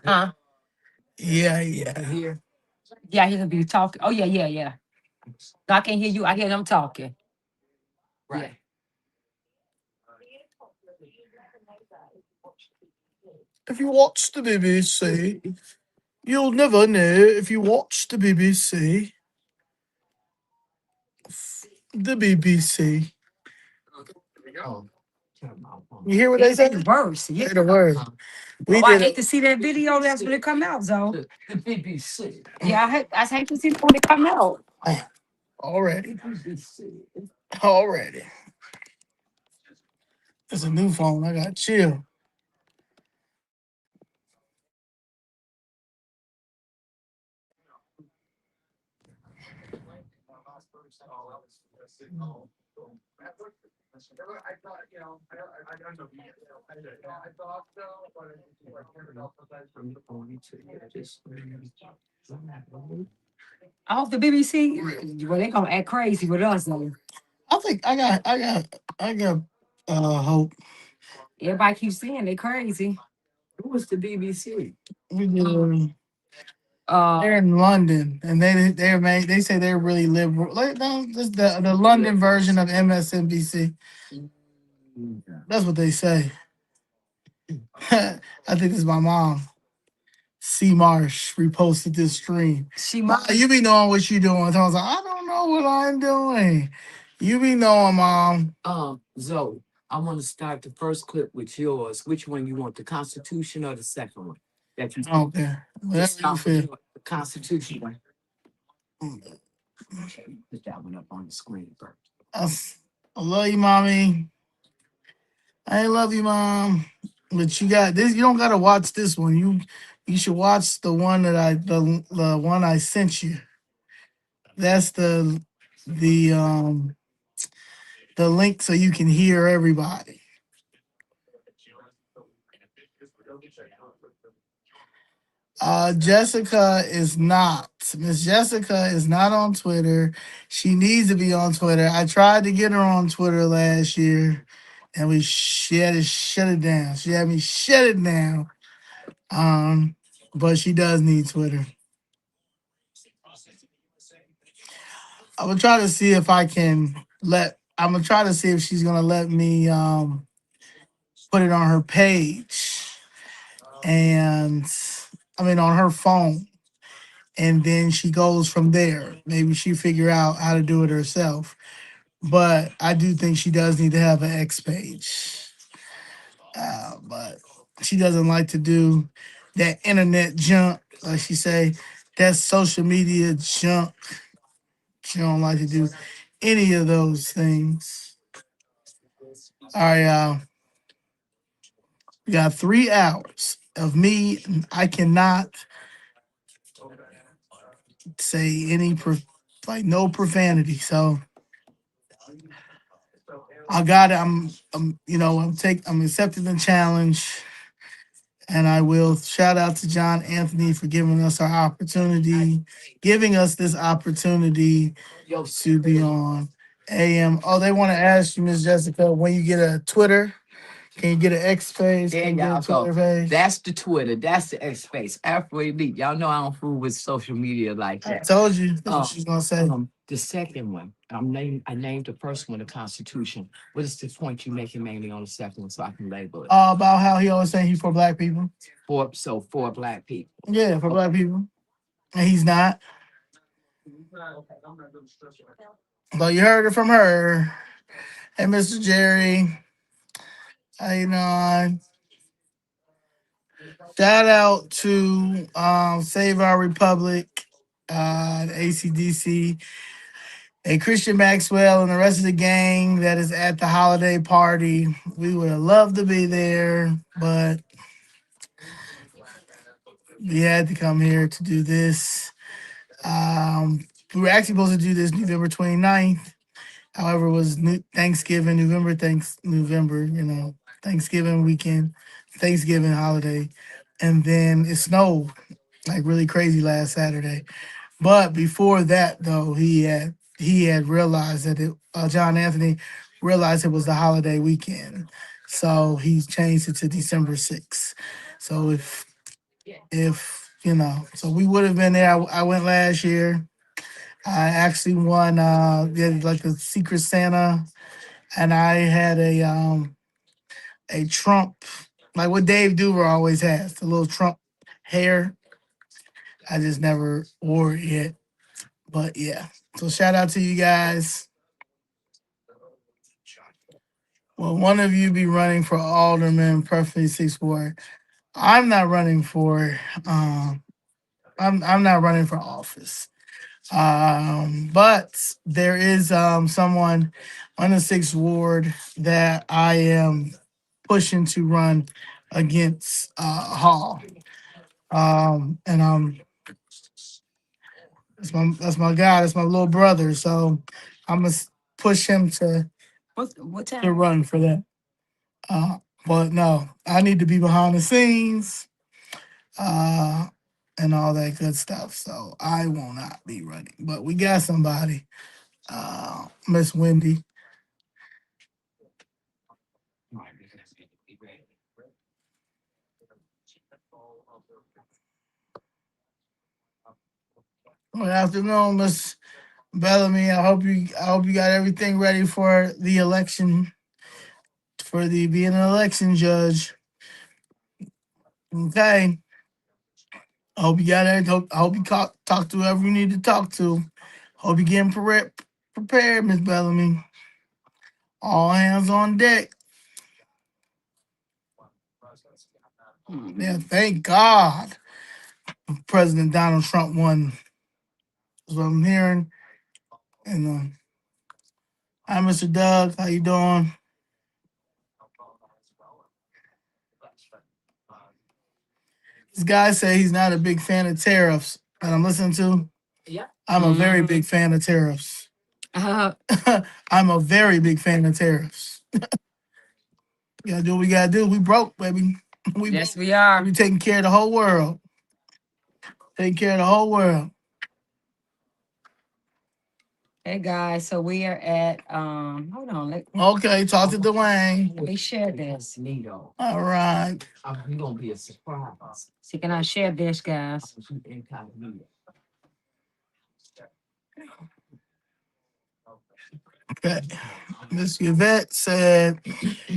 Huh? Yeah, yeah. Here. Yeah, he'll be talking. Oh yeah, yeah, yeah. No, I can't hear you. I hear them talking. Right. If you watch the BBC, you'll never know. If you watch the BBC, the BBC. Oh. You hear what They they say say? the words. Yeah. Say the word. We Oh, I did hate it to see that video. That's when it come out, though. The BBC. Yeah, I hate to see it when it come out. already. BBC. Already. It's a new phone. I got chill. I hope the BBC. Well, they gonna act crazy with us, though. I think I got hope. Everybody keeps saying they crazy. Who was the BBC? We did. Uh, They're in London, and they say they're really liberal. Like, no, just the London version of MSNBC. That's what they say. I think this is my mom. C Marsh reposted this stream. she Ma, might. you be knowing what you doing. So I was like, I don't know what I'm doing. You be knowing, mom. Zoe, I want to start the first clip with yours. Which one you want, the Constitution or the second one? That you Okay, just whatever you start with feel. the Constitution one. Okay, put that one up on the screen first. I love you, mommy. I love you, mom. But you got this. You don't gotta watch this one. You should watch the one that the one I sent you. That's the the link so you can hear everybody. Jessica is not. Miss Jessica is not on Twitter. She needs to be on Twitter. I tried to get her on Twitter last year, and she had to shut it down. She had me shut it down. But she does need Twitter. I'm gonna try to see if I can let. I'm gonna try to see if she's gonna let me put it on her page, and I mean on her phone, and then she goes from there. Maybe she figure out how to do it herself. But I do think she does need to have an X page. But she doesn't like to do that internet junk, like she say. That social media junk. She don't like to do any of those things. All right, y'all. We got 3 hours of me. I cannot say any like no profanity. So I got it. I'm accepting the challenge, and I will shout out to John Anthony for giving us our opportunity, giving us this opportunity to be on AM. Oh, they want to ask you, Miss Jessica, when you get a Twitter. Can you get an X page? There Can you get y'all a Twitter go. page? That's the Twitter. That's the X space. Afro Elite. Y'all know I don't fool with social media like I that. told you. That's what she's gonna say. The second one, I named the first one the Constitution. What is the point you making mainly on the second one so I can label it? About how he always saying he's for black people. For black people. Yeah, for black people. And he's not. But you heard it from her. Hey, Mr. Jerry. How you doing? Shout out to Save Our Republic, ACDC, and Christian Maxwell and the rest of the gang that is at the holiday party. We would have loved to be there, but we had to come here to do this. We were actually supposed to do this November 29th. However, it was Thanksgiving, November, Thanksgiving weekend, Thanksgiving holiday. And then it snowed like really crazy last Saturday. But before that, though, he had realized that John Anthony realized it was the holiday weekend. So he changed it to December 6th. So if if you know. So we would have been there. I went last year. I actually won did like a Secret Santa, and I had a Trump, like what Dave Duver always has, the little Trump hair. I just never wore it yet. But yeah. So shout out to you guys. Will one of you be running for alderman, preferably sixth ward? I'm not running for I'm not running for office. But there is someone on the sixth ward that I am pushing to run against Hall. And that's my guy, that's my little brother. So I'm gonna push him What to time? run for that. Uh, but no, I need to be behind the scenes, uh, and all that good stuff. So I will not be running. But we got somebody, Miss Wendy. Good afternoon, Miss Bellamy. I hope you got everything ready for the election, for the being an election judge. Okay. I hope you got it. I hope you talk to whoever you need to talk to. Hope you getting prepared, Miss Bellamy. All hands on deck. Yeah, thank God President Donald Trump won. That's what I'm hearing. And hi, Mr. Doug. How you doing? This guy say he's not a big fan of tariffs that I'm listening to. I'm a very big fan of tariffs. Uh, I'm a very big fan of tariffs. We gotta do what we gotta do. We broke, baby. We yes, broke. we are. We taking care of the whole world. Taking care of the whole world. Hey guys, so we are at hold on, Okay, talk to Dwayne. let me share this. All right. We're gonna be a surprise. See, can I share this, guys? Okay. Miss Yvette said,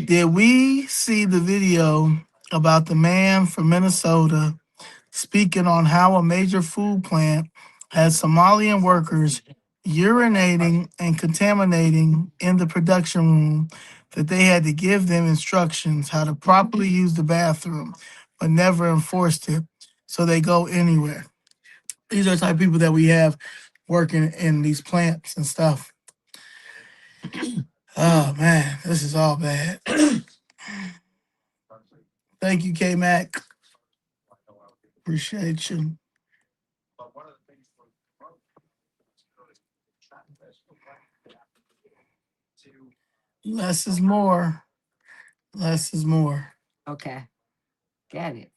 did we see the video about the man from Minnesota speaking on how a major food plant had Somalian workers urinating and contaminating in the production room, that they had to give them instructions how to properly use the bathroom, but never enforced it, so they go anywhere? These are the type of people that we have working in these plants and stuff. Oh man, this is all bad. Thank you, K Mac. Appreciate you. Less is more. Less is more. Okay, got it.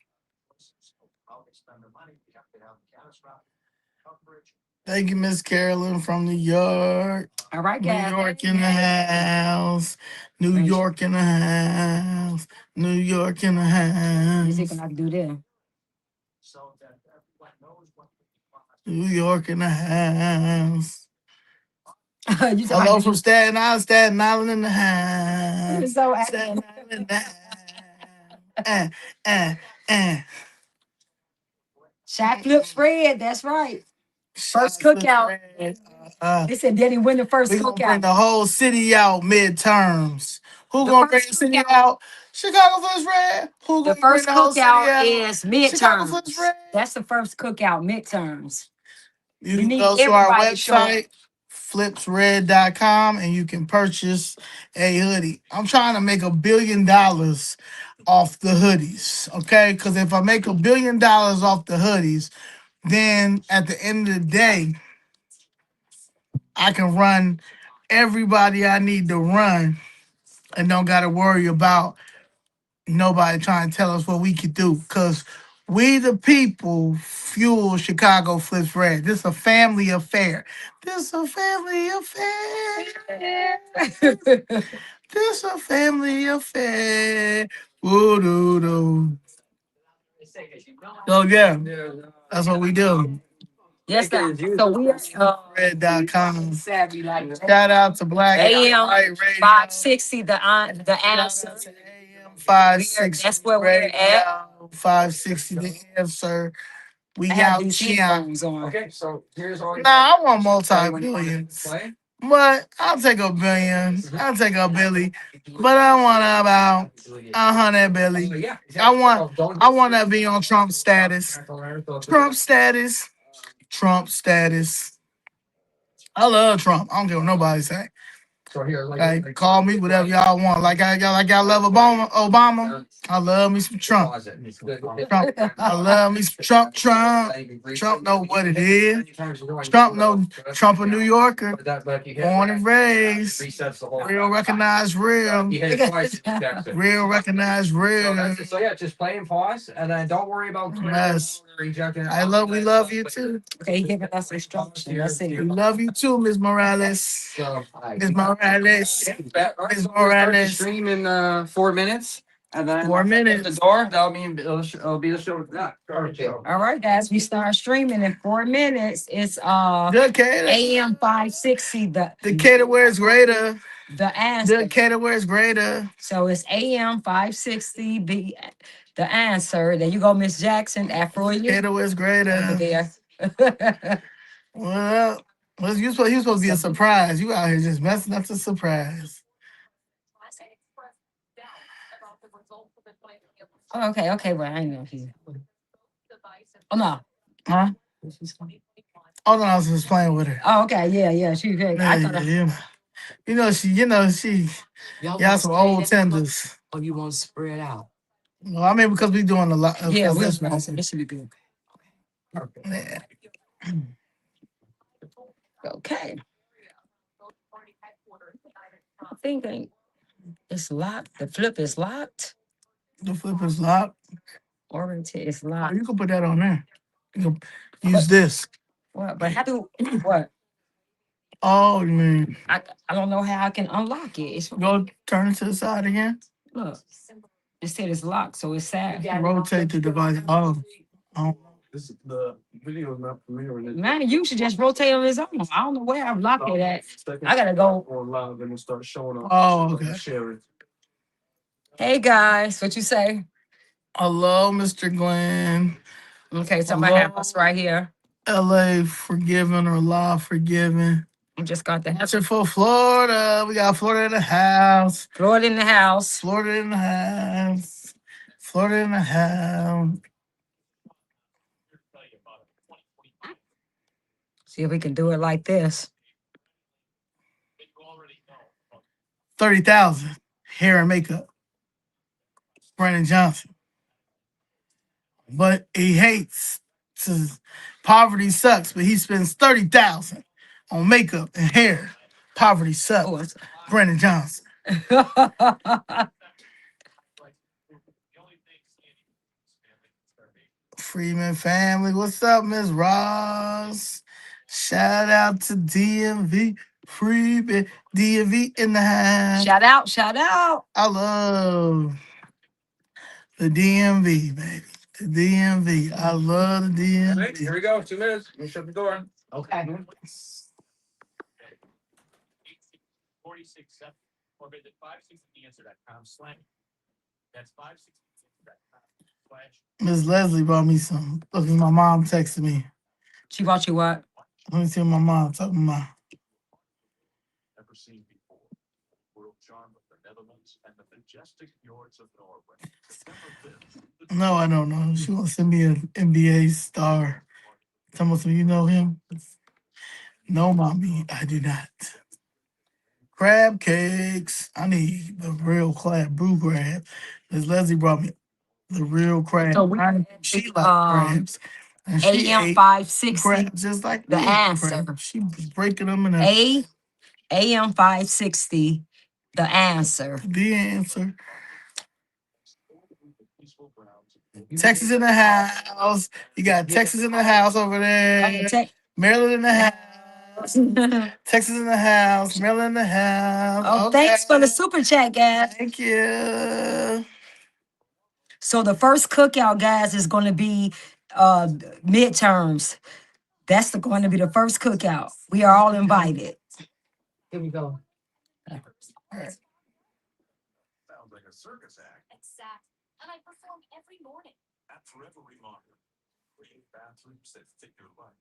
Thank you, Miss Carolyn from New York. All right, New guys. York in the house. New York in the house. New York in the You see, can house. I do this? New York in the house. You said Hello like from Staten Island. Staten Island in the you're house. so Staten Island in the house. Uh, uh, uh. Shot flip spread. That's right. First Shots with cookout. Fred. Uh, They said Daddy win the first we gonna bring cookout. the whole city out midterms. Who The gonna bring first the city cookout. out? Chicago Flips Red. Who The gonna bring first the whole city cookout out? is Chicago Flips midterms. Red. That's the first cookout, midterms. You We can need go to our everybody to show up. website, flipsred.com, and you can purchase a hoodie. I'm trying to make $1 billion off the hoodies, okay? Because if I make $1 billion off the hoodies, then at the end of the day, I can run everybody I need to run and don't got to worry about nobody trying to tell us what we could do. Because we, the people, fuel Chicago Flips Red. This a family affair. This a family affair. This a family affair. Woo doo doo. So yeah, that's what we do. Yes, sir. So we are Red.com. savvy like Shout out to Black AM White Radio. 560, the answer. AM 560. That's where we're at. 560 the answer. We I have out these here. headphones on. Okay, so here's all. Nah, I want multi-billions. But I'll take a billion. I'll take a billy. But I want about 100 billy. I want to be on Trump status. Trump status. Trump status. I love Trump. I don't care what nobody say. Like, call me whatever y'all want. Like I love Obama. I love me some Trump. I love me some Trump. Trump know what it is. Trump a New Yorker. Born and raised. Real recognized real. Real recognized real. So yeah, just play and pause, and then don't worry about Yes. We love you too. Okay, giving us instructions. Let's see. We love you too, Ms. Morales. Ms. Morales. Ms. Morales. Stream in 4 minutes. And then 4 minutes. the door, that'll mean it'll be the show. All right, guys, we start streaming in 4 minutes. It's Decatur. AM 560, Decatur where's greater. the answer. Decatur where's greater. So it's AM 560, the answer. There you go, Miss Jackson. Afro you Decatur where's greater. there. Well, you supposed to be a surprise. You out here just messing up the surprise. Oh, okay. Well, I know he's. Oh no. Huh? Oh no, I was just playing with her. Oh, okay. Yeah. She. I thought. She. Y'all some old tenders. Oh, you want to spread out? Well, I mean, because we doing a lot. Yeah, this should be good. Yeah. Okay. I think it's locked. The flip is locked. The flip is locked. Oriented is Oh, locked. you can put that on there. You can use this. What? But how do what? Oh, you mean I don't know how I can unlock it. It's go turn it to the side again? look. It said it's locked, so it's sad. Rotate the device. Oh. This is the video is not familiar with it. Man, you should just rotate on his own. I don't know where I've locked it at. I gotta go. On live, then we'll start showing up. Oh, okay. Share it. Hey guys, what you say? Hello, Mr. Glenn. Okay, so I'm gonna have us right here. LA forgiven or law forgiven. I'm just got the Answer for Florida. We got Florida in the house. Florida in the house. Florida in the house. Florida in the house. See if we can do it like this. 30,000. Hair and makeup. Brandon Johnson. But he hates. Poverty sucks, but he spends 30,000 on makeup and hair. Poverty sucks. Brandon Johnson. Freeman family. What's up, Miss Ross? Shout out to DMV. Freeman. DMV in the house. Shout out. I love the DMV, baby. The DMV. I love the DMV. Right, here we go. 2 minutes. Let me shut the door. Okay. 46 or visit 560theanswer.com/. That's 560theanswer.com/. Miss Leslie brought me some. Look, my mom texted me. She brought you what? Let me see what my mom talking about. Never seen before. World charm of the Netherlands and the majestic fjords of Norway. No, I don't know. She wants to send me an NBA star. Tell me, you know him? No, mommy, I do not. Crab cakes. I need the real brew crab. Miss Leslie brought me the real crab. So she likes crabs. And she AM ate 560. crabs just like The me. answer. She was breaking them in AM 560. The answer. The answer. Texas in the house. You got Texas in the house over there. Maryland in the house. Texas in the house. Maryland in the house. Oh, okay. Thanks for the super chat, guys. Thank you. So the first cookout, guys, is going to be uh midterms. That's going to be the first cookout. We are all invited. Here we go. All right. Sounds like a circus act. Exactly. And I perform every morning. At Forever Remodel, create bathrooms that fit your life.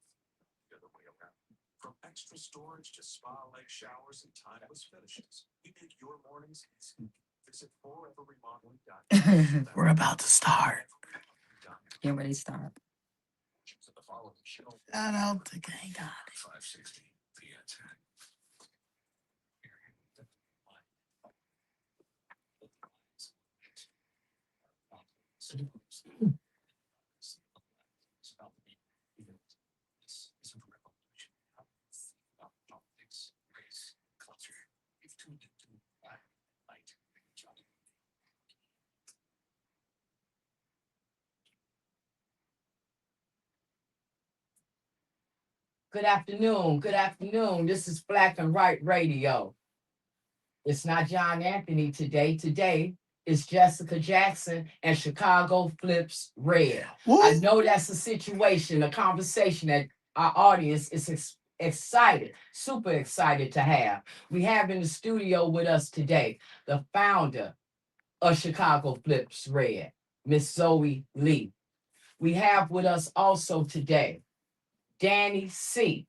The other way around. From extra storage to spa-like showers and timeless finishes, we make your mornings easy. Visit foreverremodeling.com. We're about to start. Get ready to start. The following show. Shout out to Gang God. 560 the attack. This isn't a revolution. About politics, race, culture. You've tuned into Black Light Radio. Good afternoon. Good afternoon. This is Black and White Radio. It's not John Anthony today. Today is Jessica Jackson and Chicago Flips Red. Woo! I know that's a situation, a conversation that our audience is excited, super excited to have. We have in the studio with us today the founder of Chicago Flips Red, Miss Zoe Lee. We have with us also today Danny C.,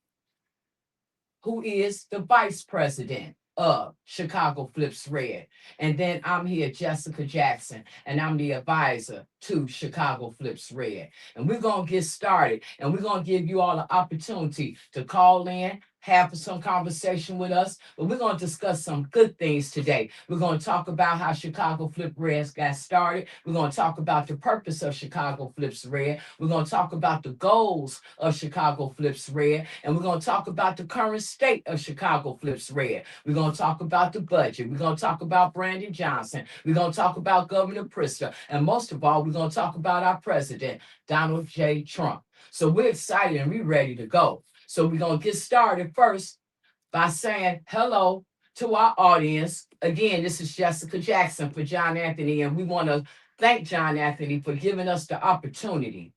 who is the vice president of Chicago Flips Red. And then I'm here, Jessica Jackson, and I'm the advisor to Chicago Flips Red. And we're going to get started, and we're going to give you all the opportunity to call in, have some conversation with us, but we're going to discuss some good things today. We're going to talk about how Chicago Flip Reds got started. We're going to talk about the purpose of Chicago Flips Red. We're going to talk about the goals of Chicago Flips Red, and we're going to talk about the current state of Chicago Flips Red. We're going to talk about the budget. We're going to talk about Brandon Johnson. We're going to talk about Governor Pritzker, and most of all, we're going to talk about our president, Donald J. Trump. So we're excited and we're ready to go. So we're going to get started first by saying hello to our audience. Again, this is Jessica Jackson for John Anthony, and we want to thank John Anthony for giving us the opportunity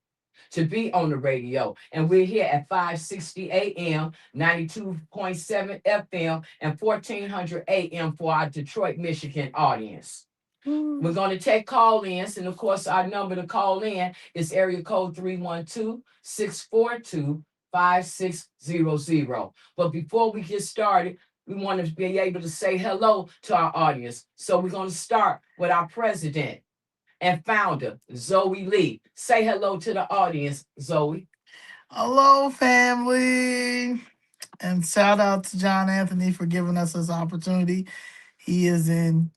to be on the radio. And we're here at 560 AM, 92.7 FM, and 1400 AM for our Detroit, Michigan audience. We're going to take call-ins, and of course, our number to call in is area code 312-642-5600. But before we get started, we want to be able to say hello to our audience. So we're going to start with our president and founder, Zoe Lee. Say hello to the audience, Zoe. Hello, family. And shout out to John Anthony for giving us this opportunity. He is in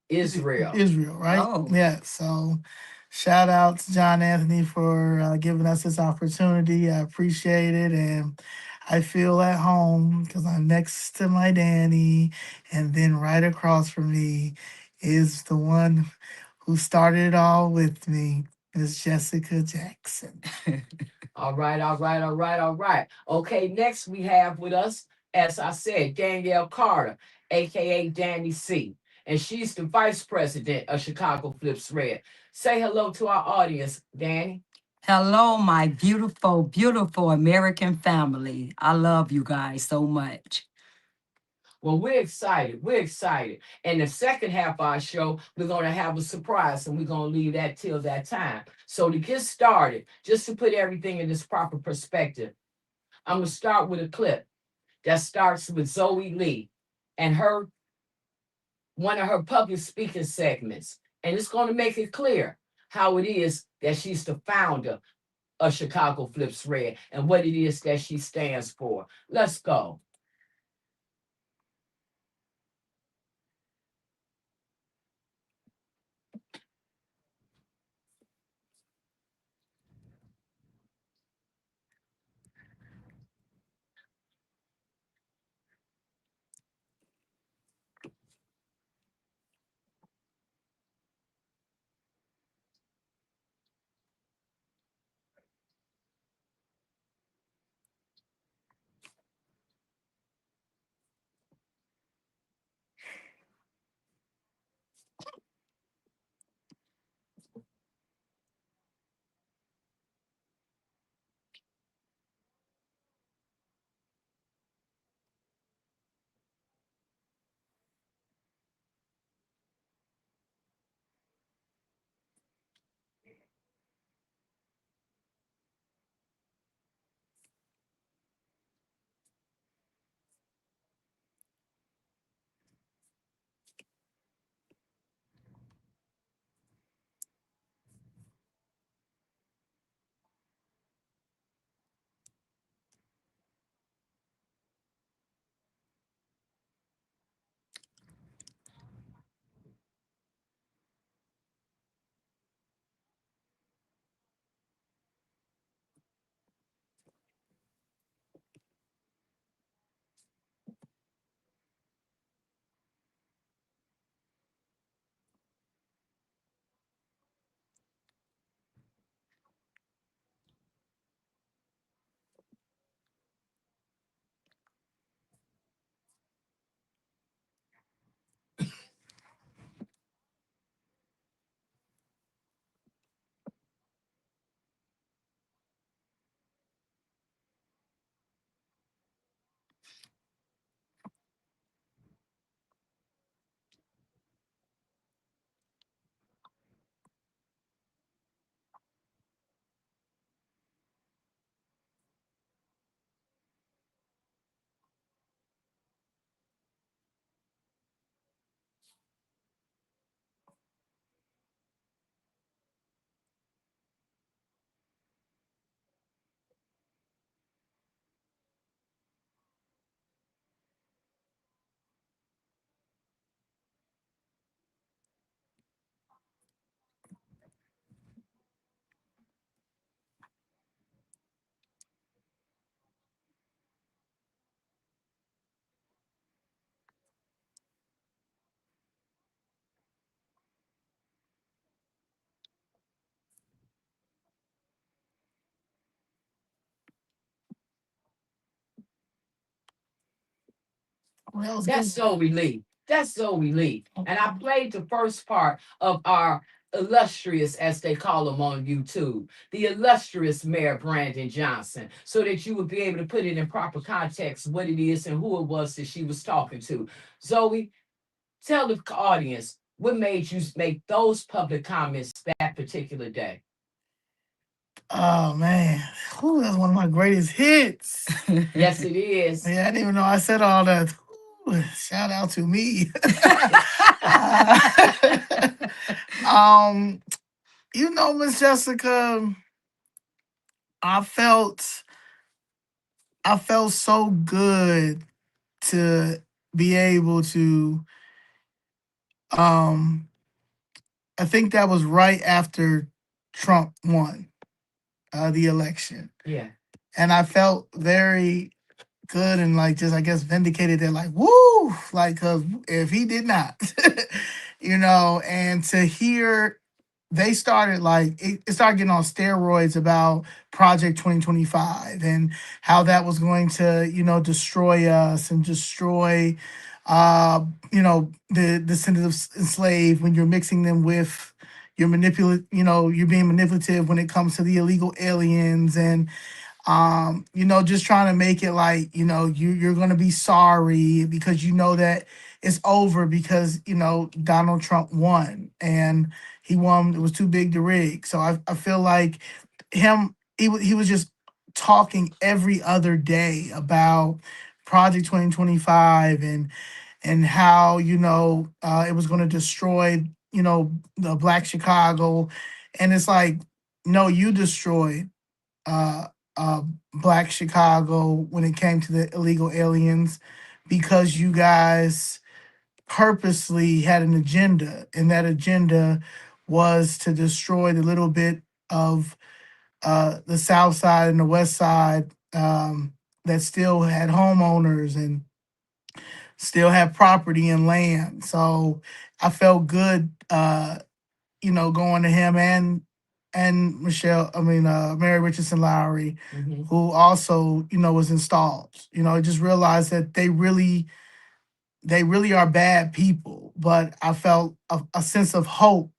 Israel, right? Oh. Yeah. So shout out to John Anthony for giving us this opportunity. I appreciate it. And I feel at home because I'm next to my Danny. And then right across from me is the one who started it all with me, Miss Jessica Jackson. All right, all right, all right, all right. Okay, next we have with us, as I said, Danielle Carter, aka Danny C. And she's the vice president of Chicago Flips Red. Say hello to our audience, Danny. Hello, my beautiful, beautiful American family. I love you guys so much. Well, we're excited. We're excited. And the second half of our show, we're going to have a surprise, and we're going to leave that till that time. So to get started, just to put everything in this proper perspective, I'm going to start with a clip that starts with Zoe Lee and one of her public speaking segments. And it's going to make it clear how it is that she's the founder of Chicago Flips Red and what it is that she stands for. Let's go. that was That's good. so relief. That's so relief. And I played the first part of our illustrious, as they call him on YouTube, the illustrious Mayor Brandon Johnson, so that you would be able to put it in proper context what it is and who it was that she was talking to. Zoe, tell the audience what made you make those public comments that particular day. Oh man, Ooh, that's one of my greatest hits. Yes, it is. Yeah, I didn't even know I said all that. Ooh, shout out to me. um, Miss Jessica, I felt I felt so good to be able to um I think that was right after Trump won the election. Yeah. And I felt very good and like just I guess vindicated that like woo like cause if he did not and to hear they started like it started getting on steroids about Project 2025 and how that was going to destroy us and destroy the descendants of enslaved when you're mixing them with you're being manipulative when it comes to the illegal aliens and just trying to make it like you're going to be sorry because that it's over because Donald Trump won and he won. It was too big to rig. So I feel like he was just talking every other day about Project 2025 and how it was going to destroy the Black Chicago, and it's like no, you destroyed uh, uh, Black Chicago when it came to the illegal aliens because you guys purposely had an agenda, and that agenda was to destroy the little bit of the South Side and the West Side that still had homeowners and still had property and land. So I felt good, going to him and Michelle, Mary Richardson Lowry, who also, was installed. I just realized that they really are bad people. But I felt a sense of hope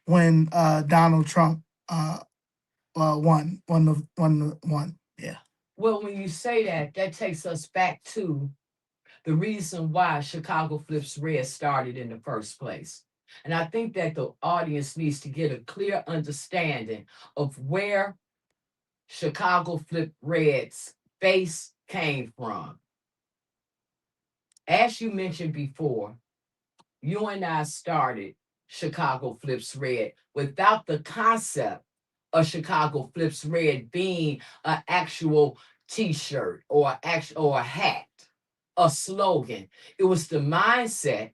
when Donald Trump won. Yeah. Well, when you say that, that takes us back to the reason why Chicago Flips Red started in the first place. And I think that the audience needs to get a clear understanding of where Chicago Flip Red's base came from. As you mentioned before, you and I started Chicago Flips Red without the concept of Chicago Flips Red being an actual T-shirt or a hat, a slogan. It was the mindset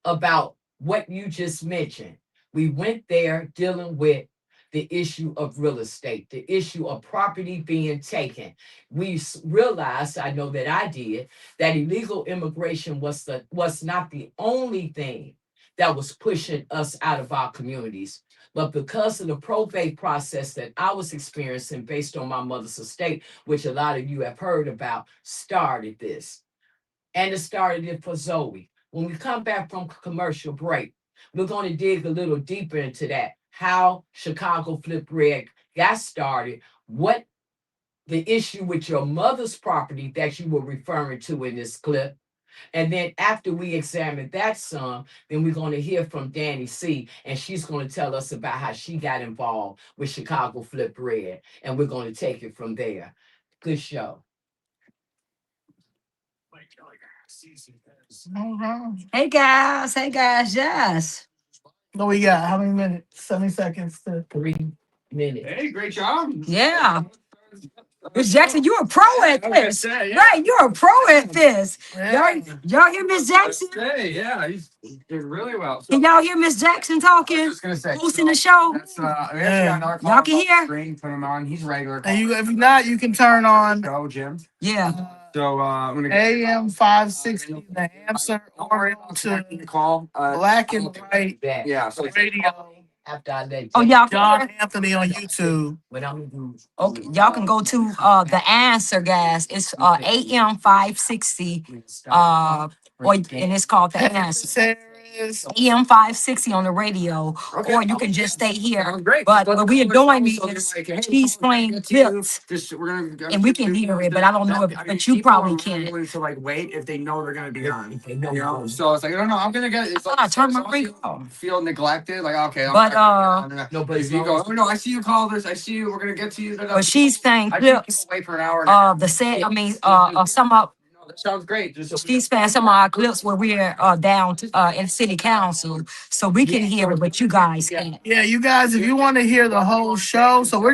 about what you just mentioned. We went there dealing with the issue of real estate, the issue of property being taken. We realized, I know that I did, that illegal immigration was not the only thing that was pushing us out of our communities. But because of the probate process that I was experiencing based on my mother's estate, which a lot of you have heard about, started this. And it started it for Zoe. When we come back from commercial break, we're going to dig a little deeper into that. How Chicago Flip Red got started, what the issue with your mother's property that you were referring to in this clip. And then after we examine that some, then we're going to hear from Danny C. And she's going to tell us about how she got involved with Chicago Flip Red. And we're going to take it from there. Good show. All right. Hey guys, yes. What we got? How many minutes? 70 seconds to 3 minutes. Hey, great job. Yeah. Miss Jackson, you're a pro at this. Say, yeah. Right, you're a pro at this. Yeah. Y'all hear Miss Jackson? Hey, yeah, he's did really well. So, Can y'all hear Miss Jackson talking? just gonna say, Hosting the show? that's we actually Yeah. got another Y'all can hear? screen. Put him on. He's regular. And if not, you can turn on Go, Jim. Yeah. So I'm gonna AM560, the answer, or to to call. black and white Back. Yeah. So radio. After I let Oh, y'all can John hear? Anthony on YouTube. when I'm gonna do Okay, y'all can go to the answer, guys. It's AM560, or and it's called the Hey, answer. Miss Harris. AM560 on the radio, Okay. or you can just stay here. Sounds great. But But what we are the doing so they're is like, hey, she's we're gonna playing get to you. clips, Just we're gonna and we can hear it, but I don't know if, I mean, but you people are probably more can't. willing to like wait if they know they're gonna be on. If they know. So it's like, no, I'm gonna get it. It's like Turn my as long as ring you off. feel neglected, like okay, But no, but if you go, oh no, I see you call this, I see you, we're gonna get to you. but she's playing I see people clips wait for an hour. of the set. I mean, of some of No, that sounds great. Just she's playing some of our clips where we're down in city council, so we can hear it, but you guys can't. Yeah, you guys, if you want to hear the whole show, so we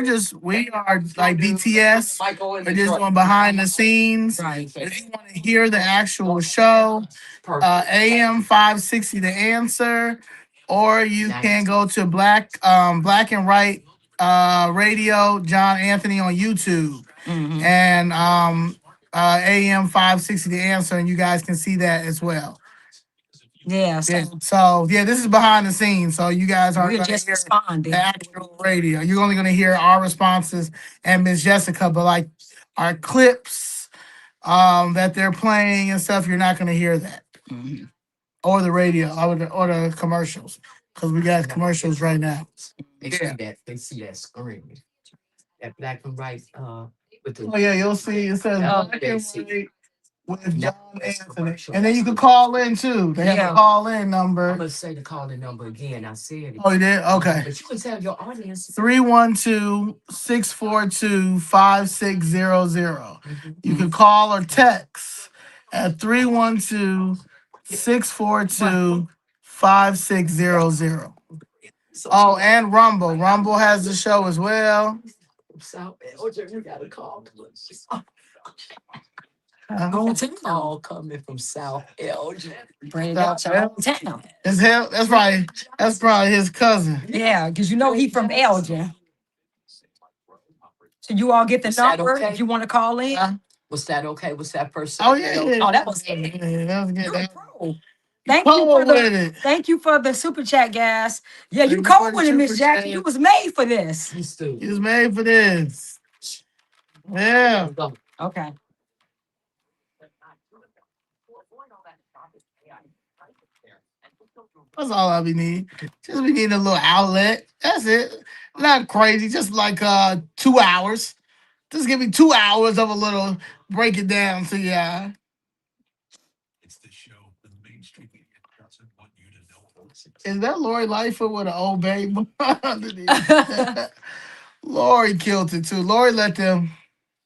are like BTS. Michael in We're just Detroit. doing behind the scenes. Right. If you want to hear the actual show, AM560 The Answer, or you can go to Black and White Radio, John Anthony on YouTube, Mm-hmm. and AM560 The Answer, and you guys can see that as well. Yeah. Yeah. So yeah, this is behind the scenes. So you guys aren't We're going to just hear responding. the actual radio. You're only going to hear our responses and Miss Jessica, but like our clips that they're playing and stuff, you're not going to hear that, Mhm. or the radio, or the commercials, because we got commercials right now. They see that. They see that screen. That black and white. With the. Oh yeah, you'll see it says Oh, Black they and see. White with Now John that's Anthony, commercial. and then you can call in too. They have Yeah. a call in I'm number. gonna say the calling number again. I said it. Oh, you did? Okay. But you can tell your audience. 312-642-5600. You can call or text at 312-642-5600. Oh, and Rumble. Rumble has the show as well. South Elgin, you gotta call. Whole town. Call coming from South Elgin. Bring it out to whole town. That's probably his cousin. Yeah, because you know he from Elgin. So you all get the Was that number okay? if you want to call in. Was that okay? Was that person? Oh yeah, yeah. Oh, that was yeah, it. that was good. You're a That- pro. Thank you Cold for with the it. thank you for the super chat, guys. Yeah, you Thank you for cold the with it, Miss super Jackie. chat. You was made for this. You still. He was made for this. Yeah. Okay. That's all I be need. Just be needing a little outlet. That's it. Not crazy. Just like 2 hours. Just give me 2 hours of a little break it down to ya. It's the show the mainstream media doesn't want you to know. Is that Lori Lightfoot with an old baby underneath? Lori killed it too. Lori let them.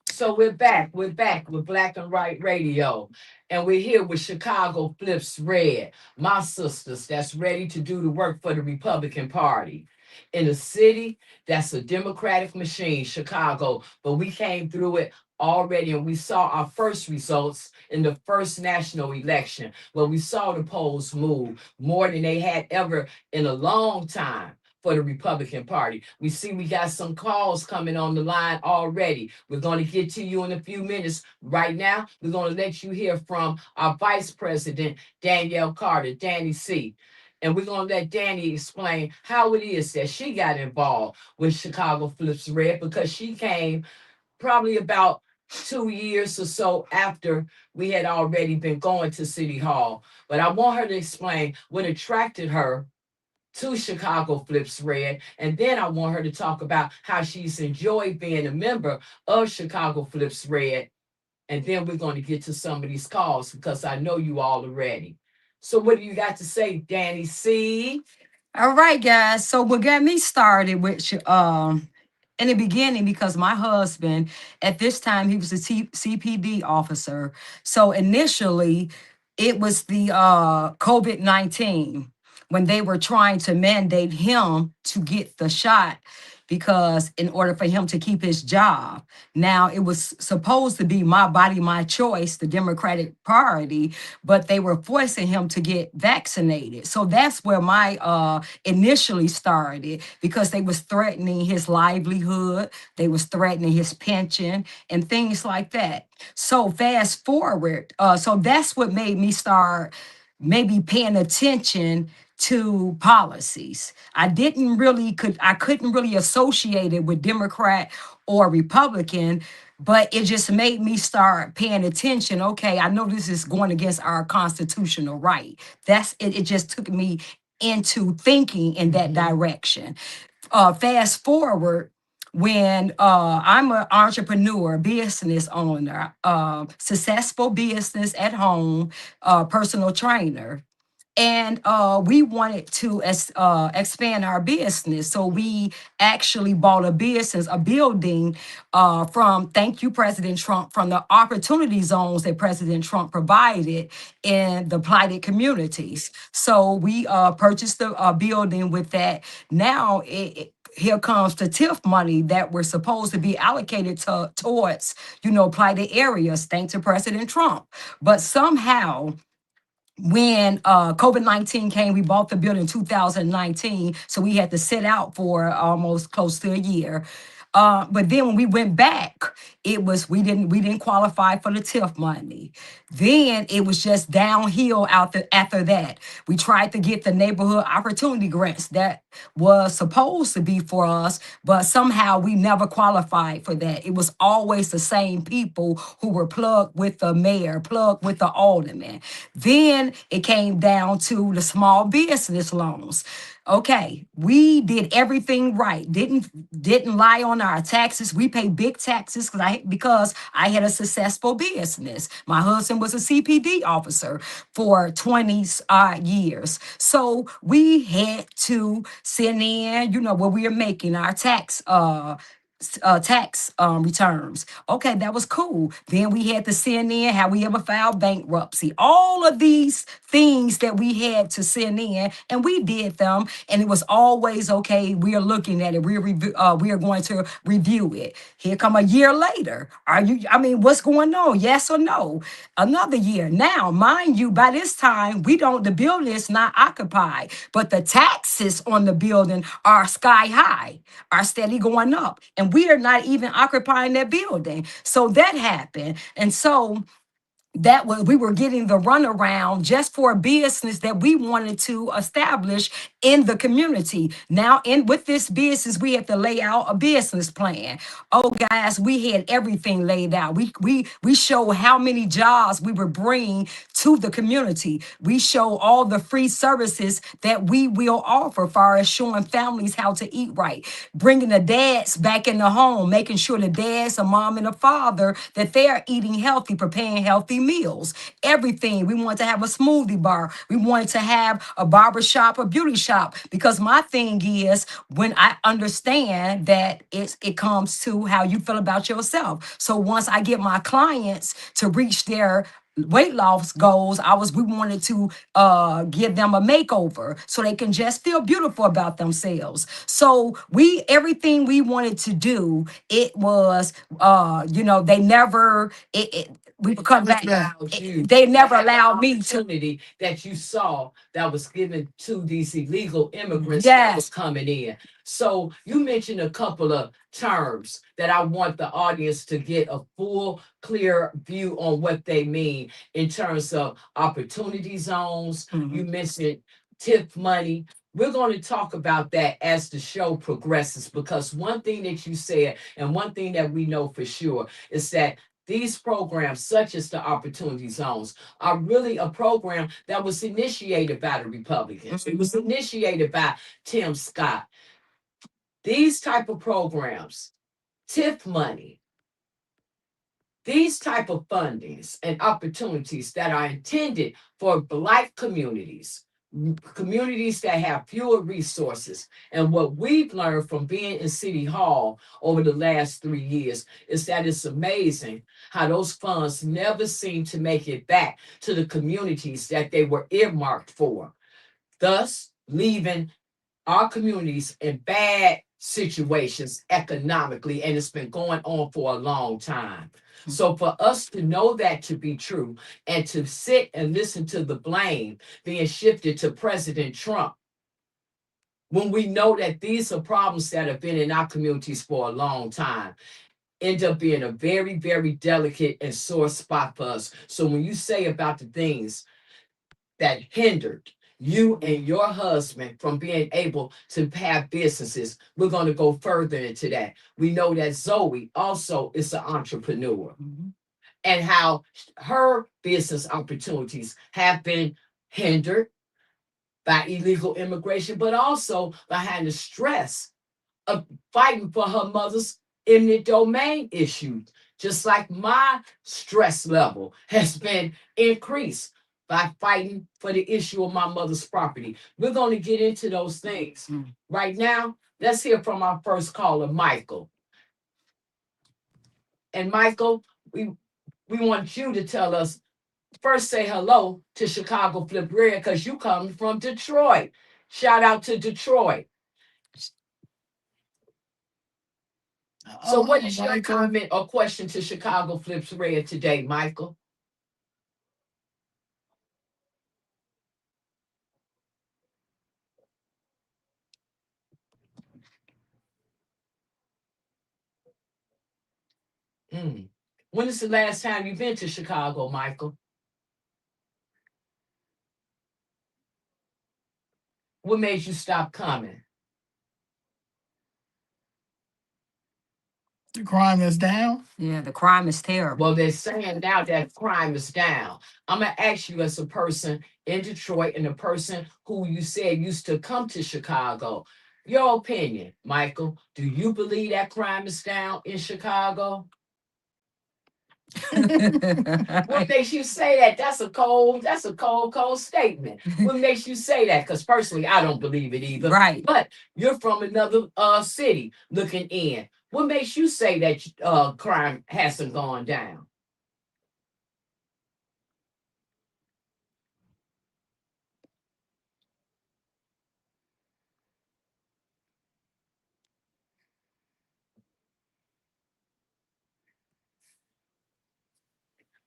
So we're back. We're back with Black and White Radio. And we're here with Chicago Flips Red, my sisters that's ready to do the work for the Republican Party. In a city that's a Democratic machine, Chicago, but we came through it already and we saw our first results in the first national election where we saw the polls move more than they had ever in a long time for the Republican Party. We see we got some calls coming on the line already. We're going to get to you in a few minutes. Right now, we're going to let you hear from our Vice President, Danielle Carter, Danny C. And we're going to let Danny explain how it is that she got involved with Chicago Flips Red because she came probably about 2 years or so after we had already been going to City Hall. But I want her to explain what attracted her to Chicago Flips Red. And then I want her to talk about how she's enjoyed being a member of Chicago Flips Red. And then we're going to get to some of these calls because I know you all are ready. So what do you got to say, Danny C? All right, guys. So what got me started with in the beginning because my husband at this time he was a CPD officer. So initially it was the COVID-19 when they were trying to mandate him to get the shot because in order for him to keep his job. Now it was supposed to be my body, my choice, the Democratic Party, but they were forcing him to get vaccinated. So that's where my initially started because they was threatening his livelihood, they was threatening his pension and things like that. So fast forward, so that's what made me start maybe paying attention to policies. I couldn't really associate it with Democrat or Republican, but it just made me start paying attention. Okay, I know this is going against our constitutional right. That's it. It just took me into thinking in that direction. Fast forward when I'm an entrepreneur, business owner, successful business at home, personal trainer, and we wanted to expand our business. So we actually bought a building from, thank you, President Trump, from the opportunity zones that President Trump provided in the blighted communities. So we purchased the building with that. Now here comes the TIF money that were supposed to be allocated towards, blighted areas, thanks to President Trump. But somehow, when COVID-19 came, we bought the building in 2019, so we had to sit out for almost close to a year. But then when we went back, it was we didn't qualify for the TIF money. Then it was just downhill after that. We tried to get the neighborhood opportunity grants that was supposed to be for us, but somehow we never qualified for that. It was always the same people who were plugged with the mayor, plugged with the alderman. Then it came down to the small business loans. Okay, we did everything right. Didn't lie on our taxes. We pay big taxes because I had a successful business. My husband was a CPD officer for 20 years. So we had to send in, what we are making, our tax returns. Okay, that was cool. Then we had to send in how we ever filed bankruptcy. All of these things that we had to send in, and we did them, and it was always okay. We are looking at it. We are going to review it. Here come a year later. I mean, what's going on? Yes or no? Another year. Now, mind you, by this time, the building is not occupied, but the taxes on the building are sky high, are steady going up. And we are not even occupying that building. So that happened. And so that was we were getting the runaround just for a business that we wanted to establish in the community. Now, in with this business, we had to lay out a business plan. Oh, guys, we had everything laid out. We show how many jobs we were bringing to the community. We show all the free services that we will offer, far as showing families how to eat right, bringing the dads back in the home, making sure the dads, a mom and a father, that they are eating healthy, preparing healthy meals, everything. We wanted to have a smoothie bar. We wanted to have a barber shop, a beauty shop, because my thing is when I understand that it comes to how you feel about yourself. So once I get my clients to reach their weight loss goals, we wanted to give them a makeover so they can just feel beautiful about themselves. So everything we wanted to do, it was they never we would come What's back. that? Allowed you They to never have the allowed me to. opportunity that you saw that was given to these illegal immigrants that was Yes. coming in. So you mentioned a couple of terms that I want the audience to get a full, clear view on what they mean in terms of opportunity zones. You Mhm. mentioned tip money. We're going to talk about that as the show progresses because one thing that you said and one thing that we know for sure is that these programs, such as the Opportunity Zones, are really a program that was initiated by the Republicans. It was initiated by Tim Scott. These type of programs, TIF money, these type of fundings and opportunities that are intended for Black communities, communities that have fewer resources. And what we've learned from being in City Hall over the last 3 years is that it's amazing how those funds never seem to make it back to the communities that they were earmarked for, thus leaving our communities in bad situations economically, and it's been going on for a long time. So, for us to know that to be true and to sit and listen to the blame being shifted to President Trump, when we know that these are problems that have been in our communities for a long time, end up being a very, very delicate and sore spot for us. So, when you say about the things that hindered you and your husband from being able to have businesses. We're going to go further into that. We know that Zoe also is an entrepreneur and how her business opportunities have been hindered by illegal immigration, but also behind the stress of fighting for her mother's eminent domain issues, just like my stress level has been increased by fighting for the issue of my mother's property. We're going to get into those things. Right now, let's hear from our first caller, Michael. And Michael, we want you to tell us first, say hello to Chicago Flip Red because you come from Detroit. Shout out to Detroit. So, what is your comment or question to Chicago Flips Red today, Michael? Mm. When is the last time you've been to Chicago, Michael? What made you stop coming? The crime is down. Yeah, the crime is terrible. Well, they're saying now that crime is down. I'm going to ask you, as a person in Detroit and a person who you said used to come to Chicago, your opinion, Michael. Do you believe that crime is down in Chicago? What makes you say that? That's a cold statement. What makes you say that? Because personally, I don't believe it either. Right. But you're from another city looking in. What makes you say that crime hasn't gone down?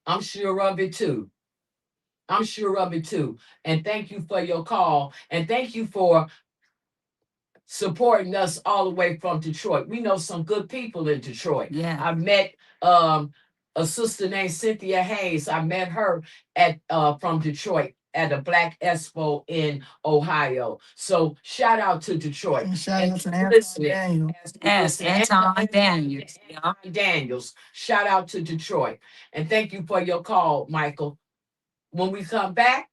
I'm sure of it too. I'm sure of it too. And thank you for your call. And thank you for supporting us all the way from Detroit. We know some good people in Detroit. Yeah. I met a sister named Cynthia Hayes. I met her at from Detroit at a Black Expo in Ohio. So shout out to Detroit. Shout And out to keep Anton listening. Daniel. Yes, Anton Daniels. Yeah. Anton Daniels. Shout out to Detroit. And thank you for your call, Michael. When we come back,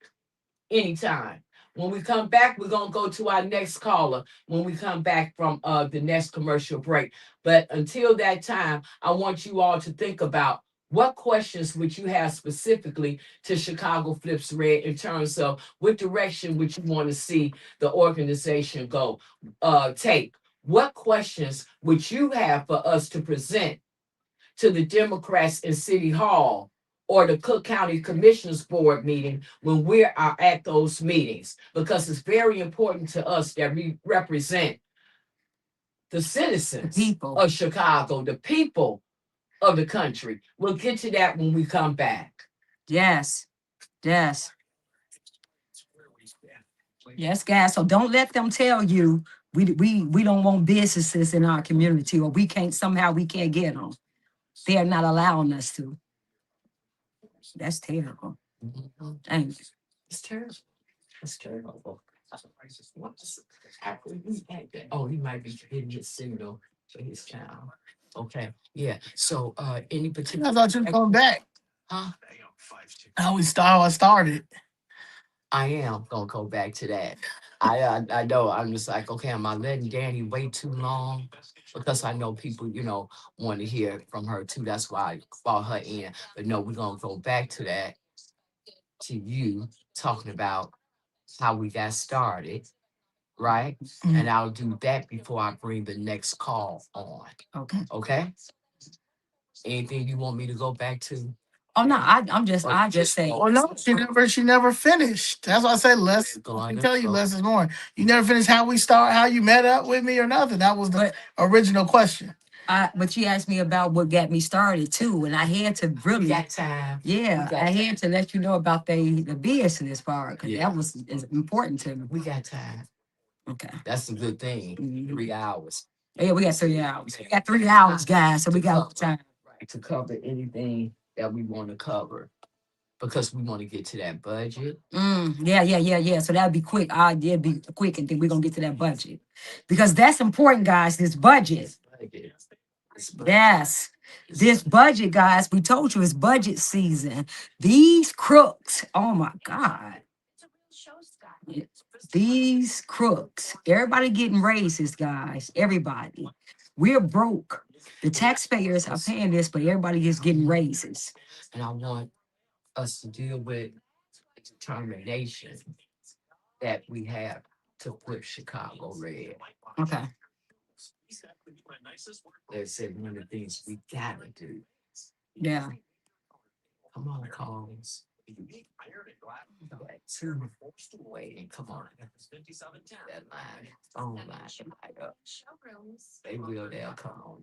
anytime. When we come back, we're gonna go to our next caller when we come back from the next commercial break. But until that time, I want you all to think about what questions would you have specifically to Chicago Flips Red in terms of what direction would you want to see the organization go take? What questions would you have for us to present to the Democrats in City Hall or the Cook County Commissioners Board meeting when we are at those meetings, because it's very important to us that we represent the citizens People. of Chicago, the people of the country. We'll get to that when we come back. Yes. Yes. Yes, guys. So don't let them tell you we don't want businesses in our community, or we can't get them. They are not allowing us to. That's terrible. Thank you. It's terrible. It's terrible. What's actually oh, he might be getting his signal for his child. Okay. Yeah. So any I particular thought you were coming back. huh? How I started. I am gonna go back to that. I know. I'm just like, okay, am I letting Danny wait too long? Because I know people, want to hear from her too. That's why I brought her in. But no, we're gonna go back to that, to you talking about how we got started, right? And I'll do that before I bring the next call on. Okay. Okay? Anything you want me to go back to? Oh no, I just say Oh no, she never finished. That's why I say less. I can tell you less is more. You never finished how we start, how you met up with me or nothing. That was the original question. but you asked me about what got me started too, and I had to We really, got time. yeah, got I had to let you know about the business part, because Yeah. that was is important to me. We got time. Okay. That's a good thing. Mhm. 3 hours. Yeah, we got 3 hours. We got 3 hours, guys, so we got time. Right, to cover anything that we want to cover. because we want to get to that budget. Yeah. So that'd be quick. It'd be quick, and then we're gonna get to that budget because that's important, guys. This budget. Budget. Yes. This budget, guys, we told you it's budget season. These crooks, oh my God. Yeah, these crooks, everybody getting raises, guys. Everybody. We're broke. The taxpayers are paying this, but everybody is getting raises. And I want us to deal with the determination that we have to flip Chicago red. Okay. They said one of the things we gotta do. Yeah. Come on, calls. Two waiting. Come on. That line. Phone line. Light up. They will. They'll come on.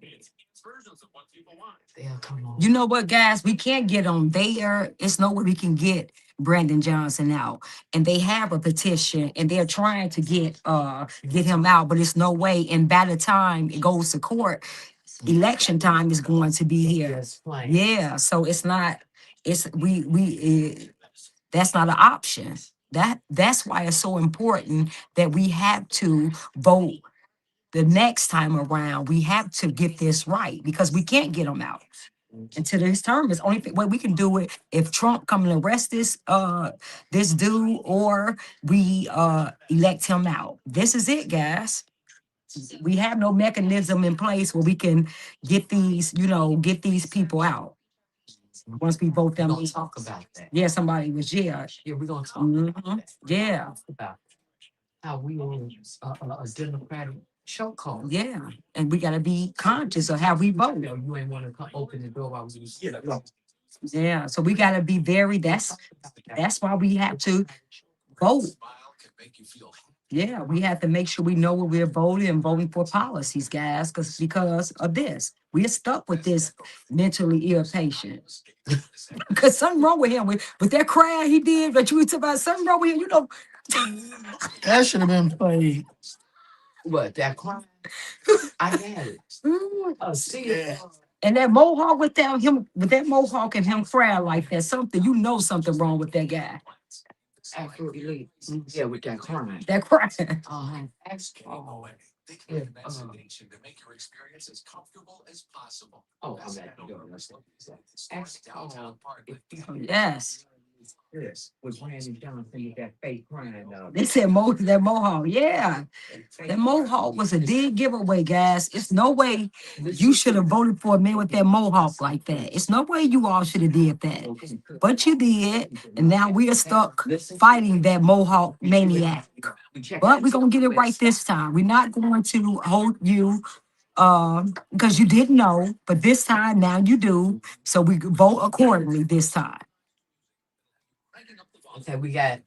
They'll come on. You know what, guys? We can't get on there. It's no way we can get Brandon Johnson out. And they have a petition and they're trying to get him out, but it's no way. And by the time it goes to court, election time is going to be here. Just plain. Yeah. So it's not, it's that's not an option. That's why it's so important that we have to vote the next time around. We have to get this right because we can't get him out until his term is only way we can do it if Trump come and arrest this dude or we elect him out. This is it, guys. We have no mechanism in place where we can get these people out. Once we vote We're them, gonna talk about that. yeah, somebody was Yeah, we're gonna talk about that. yeah, About how we on a democratic chokehold. yeah, and we gotta be conscious of how we You vote. know, you ain't want to open the door while we was. Yeah, so we gotta be very. That's why we have to vote. Yeah, we have to make sure we know what we're voting and voting for policies, guys, because of this. We're stuck with this mentally ill patient. Because something wrong with him with that cry he did, but you were talking about something wrong with him, That should have been played. What, that crime? I had it. See it. And that mohawk with that mohawk and him crying like that, something wrong with that guy. Absolutely. Yeah, with that crime. That cry. Ask Paul. They can have an imagination to make your experience as comfortable as possible. Oh, I'm That's at the no door. worse Let's than ask downtown Paul park. if he Yes. this was Brandon Johnson with that fake crime. They said that mohawk. Yeah. That mohawk was a dead giveaway, guys. It's no way you should have voted for a man with that mohawk like that. It's no way you all should have did that. But you did, and now we are stuck fighting that mohawk maniac. But we're gonna get it right this time. We're not going to hold you because you didn't know, but this time now you do. So we vote accordingly this time. Okay, we got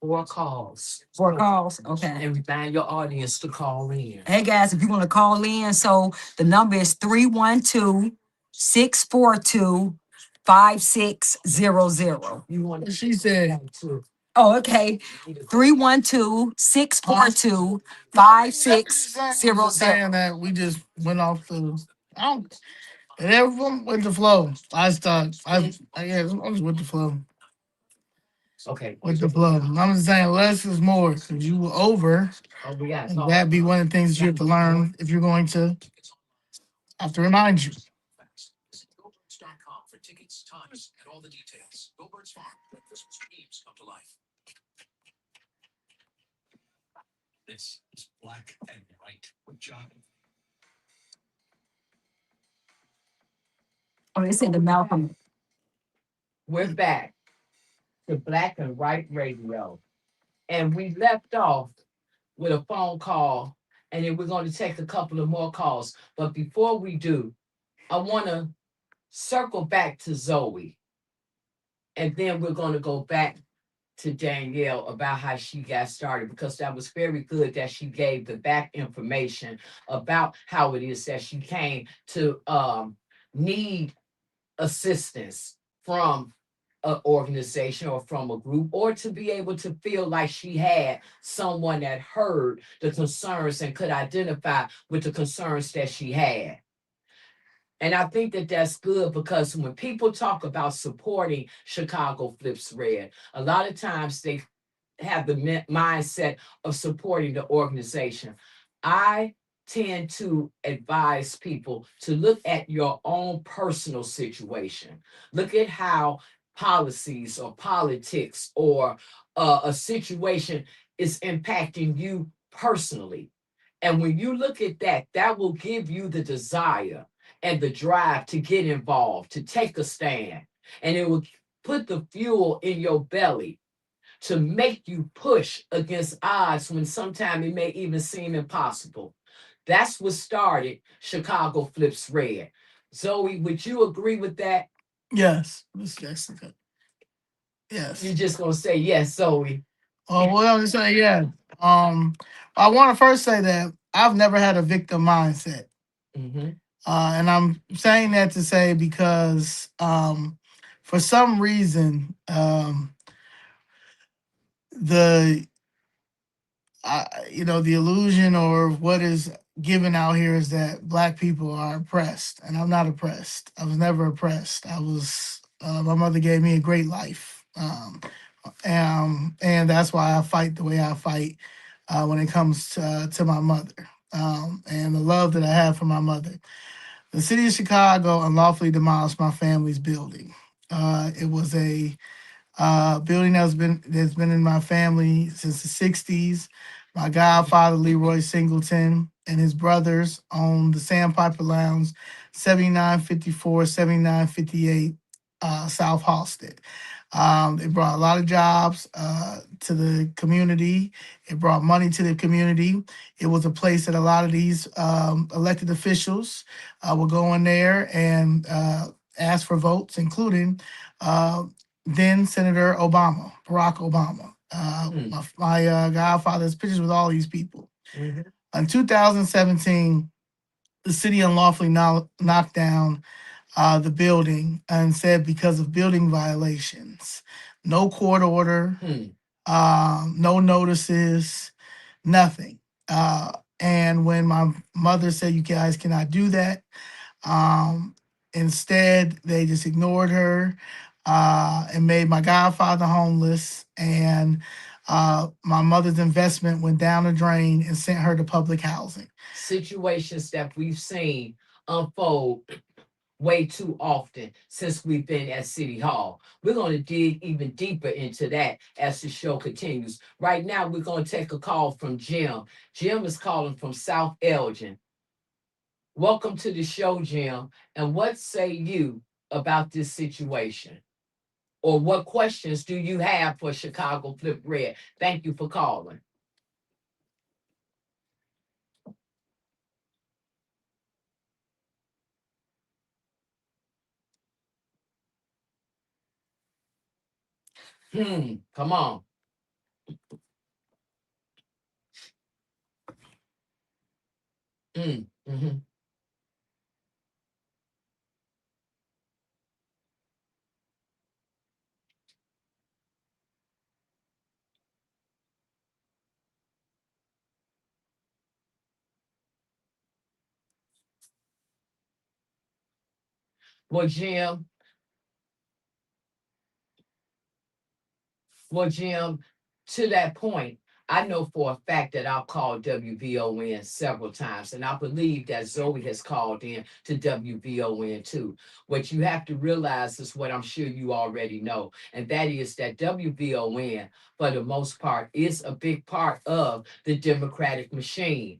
4 calls. 4 calls. Okay. And we find your audience to call in. Hey guys, if you want to call in, so the number is 312-642-5600. You want She said, to Oh, okay. 312-642-5600. saying that we just went off the. I don't. And everyone went the flow. I just with the flow. okay. With the flow. I'm just saying less is more because you were over. Oh, we got And that'd be one of the things that you have to learn if you're going to. I have to remind you. GoBirds.com for tickets, times, and all the details. GoBirds Farm, let Christmas dreams come to life. This is Black and White with John. Oh, they said the Malcolm. We're back to Black and White Radio. And we left off with a phone call, and then we're going to take a couple of more calls. But before we do, I want to circle back to Zoe. And then we're going to go back to Danielle about how she got started, because that was very good that she gave the back information about how it is that she came to need assistance from an organization or from a group, or to be able to feel like she had someone that heard the concerns and could identify with the concerns that she had. And I think that that's good because when people talk about supporting Chicago Flips Red, a lot of times they have the mindset of supporting the organization. I tend to advise people to look at your own personal situation. Look at how policies or politics or a situation is impacting you personally. And when you look at that, that will give you the desire and the drive to get involved, to take a stand. And it will put the fuel in your belly to make you push against odds when sometimes it may even seem impossible. That's what started Chicago Flips Red. Zoe, would you agree with that? Yes, Miss Jessica. You're Yes. just gonna say yes, Zoe. Oh, well, to say yeah. Um, I want to first say that I've never had a victim mindset, Mm-hmm. and I'm saying that to say because for some reason, the the illusion or what is given out here is that black people are oppressed, and I'm not oppressed. I was never oppressed. I was. My mother gave me a great life, and that's why I fight the way I fight when it comes to my mother, and the love that I have for my mother. The city of Chicago unlawfully demolished my family's building. It was a building that's been in my family since the '60s. My godfather Leroy Singleton and his brothers owned the Sandpiper Lounge, 7954, 7958 South Halsted. It brought a lot of jobs to the community. It brought money to the community. It was a place that a lot of these elected officials would go in there and ask for votes, including uh, then Senator Obama, Barack Obama. My godfather has pictures with all these people. Mm-hmm. In 2017, the city unlawfully knocked down the building and said because of building violations, no court order, Hmm. no notices, nothing. And when my mother said, "You guys cannot do that," um, instead, they just ignored her and made my godfather homeless. And my mother's investment went down the drain and sent her to public housing. Situations that we've seen unfold way too often since we've been at City Hall. We're going to dig even deeper into that as the show continues. Right now, we're going to take a call from Jim. Jim is calling from South Elgin. Welcome to the show, Jim. And what say you about this situation? Or what questions do you have for Chicago Flip Red? Thank you for calling. Come on. Mm-hmm. Well, Jim, Well, Jim, to that point, I know for a fact that I've called WVON several times, and I believe that Zoe has called in to WVON too. What you have to realize is what I'm sure you already know, and that is that WVON, for the most part, is a big part of the Democratic machine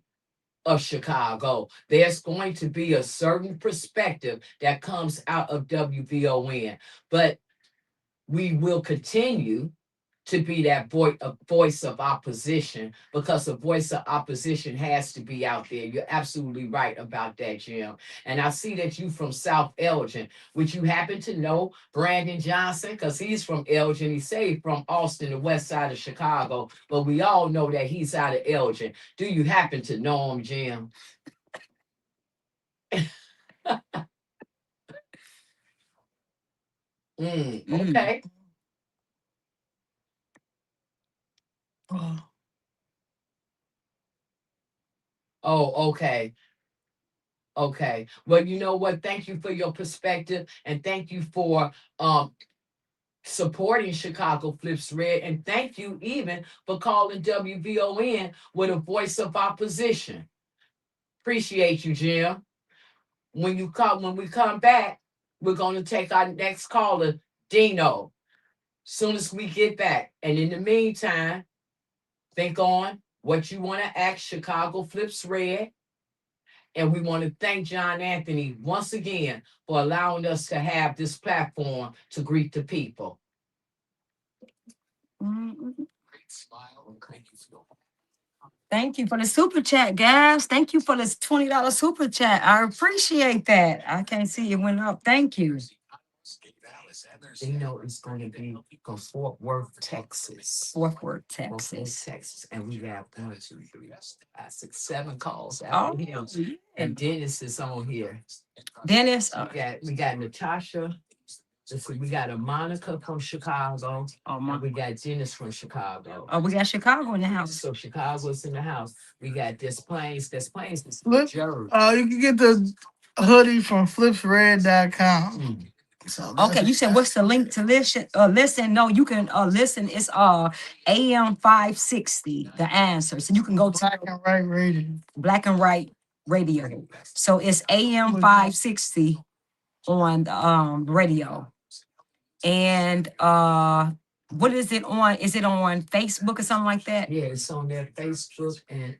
of Chicago. There's going to be a certain perspective that comes out of WVON, but we will continue to be that voice of opposition because a voice of opposition has to be out there. You're absolutely right about that, Jim. And I see that you from South Elgin. Would you happen to know Brandon Johnson? Because he's from Elgin. He's saved from Austin, the west side of Chicago, but we all know that he's out of Elgin. Do you happen to know him, Jim? Mm. Okay. Oh, okay. Okay. Well, you know what? Thank you for your perspective, and thank you for um supporting Chicago Flips Red, and thank you even for calling WVON with a voice of opposition. Appreciate you, Jim. When we come back, we're gonna take our next caller, Dino. Soon as we get back. And in the meantime, think on what you want to ask Chicago Flips Red. And we want to thank John Anthony once again for allowing us to have this platform to greet the people. Mhm. Thank you for the super chat, guys. Thank you for this $20 super chat. I appreciate that. I can't see it went up. Thank you. Dino is going to be from Fort Worth, Texas. Fort Worth, Fort Worth, Texas. Texas. And we have 7 calls Oh, after him. yeah. And Dennis is on here. Dennis. We got Natasha. Let's see, we got a Monica from Chicago. Oh, And we got Dennis from Chicago. Oh, we got Chicago in the house. So Chicago's in the house. We got Des Plaines. Des Plaines is Flip, Jersey. you can get the hoodie from flipsred.com. Mm. So Okay, you said what's the link to listen? Listen, no, you can listen. It's AM560, the answer. So you can go to Black and White Radio. Black and White Radio. So it's AM560 on the radio. And what is it on? Is it on Facebook or something like that? Yeah, it's on their Facebook and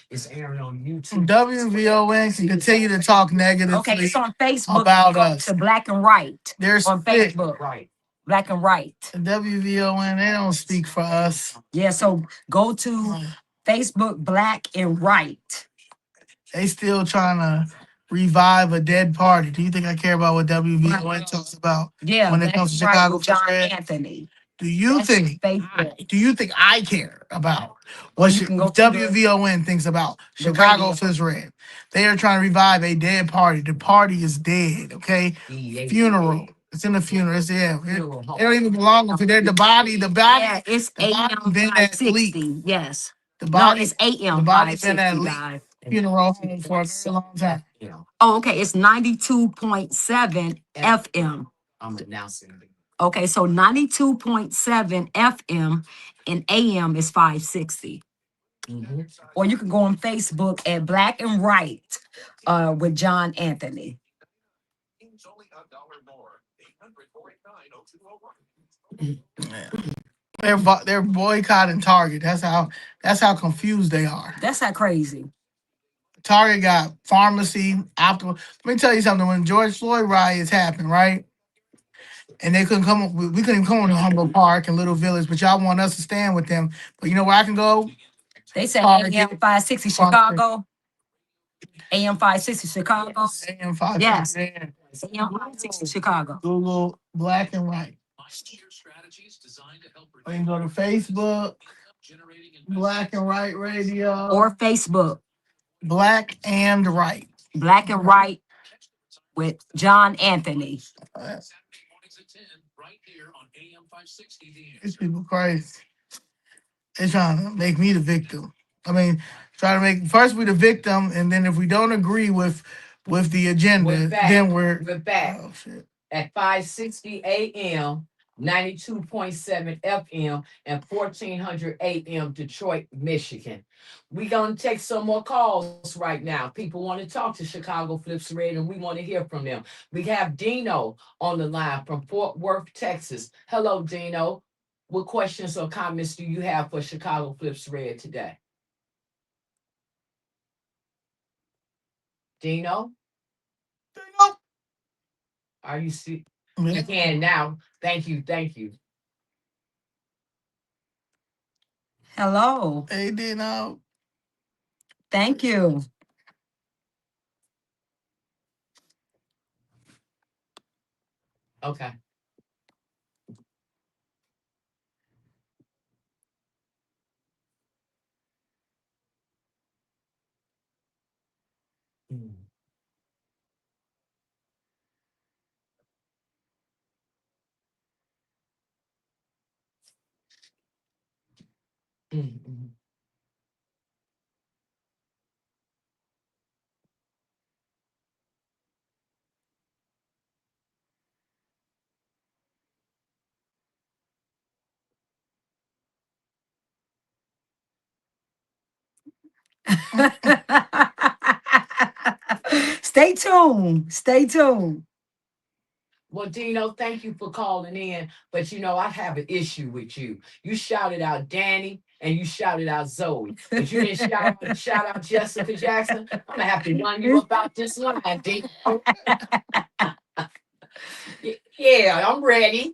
it's airing on YouTube. WVON can continue to talk negatively Okay, it's on Facebook about go us. to Black and White There's on Facebook. Right. Black and White. WVON, they don't speak for us. Yeah, so go to Facebook Black and White. They still trying to revive a dead party. Do you think I care about what WVON talks about Yeah, when it Black comes to and White Chicago with John Fred? Anthony. Do you That's think Facebook. do you think I care about Well, what you can go to the WVON thinks about the Chicago radio. Flips Red? They are trying to revive a dead party. The party is dead, okay? Funeral. It's in the funeral. It's They don't even belong up there. The body, Yeah, it's the body AM been at leak. 560. Yes. The No, body, it's the AM body been at 560, leak guys. funeral home for a very long time. Oh, okay. It's 92.7 FM. I'm announcing it. Okay, so 92.7 FM and AM is 560. Mm-hmm. Or you can go on Facebook at Black and White with John Anthony. It's only $1 more. 800-489-0201. They're boycotting Target. That's how confused they are. That's not crazy. Target got pharmacy, alcohol. Let me tell you something. When George Floyd riots happened, right? And they couldn't come. We couldn't even come to Humboldt Park and Little Village, but y'all want us to stand with them. But you know where I can go? They say Target, AM 560 pharmacy. Chicago. AM 560 Chicago. AM 560. Yes. Yeah. AM 560 Chicago. Google Black and White. Or you can go to Facebook, Black and White Radio. Or Facebook, Black and White. Black and White with John Anthony. These people crazy. They're trying to make me the victim. I mean, try to make first we the victim, and then if we don't agree with the agenda, then we're back. Oh shit. At 560 AM, 92.7 FM, and 1400 AM, Detroit, Michigan. We're going to take some more calls right now. People want to talk to Chicago Flips Red, and we want to hear from them. We have Dino on the line from Fort Worth, Texas. Hello, Dino. What questions or comments do you have for Chicago Flips Red today? Dino? Are you see? You can now. Thank you. Thank you. Hello. Hey, Dino. Thank you. Okay. Mm. Mm, Stay tuned. Stay tuned. Well, Dino, thank you for calling in. But I have an issue with you. You shouted out Danny and you shouted out Zoe, but you didn't shout out Jessica Jackson. I'm gonna have to run you about this line, Dino. Yeah, I'm ready.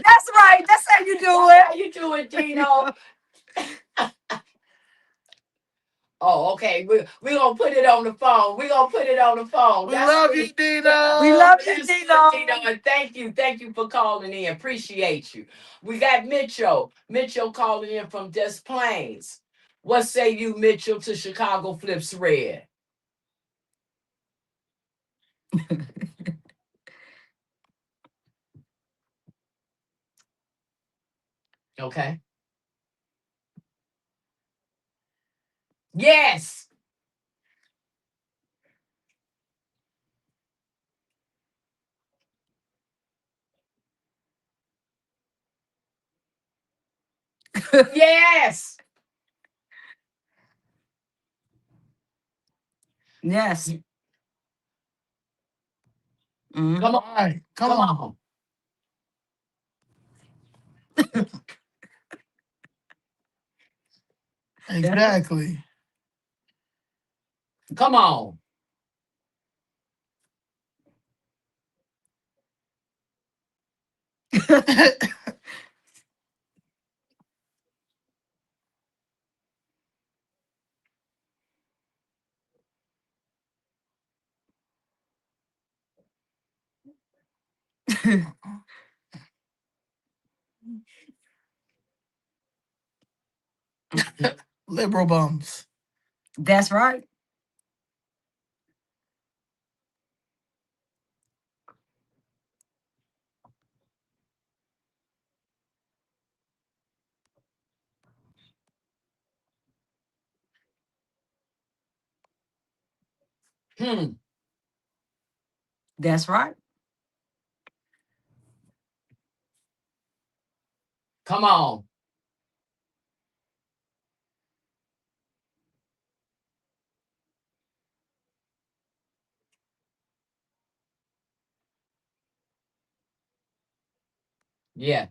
That's right. That's how you do That's how it. you do it, Dino. Oh, okay. We're gonna put it on the phone. We're gonna put it on the phone. We That's love you, sweet. We Dino. love you, That's good, Dino. Dino. And thank you for calling in. Appreciate you. We got Mitchell. Mitchell calling in from Des Plaines. What say you, Mitchell, to Chicago Flips Red? Okay. Yes. Yes. Yes. Come Mhm. All on. right, come Come on. on. Exactly. Come on. Liberal bums. That's right. Hmm. That's right. Come on. Yeah.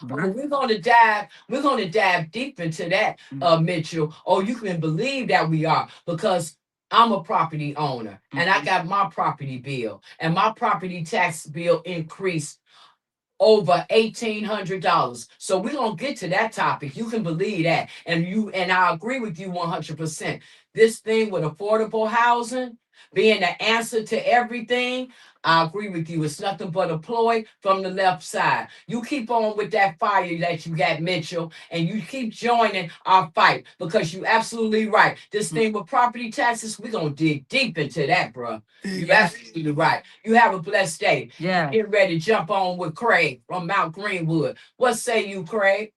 Oh, Right. we're gonna dive deep into that, Mitchell. Oh, you can believe that we are because I'm a property owner and I Mhm. got my property bill and my property tax bill increased over $1,800. So we're gonna get to that topic. You can believe that. And I agree with you 100%. This thing with affordable housing being the answer to everything. I agree with you. It's nothing but a ploy from the left side. You keep on with that fire that you got, Mitchell, and you keep joining our fight because you absolutely right. This thing with property taxes, we're gonna dig deep into that, bro. You Yeah. absolutely right. You have a blessed day. Yeah. Get ready to jump on with Craig from Mount Greenwood. What say you, Craig?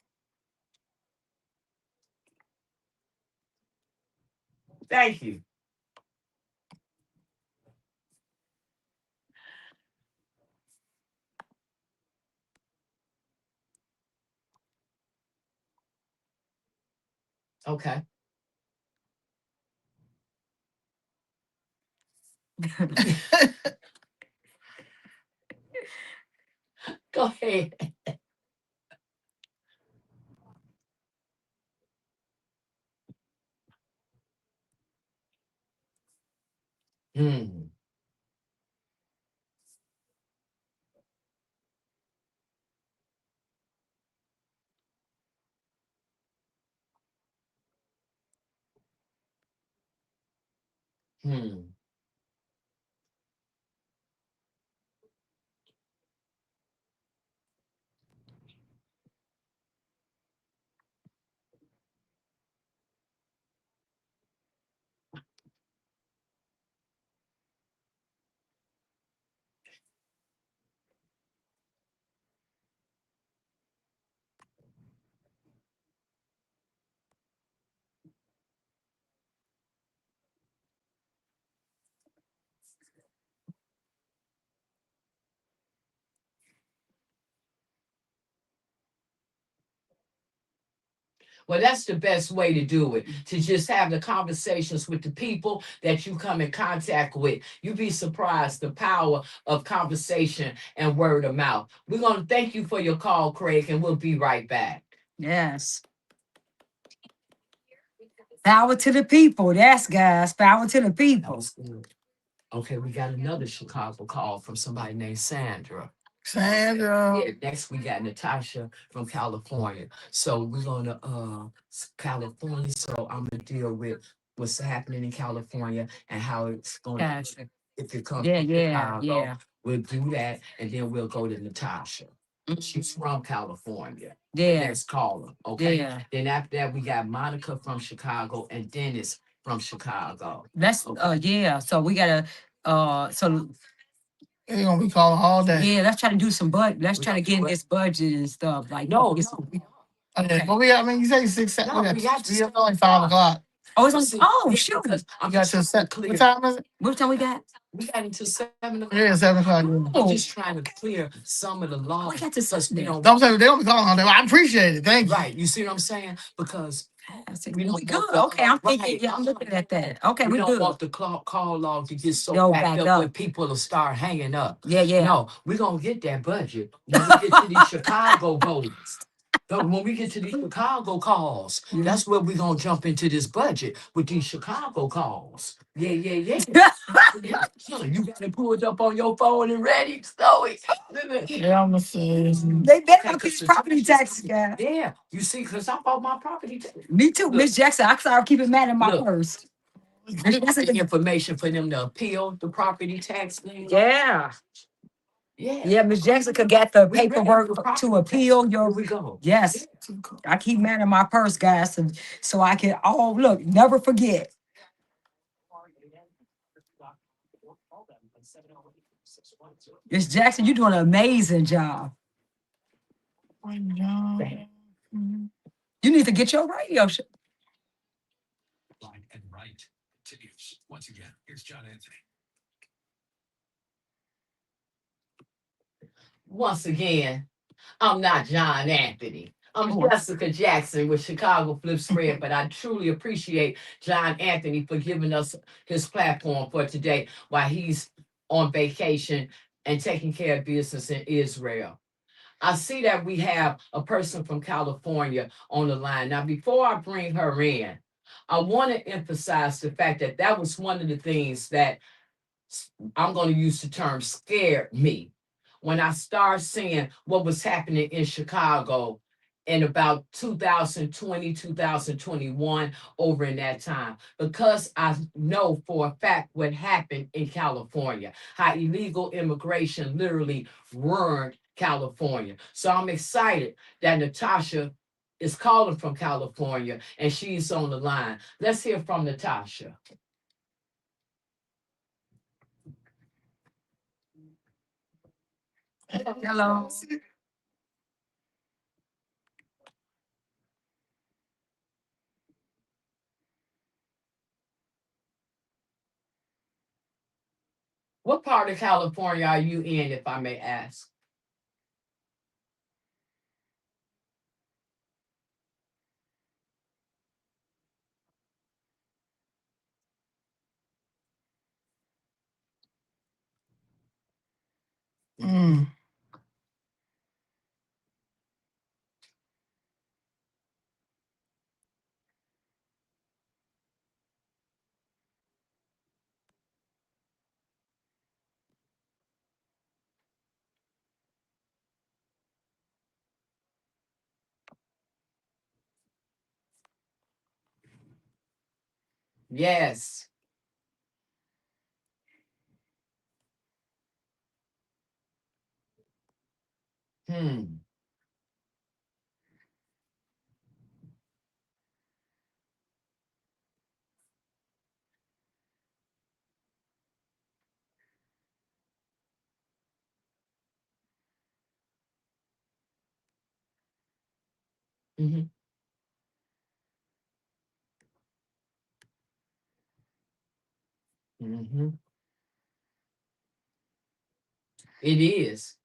Thank you. Okay. Go ahead. Hmm. Hmm. Well, that's the best way to do it, to just have the conversations with the people that you come in contact with. You'd be surprised the power of conversation and word of mouth. We're going to thank you for your call, Craig, and we'll be right back. Yes. Power to the people. That's guys. Power to the That people. was good. Okay, we got another Chicago call from somebody named Sandra. Sandra. Yeah, next we got Natasha from California. So we're gonna California. So I'm gonna deal with what's happening in California and how it's going Gotcha. if it comes Yeah, to yeah, Chicago. yeah. We'll do that and then we'll go to Natasha. She's Mhm. from California. Yeah, Next caller. Okay. yeah. Then after that we got Monica from Chicago and Dennis from Chicago. Let's Okay. yeah. So we gotta so They're gonna be calling all day. yeah, let's try to do some let's We try to gonna get do in it. this budget and stuff. Like No, get no, we Okay, okay. but we got, I mean, you say six, we no, got, we got to it's only 5 o'clock. Oh, it's but on see, oh yeah, shoot. because We I'm got just till trying to set. What clear. time is it? What time we got? We got until 7 o'clock. Yeah, 7 o'clock. Yeah. I'm Oh, just trying to clear some of the we laws got to because we Sunday. don't. I'm saying they don't be calling all day. I appreciate it. Thank you. Right, you see what I'm saying? Because I said, we we don't want good. the Okay, I'm thinking, right. yeah, I'm looking at that. Okay, We we don't good. want the call log to get so Yo, backed backed up where up. people will start hanging up. Yeah, yeah. No, we're gonna get that budget when we get to these Chicago votes. So when we get to these Chicago calls, Yeah. that's where we're gonna jump into this budget with these Chicago calls. Yeah, yeah, yeah. Yeah, you got it pulled up on your phone and ready, Stoic. Yeah, I'm gonna say. They better Okay, not pay because property taxes, guys. yeah, you see, because I bought my property. Me too, Look, Miss Jackson. I started keeping mad in my look, purse. Miss I got Jackson, the information for them to appeal the property tax thing. yeah. Yeah, Yeah, Miss Jackson could get the we ready paperwork for to property tax. appeal Here your we go. yes. I keep mad in my purse, guys, so I can look, never forget. Miss Jackson, you're doing an amazing job. You need to get your radio show. Line and right continues. Once again, here's John Anthony. Once again, I'm not John Anthony. I'm Oh, Jessica Jackson with Chicago Flip Spread, but I truly appreciate John Anthony for giving us his platform for today while he's on vacation and taking care of business in Israel. I see that we have a person from California on the line. Now, before I bring her in, I want to emphasize the fact that that was one of the things that I'm going to use the term scared me when I started seeing what was happening in Chicago in about 2020, 2021, over in that time, because I know for a fact what happened in California, how illegal immigration literally ruined California. So I'm excited that Natasha is calling from California and she's on the line. Let's hear from Natasha. hello. What part of California are you in, if I may ask? Mm. Yes. Hmm. Hmm. Hmm. It is.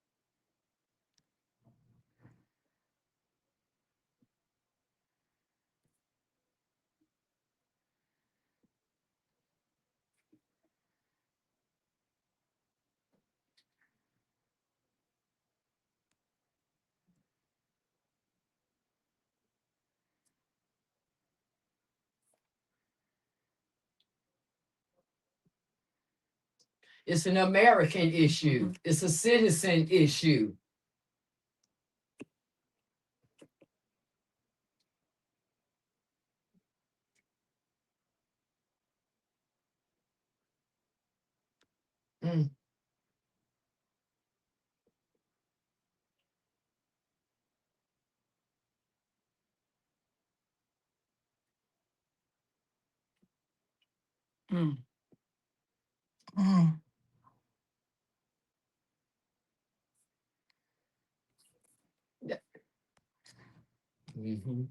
It's an American issue. It's a citizen issue. Mm, Mm. Mm. mhm.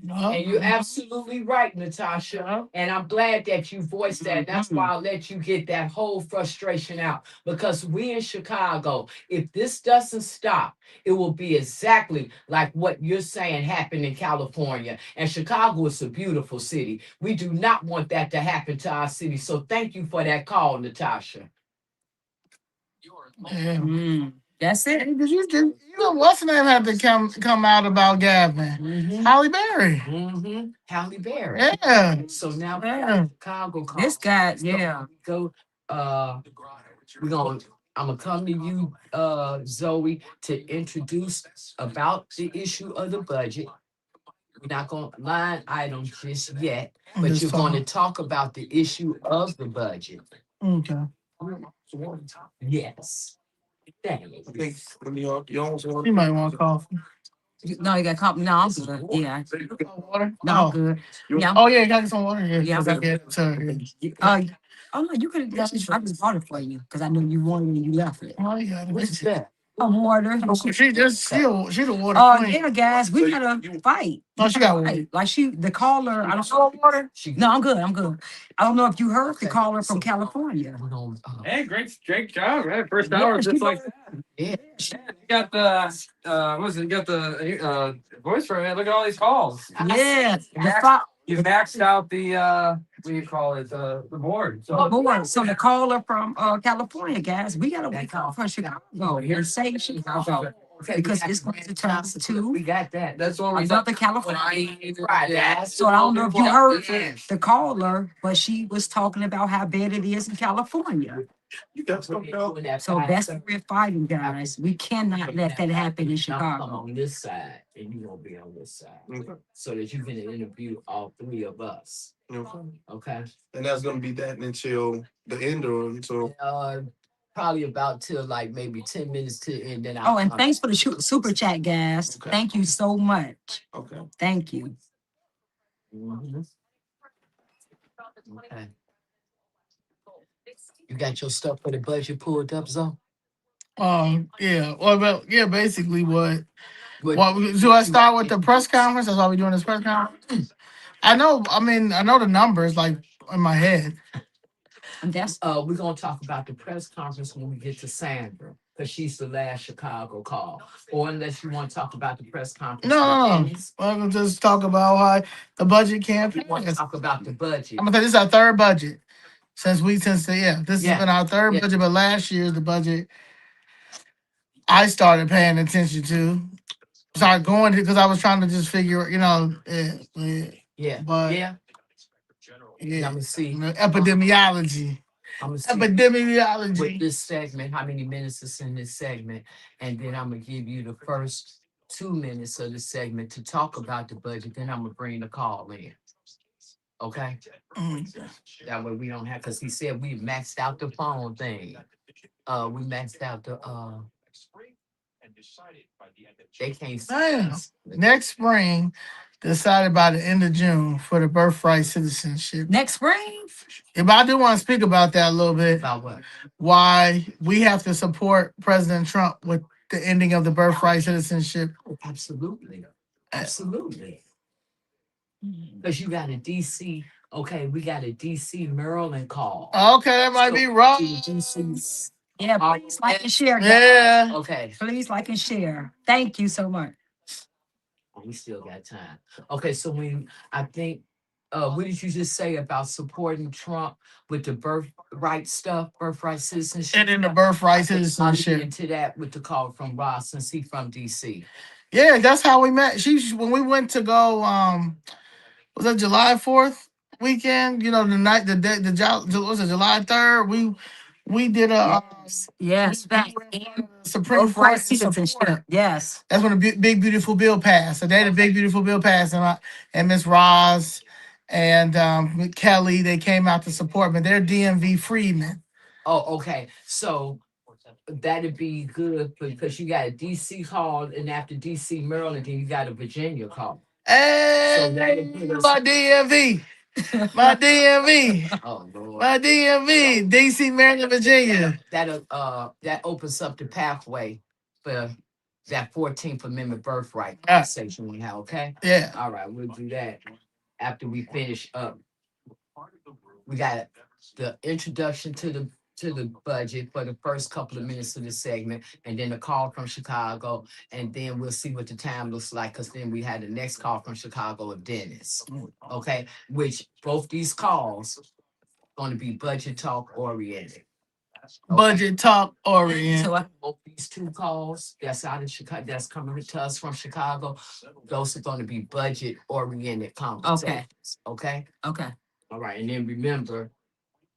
Yup. And you're absolutely right, Natasha. Yup. And I'm glad that you voiced that. That's why I let you get that whole frustration out. Because we in Chicago, if this doesn't stop, it will be exactly like what you're saying happened in California. And Chicago is a beautiful city. We do not want that to happen to our city. So thank you for that call, Natasha. Yeah. Mm. That's it. Because you know what's the name had to come out about Gavin? Mm-hmm. Holly Berry. Mm-hmm. Halle Berry. Yeah. So now Yeah. Chicago call. This guy, yeah. Go we're gonna I'm gonna come to you, Zoe, to introduce about the issue of the budget. We're not gonna line items just yet, I'm but just you're gonna talking. talk about the issue of the budget. Okay. Yes. Thank you. You might want coffee. No, you got company. No, I'm good. Yeah. Water? No, I'm Oh. good. Yeah. Oh yeah, got some water. Yeah. Yeah. 'Cause I get it to her. Yeah. Uh, oh no, you could. I just bought it for you because I knew you wanted it and you left it. Oh yeah. What's that? A water. She just she the water Oh queen. yeah, guys, we gotta fight. Oh, she got water. Fight. Like the caller. I don't know water. No, I'm good. I'm good. I don't know if you heard the caller from California. We're gonna, Hey, great job, man. First Yeah, hour, she just like yeah. you got the what is it? You got the voice for it. Look at all these calls. Yeah, You maxed out the what do you call it? The board. the So board. So the caller from California, guys, we gotta wake up from Chicago and save Chicago because it's going to turn to We got that. that's what we another California. Right. So I don't know if you heard the caller, but she was talking about how bad it is in California. So that's what we're fighting, guys. We cannot let that happen in Now come Chicago. on this side, and you gonna be on this side, so that you can interview all three of us. Okay. And that's gonna be that until the end or until Probably about till like maybe 10 minutes to end. Then Oh, I'll and thanks for the super chat, guys. Okay. Thank you so much. okay. Thank you. Mhm. Okay. You got your stuff for the budget pulled up, Zo? Yeah. Well, yeah. Basically, what? What? What? Do I start with the press conference? That's why we're doing this press conference. I know. I mean, I know the numbers like in my head. And that's We're gonna talk about the press conference when we get to Sandra, because she's the last Chicago call. Or unless you want to talk about the press conference No, with no, no. Dennis, We'll just talk about how the budget we campaign. want to is. talk about the budget. I'm gonna say this is our third budget this Yeah. has been our third Yeah. budget, but last year's the budget I started paying attention to. Started going to because I was trying to just figure, Yeah. but Yeah. yeah, Let me see. epidemiology, I'm gonna see with epidemiology. this segment, how many minutes is in this segment, and then I'm gonna give you the first 2 minutes of the segment to talk about the budget. Then I'm gonna bring the call in. Okay. Mm. That way we don't have, because he said we maxed out the phone thing. We maxed out the they can't see Damn. us. Next spring, decided by the end of June for the birthright citizenship. Next spring? Yeah, but I do want to speak about that a little bit. About what? Why we have to support President Trump with the ending of the birthright citizenship. Absolutely. Absolutely. Because you got a DC. Okay, we got a DC Maryland call. Okay, that might be wrong. Yeah, please like and share. Guys. Yeah. Okay. Please like and share. Thank you so much. We still got time. Okay, so when I think what did you just say about supporting Trump with the birthright stuff, birthright citizenship? And then the birthright I'll citizenship. get into that with the call from Ross since he from DC. Yeah, that's how we met. She when we went to go was that July 4th weekend? You know, the night the day was it July 3rd? We did a Yes, back Supreme Court support. Yes. That's when the big beautiful bill passed. So they had a big beautiful bill passed, and Miss Roz and Kelly, they came out to support me. They're DMV freedmen. Oh, okay. So that'd be good because you got a DC call, and after DC Maryland, then you got a Virginia call. Hey, my DMV. My DMV. Oh Lord. My DMV. DC, Maryland, Virginia. That opens up the pathway for that 14th Amendment birthright Yeah. conversation we have, okay? Yeah. All right, we'll do that after we finish up. We got the introduction to the budget for the first couple of minutes of the segment, and then the call from Chicago, and then we'll see what the time looks like, because then we had the next call from Chicago of Dennis. Okay, which both these calls going to be budget talk oriented. Budget talk oriented. So both these two calls that's out of Chicago, that's coming to us from Chicago, those are going to be budget oriented conversations. Okay. Okay. All right, and then remember,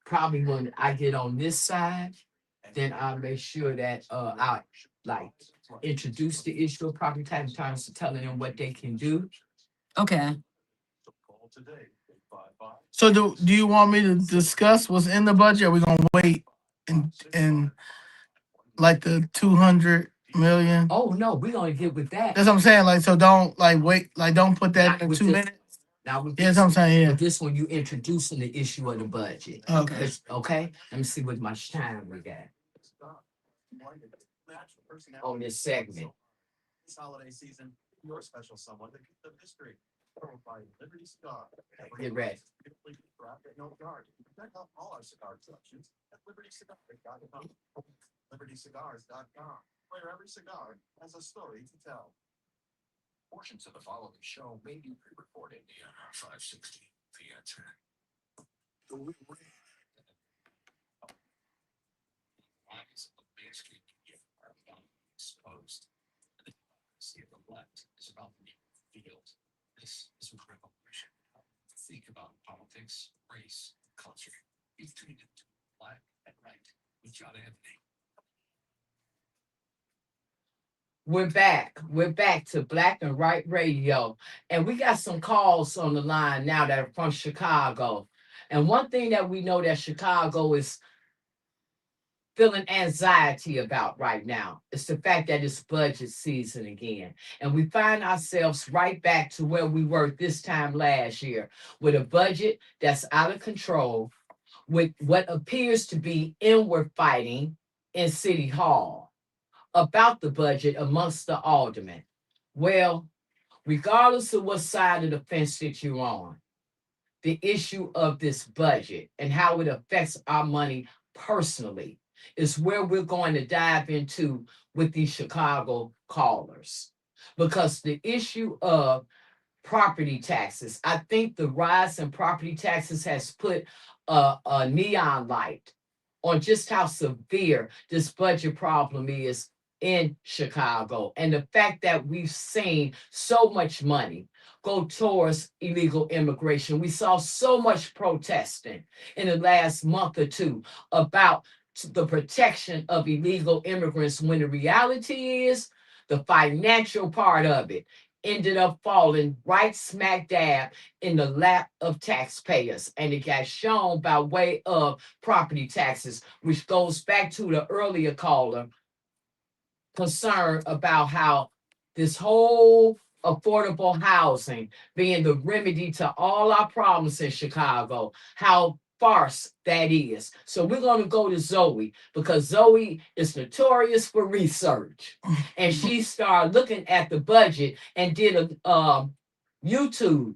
probably when I get on this side, then I'll make sure that I like introduce the issue of property tax in terms of telling them what they can do. Okay. So do you want me to discuss what's in the budget? Or are we gonna wait and like the 200 million? Oh no, we're gonna get with that. That's what I'm saying. Like, so don't like wait, like don't put that Not in with 2 this- minutes. Now with Yeah, this, that's what I'm saying. Yeah. with this one, you introducing the issue of the budget. Okay. Okay. Let me see what much time we got on this segment. This holiday season, your special someone to keep the mystery. By Liberty Cigar. Get ready. No guard. Check out all our cigar selections at libertycigars.com. libertycigars.com, where every cigar has a story to tell. Portions of the following show may be pre-recorded in AM560. The answer. Lines of Main Street are exposed. The see of the left is about the field. This is a revolution. Think about politics, race, culture. You've tuned into Black and Right with John Anthony. We're back. We're back to Black and Right Radio. And we got some calls on the line now that are from Chicago. And one thing that we know that Chicago is feeling anxiety about right now is the fact that it's budget season again. And we find ourselves right back to where we were this time last year with a budget that's out of control, with what appears to be inward fighting in City Hall about the budget amongst the aldermen. Well, regardless of what side of the fence that you're on, the issue of this budget and how it affects our money personally is where we're going to dive into with these Chicago callers. Because the issue of property taxes, I think the rise in property taxes has put a neon light on just how severe this budget problem is in Chicago, and the fact that we've seen so much money go towards illegal immigration. We saw so much protesting in the last month or two about the protection of illegal immigrants, when the reality is the financial part of it ended up falling right smack dab in the lap of taxpayers. And it got shown by way of property taxes, which goes back to the earlier caller concern about how this whole affordable housing being the remedy to all our problems in Chicago. How farce that is. So we're going to go to Zoe because Zoe is notorious for research. And she started looking at the budget and did a YouTube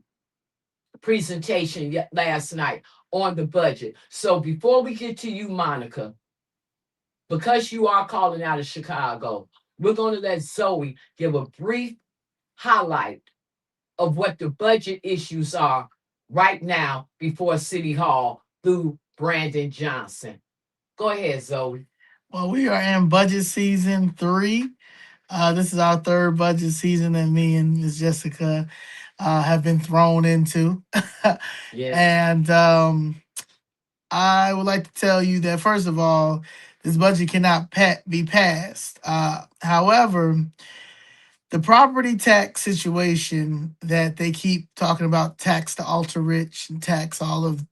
presentation last night on the budget. So before we get to you, Monica, because you are calling out of Chicago, we're going to let Zoe give a brief highlight of what the budget issues are right now before City Hall through Brandon Johnson. Go ahead, Zoe. Well, we are in budget season 3. This is our third budget season that me and Miss Jessica have been thrown into. Yes. And I would like to tell you that, first of all, this budget cannot be passed. However, the property tax situation that they keep talking about, tax the ultra rich and tax all of,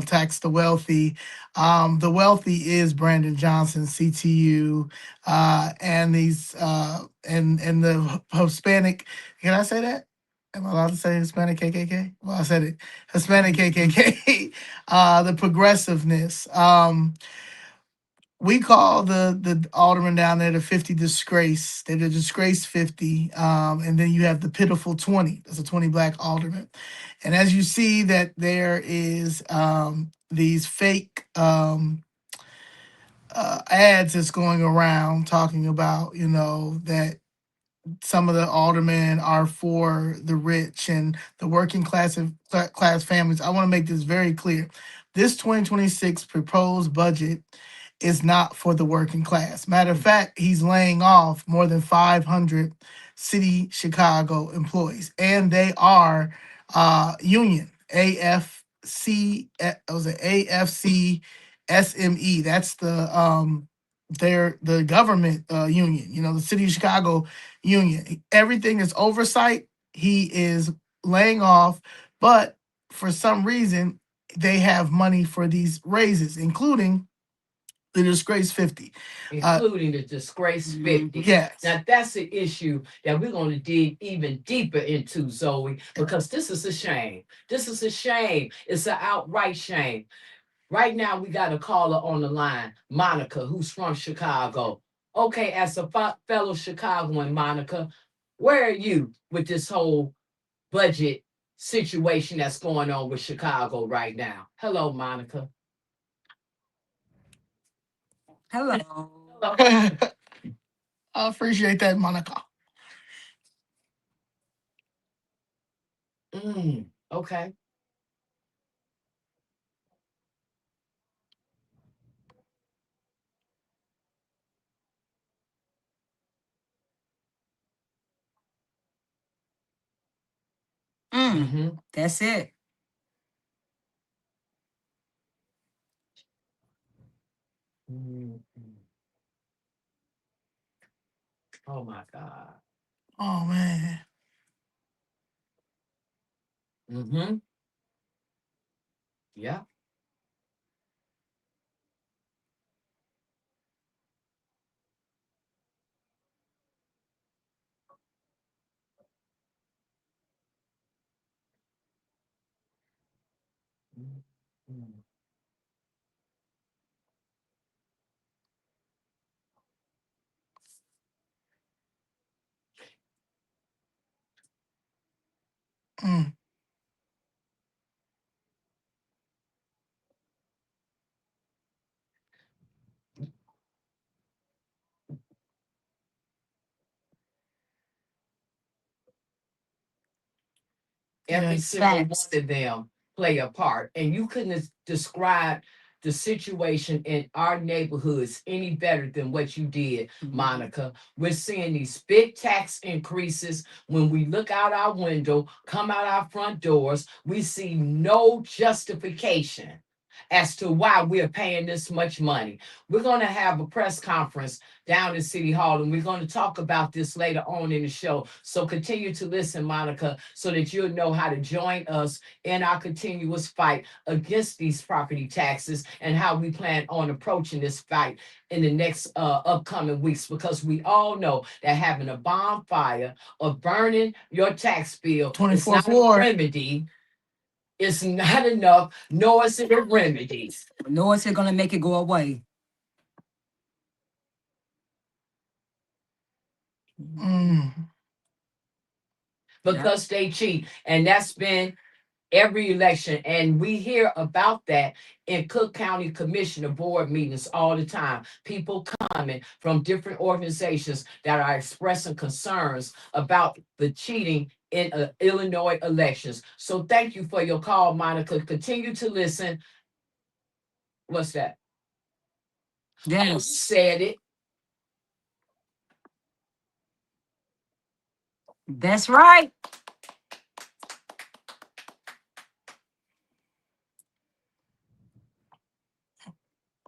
tax the wealthy. The wealthy is Brandon Johnson, CTU, and these and the Hispanic. Can I say that? Am I allowed to say Hispanic KKK? Well, I said it. Hispanic KKK. The progressiveness. We call the alderman down there the 50 disgrace. They're the disgrace 50. And then you have the pitiful 20. There's a 20 black alderman. And as you see that there is these fake ads that's going around talking about, that some of the aldermen are for the rich and the working class families. I want to make this very clear. This 2026 proposed budget is not for the working class. Matter of fact, he's laying off more than 500 city Chicago employees, and they are union AFC. Was it AFC SME? That's the government union. The city of Chicago union. Everything is oversight. He is laying off, but for some reason they have money for these raises, including the disgrace 50. Including the disgrace 50. Yes. Now, that's an issue that we're going to dig even deeper into, Zoe, because this is a shame. This is a shame. It's an outright shame. Right now, we got a caller on the line, Monica, who's from Chicago. Okay, as a fellow Chicagoan, Monica, where are you with this whole budget situation that's going on with Chicago right now? Hello, Monica. Hello. Hello. I appreciate that, Monica. Okay. Mm-hmm. That's it. Mm-hmm. Oh my God. Oh man. Mm-hmm. Yeah. Mm-hmm. Mm, Every yes. single one Facts. of them play a part. And you couldn't describe the situation in our neighborhoods any better than what you did, Monica. We're seeing these big tax increases. When we look out our window, come out our front doors, we see no justification. as to why we're paying this much money. We're going to have a press conference down in City Hall, and we're going to talk about this later on in the show. So continue to listen, Monica, so that you'll know how to join us in our continuous fight against these property taxes and how we plan on approaching this fight in the next upcoming weeks, because we all know that having a bonfire or burning your tax bill is 24 not a 4. remedy. It's not enough, nor is it a remedy. Nor is it gonna make it go away. Mm. Yeah. Because they cheat. And that's been every election. And we hear about that in Cook County Commissioner board meetings all the time. People coming from different organizations that are expressing concerns about the cheating in Illinois elections. So thank you for your call, Monica. Continue to listen. What's that? Oh, you Yes. said it. That's right.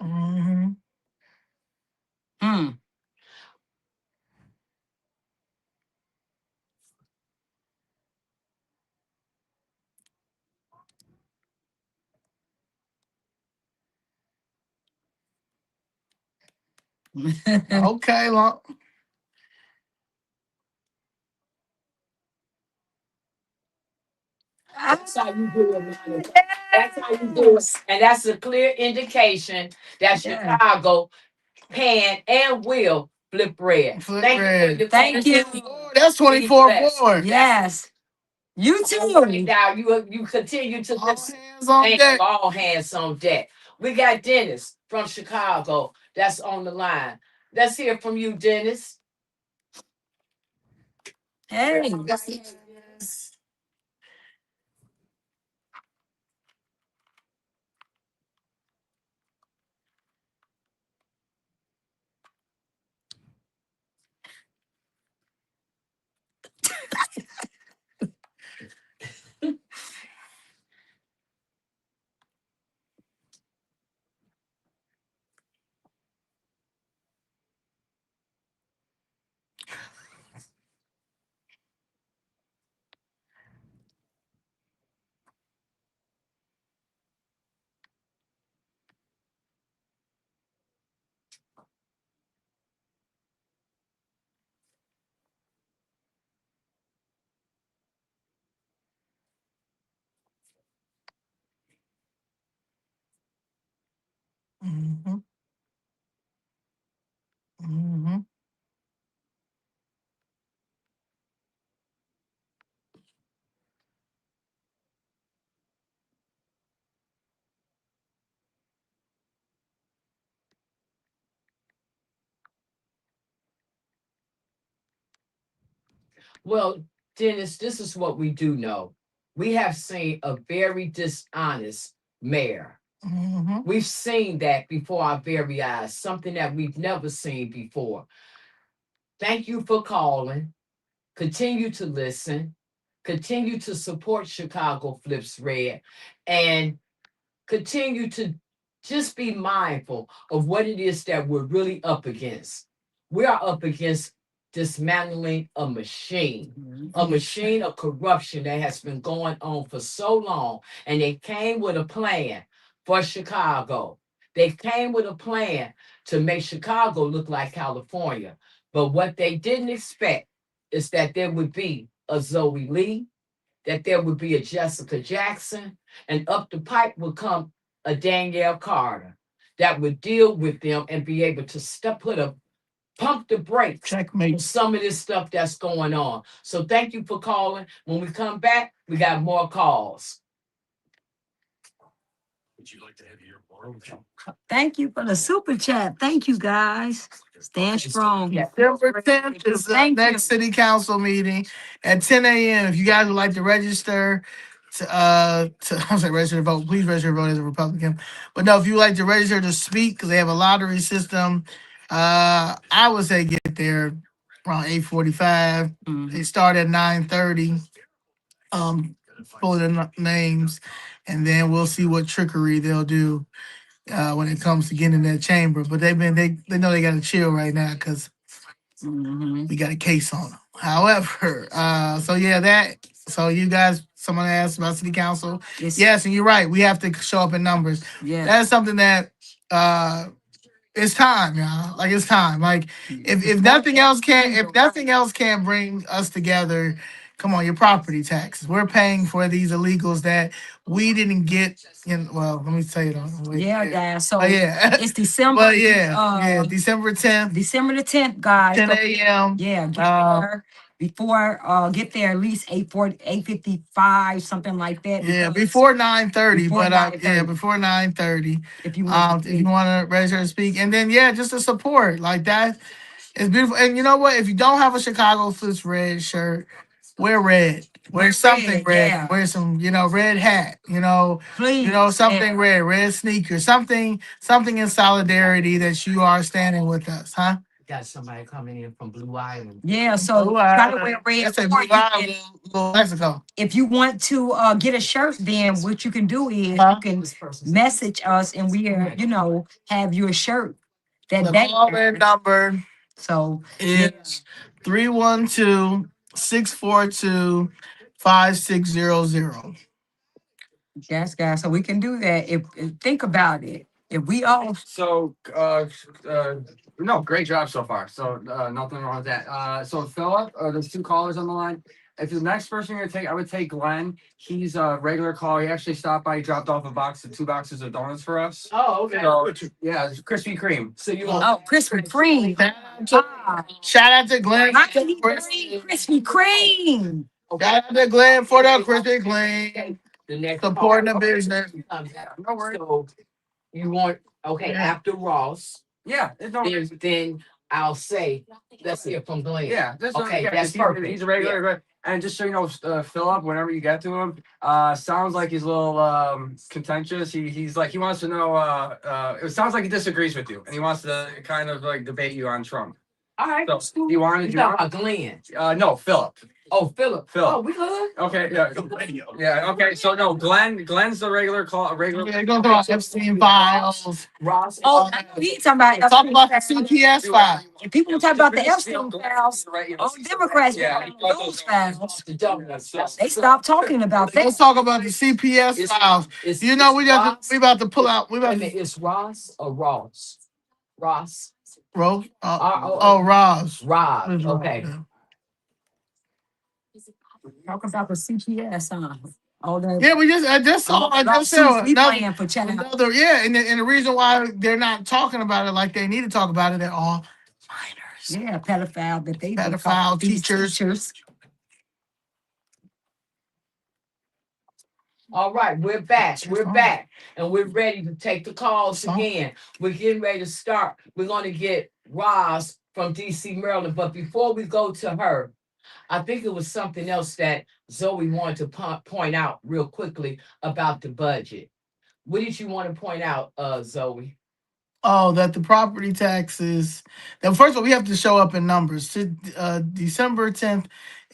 Hmm. Mm. Okay, long. That's how you do it, Monica. That's how you do it. And that's a clear indication that Yeah. Chicago can and will flip red. Flip Thank you for red. your Thank you. Oh, that's Be 24 blessed. 4. Yes. You too. Now you continue to All listen. hands on Thank you. deck. All hands on deck. We got Dennis from Chicago that's on the line. Let's hear from you, Dennis. Hey. Hmm. Hmm. Well, Dennis, this is what we do know. We have seen a very dishonest mayor. Hmm. We've seen that before our very eyes, something that we've never seen before. Thank you for calling. Continue to listen. Continue to support Chicago Flips Red. And continue to just be mindful of what it is that we're really up against. We are up against dismantling a machine of corruption that has been going on for so long. And they came with a plan for Chicago. They came with a plan to make Chicago look like California. But what they didn't expect is that there would be a Zoe Lee, that there would be a Jessica Jackson, and up the pipe would come a Danielle Carter that would deal with them and be able to put a pump the brakes on Checkmate. some of this stuff that's going on. So thank you for calling. When we come back, we got more calls. Would you like to have your morning? Thank you for the super chat. Thank you guys. Stand strong. Yeah. December 10th is the Thank next you. city council meeting at 10 a.m. If you guys would like to register I was like register to vote, please register to vote as a Republican. But no, if you would like to register to speak, because they have a lottery system, I would say get there around 8:45. They start at 9:30. pull the names, and then we'll see what trickery they'll do when it comes to getting in that chamber. But they know they got to chill right now because we got a case on them. However, so yeah, so you guys, someone asked about city council. Yes, and you're right. We have to show up in numbers. Yeah. That's something that it's time, y'all. Like it's time. Like if nothing else can bring us together, come on, your property taxes. We're paying for these illegals that we didn't get in. Well, let me tell you. Yeah, guys. So yeah, it's December. but yeah, December 10th, December the 10th, guys. 10 So, a.m. yeah, get there at least 8:40, 8:55, something like that. Yeah, because before 9:30, before but 9:30, before 9:30. if you want to If you want to register to speak, and then yeah, just to support like that. It's beautiful. And you know what? If you don't have a Chicago Flips red shirt, wear red. Wear something red. yeah. Wear some, red hat. Please. Something red, red sneakers, something in solidarity that you are standing with us, huh? Got somebody coming in from Blue Island. Yeah, so try to wear red. That's a Blue Island, Little Mexico. If you want to get a shirt, then what you can do is Huh? you can message us and we are, have your shirt that The day. call-in number So is 312-642-5600. yes, guys. So we can do that. If think about it. If we all So, no, great job so far. So, nothing wrong with that. So, Philip, there's two callers on the line. If the next person you're gonna take, I would take Glenn. He's a regular caller. He actually stopped by. He dropped off two boxes of donuts for us. Oh, okay. So, yeah, it's Krispy Kreme. So you want Krispy Kreme. Shout out to Glenn. Krispy Kreme. Shout out to Glenn for the Krispy Kreme. the next Supporting the call. business. No worries. So you want after Ross, Yeah, it's no. then I'll say let's hear from Glenn. Yeah, Okay, that's he's perfect. He's a regular, and just so you know, Philip, whenever you get to him, sounds like he's a little contentious. He's like he wants to know. It sounds like he disagrees with you, and he wants to kind of like debate you on Trump. All right. So you want to? About Glenn. No, Philip. Oh, Philip. Philip. Oh, we good. Okay, yeah. Yeah, okay. So no, Glenn's the regular call. Yeah, go through Epstein files. Ross. Oh, we talking about Talk about the CPS file. people talk about the Epstein files. Oh, Democrats Yeah, those files. The donuts. They stopped talking about that. Let's talk about the CPS files. You know we about to pull out. We about to. It's Ross or Ross? Ross. Rose. R-O-S. Roz. Rob. Okay. Talk about the CPS, huh? All that. Yeah, I just saw we playing for child. another. Yeah, and the reason why they're not talking about it like they need to talk about it, they're all minors. Yeah, pedophile that they Pedophile teachers. All right, we're back. We're back. And we're ready to take the calls again. We're getting ready to start. We're going to get Roz from DC, Maryland. But before we go to her, I think it was something else that Zoe wanted to point out real quickly about the budget. What did you want to point out, Zoe? Oh, that the property taxes. Now, first of all, we have to show up in numbers. December 10th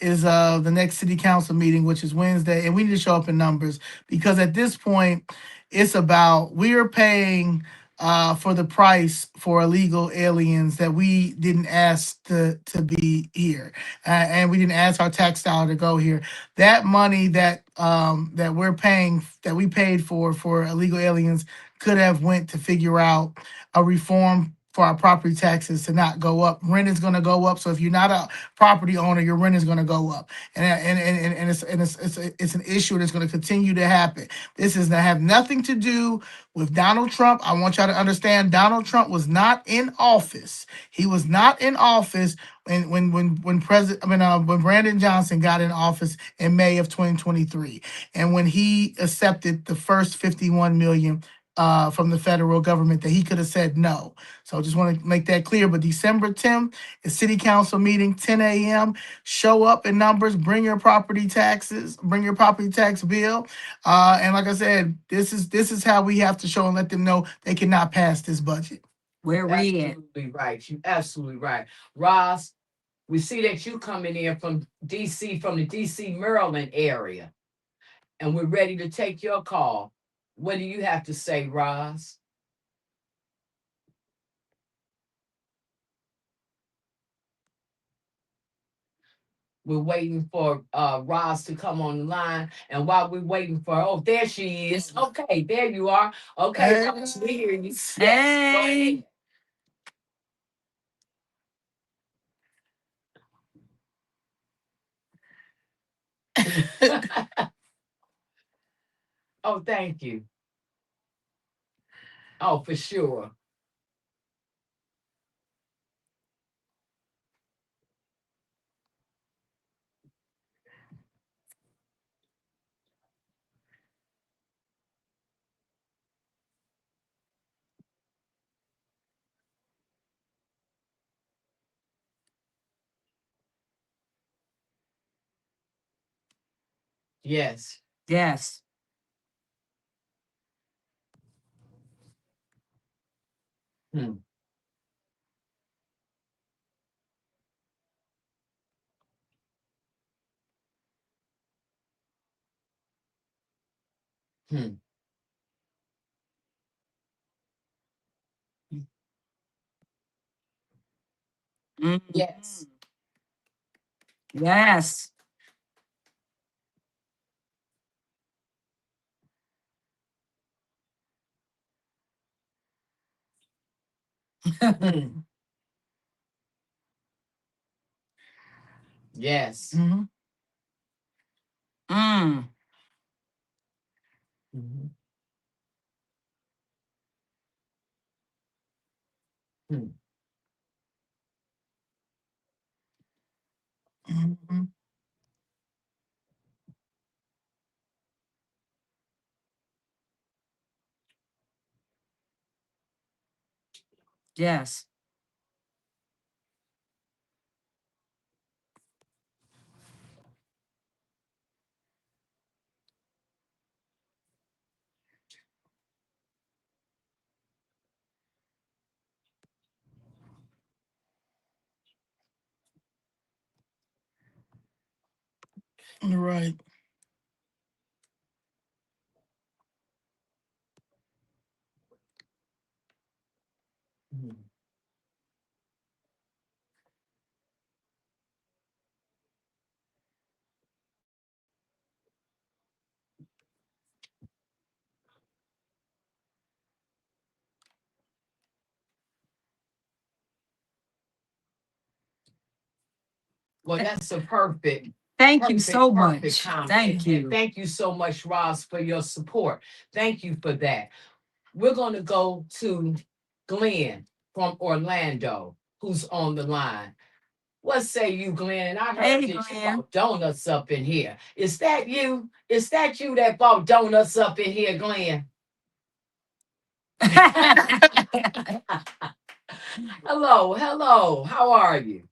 is the next city council meeting, which is Wednesday, and we need to show up in numbers because at this point, it's about we are paying for the price for illegal aliens that we didn't ask to be here, and we didn't ask our tax dollar to go here. That money that we're paying, that we paid for illegal aliens, could have went to figure out a reform for our property taxes to not go up. Rent is going to go up. So if you're not a property owner, your rent is going to go up, and it's an issue that's going to continue to happen. This is to have nothing to do with Donald Trump. I want y'all to understand Donald Trump was not in office. He was not in office when Brandon Johnson got in office in May of 2023, and when he accepted the first 51 million from the federal government that he could have said no. So I just want to make that clear. But December 10th is city council meeting, 10 a.m. Show up in numbers, bring your property taxes, bring your property tax bill. And like I said, this is how we have to show and let them know they cannot pass this budget. Where we at? Absolutely right. You absolutely right. Ross, we see that you coming in from DC, from the DC, Maryland area. and we're ready to take your call. What do you have to say, Roz? We're waiting for Roz to come on the line. And while we're waiting for, oh, there she is. Okay, there you are. Okay, Hey, Roz, we hear you. Yes, go Hey. ahead. Oh, thank you. Oh, for sure. Yes. Yes. Hmm. Hmm. Mhm. Yes. Yes. Hmm. Yes. mhm, Mm. Mhm. Hmm. mhm. Yes. You're right. Hmm. Well, that's a perfect, Thank you perfect, so perfect much. comment. Thank And you. thank you so much, Roz, for your support. Thank you for that. We're going to go to Glenn from Orlando, who's on the line. What say you, Glenn? And I heard Hey, that you Glenn. bought donuts up in here. Is that you? Is that you that bought donuts up in here, Glenn? Hello, hello. How are you?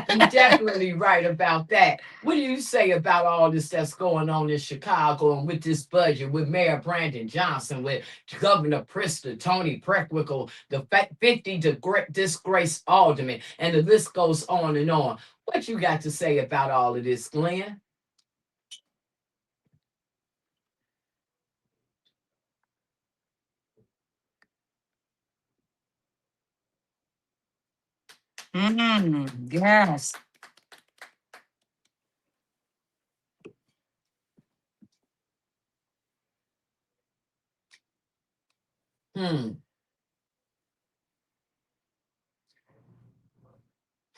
You're definitely right about that. What do you say about all this that's going on in Chicago and with this budget, with Mayor Brandon Johnson, with Governor Prister, Tony Preckwinkle, the 50 disgraced aldermen, and the list goes on and on. What you got to say about all of this, Glenn? Yes. Hmm.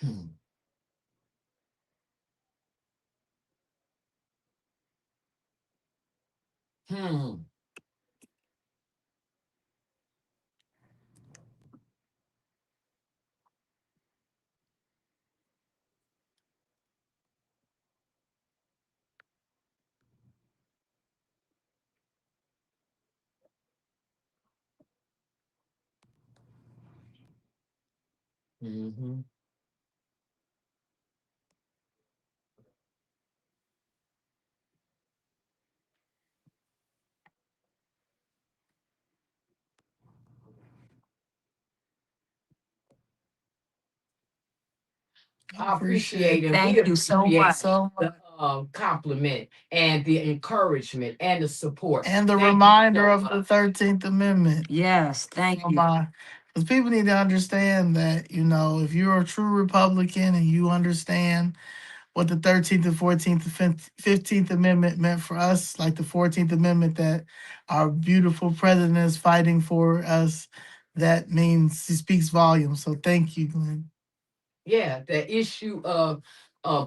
Hmm. Hmm. Hmm. I appreciate it. We Thank you so appreciate much. so much. the compliment and the encouragement and the support. And the Thank you reminder so of the much. 13th Amendment. Yes, thank you. Because people need to understand that, if you're a true Republican and you understand what the 13th and 14th and 15th Amendment meant for us, like the 14th Amendment that our beautiful president is fighting for us, that means he speaks volumes. So thank you, Glenn. Yeah, the issue of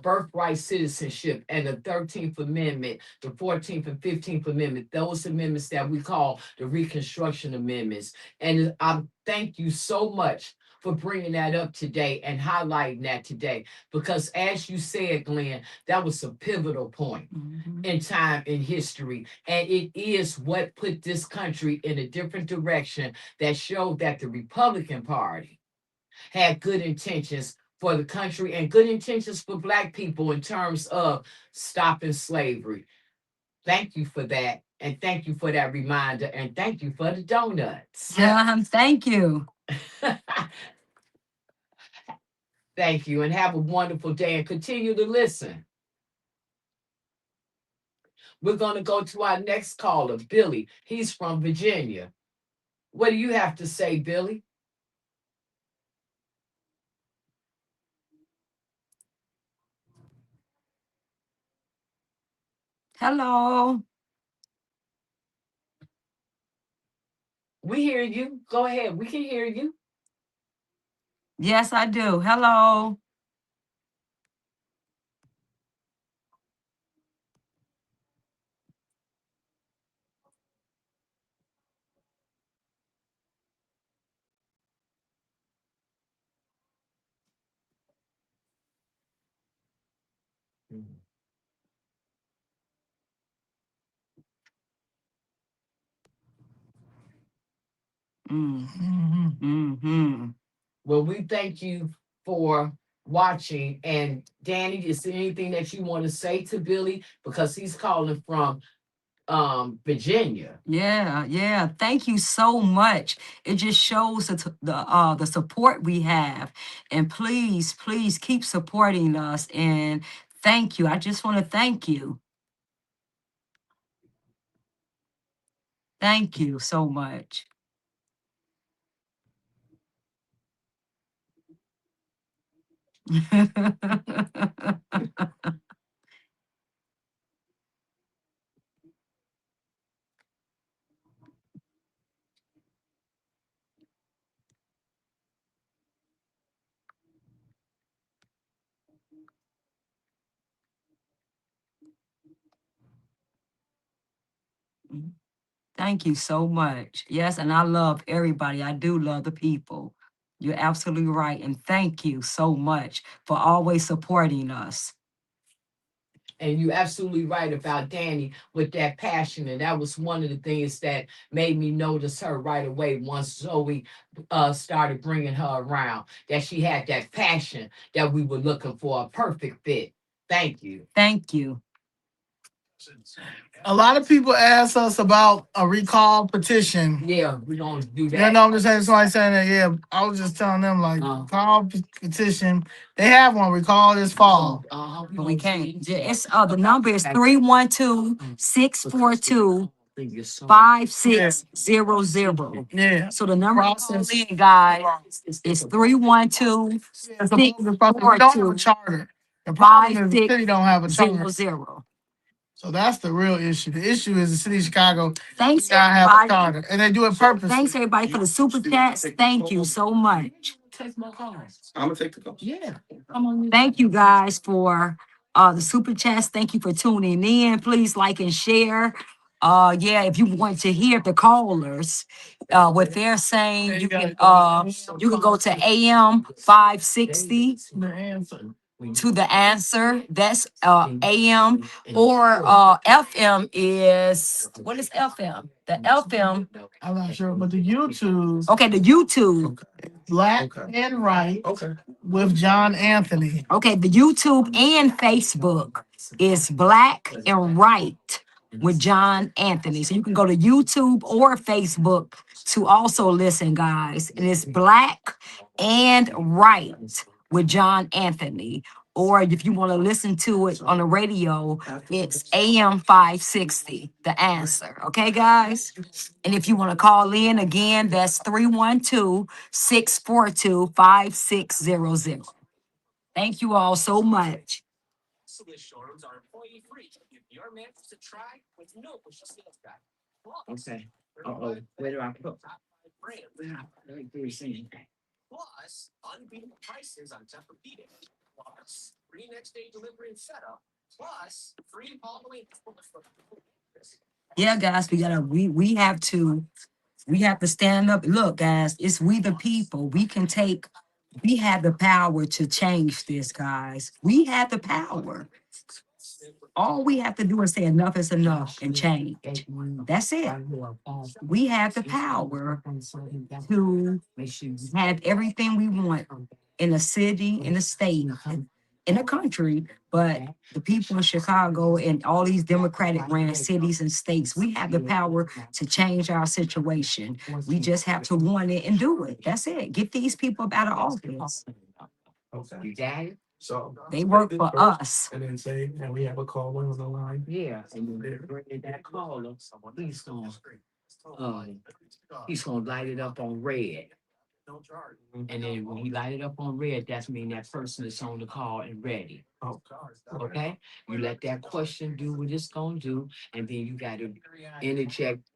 birthright citizenship and the 13th Amendment, the 14th and 15th Amendment, those amendments that we call the Reconstruction Amendments. And I thank you so much for bringing that up today and highlighting that today. Because as you said, Glenn, that was a pivotal point Mhm. in time in history. And it is what put this country in a different direction that showed that the Republican Party had good intentions for the country and good intentions for Black people in terms of stopping slavery. Thank you for that. And thank you for that reminder. And thank you for the donuts. Thank you. Thank you. And have a wonderful day and continue to listen. We're going to go to our next caller, Billy. He's from Virginia. What do you have to say, Billy? Hello. We hear you. Go ahead. We can hear you. Yes, I do. Hello. Mm, Mhm. mm-hmm. Well, we thank you for watching. And Danny, is there anything that you want to say to Billy? Because he's calling from Virginia. Yeah, yeah. Thank you so much. It just shows the support we have. And please, please keep supporting us. And thank you. I just want to thank you. Thank you so much. Thank you so much. Yes, and I love everybody. I do love the people. You're absolutely right. And thank you so much for always supporting us. And you're absolutely right about Danny with that passion. And that was one of the things that made me notice her right away once Zoe started bringing her around, that she had that passion that we were looking for, a perfect fit. Thank you. Thank you. A lot of people ask us about a recall petition. Yeah, we're going to do Yeah, that. no, I'm just saying somebody saying that. Yeah, I was just telling them like recall petition. They have one. Recall this fall. But we can't. It's the number is 312-642-5600. Yeah. So the number to call Process. in, guys, is 312 Yeah, it's a process. We don't have a charter. The problem is the city don't have a charter. 5600. So that's the real issue. The issue is the city of Chicago Thanks, does not have a everybody. charter, and they do it purposely. Thanks, everybody, for the super chats. Thank you so much. Take my calls. I'm gonna take the calls. Yeah. Thank you guys for the super chats. Thank you for tuning in. Please like and share. Yeah, if you want to hear the callers, what they're saying, you can go to AM 560 The answer. to the answer. That's AM, or FM is, what is FM? The FM. I'm not sure, but the YouTube. Okay, the YouTube. Black and Right. Okay. With John Anthony. Okay, the YouTube and Facebook is Black and Right with John Anthony. So you can go to YouTube or Facebook to also listen, guys. And it's Black and Right with John Anthony. Or if you want to listen to it on the radio, it's AM 560, the answer. Okay, guys? And if you want to call in again, that's 312-642-5600. Thank you all so much. Specialist showrooms are employee free. If your man wants to try with no push sales guy. Okay. Uh-oh. Where do I put? Brand. Let me do something. Plus, unbeatable prices on Tempur-Pedic. Plus, free next day delivery and setup. Plus, free following. Yeah, guys, we have to stand up. Look, guys, it's we the people. We have the power to change this, guys. We have the power. All we have to do is say enough is enough and change. That's it. We have the power to have everything we want in a city, in a state, in a country. But the people in Chicago and all these Democratic ran cities and states, we have the power to change our situation. We just have to want it and do it. That's it. Get these people up out of office. You got it? So They work for us. and then say, and we have a caller on the line. Yeah. And then they bring that caller. Uh, he's gonna light it up on red. And then when he light it up on red, that's mean that person is on the call and ready. Oh, Okay? You let that question do what it's gonna do, and then you gotta interject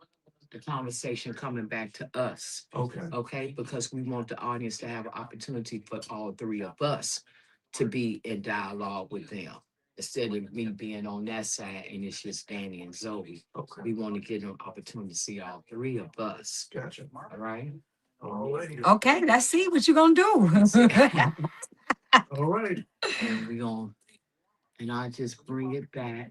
the conversation coming back to us. okay. Okay? Because we want the audience to have an opportunity for all three of us to be in dialogue with them. Instead of me being on that side and it's just Danny and Zoe. Okay. We want to give them opportunity to see all three of us. Gotcha. All right? All right. Okay, let's see what you're gonna do. All right. And we gonna, and I just bring it back.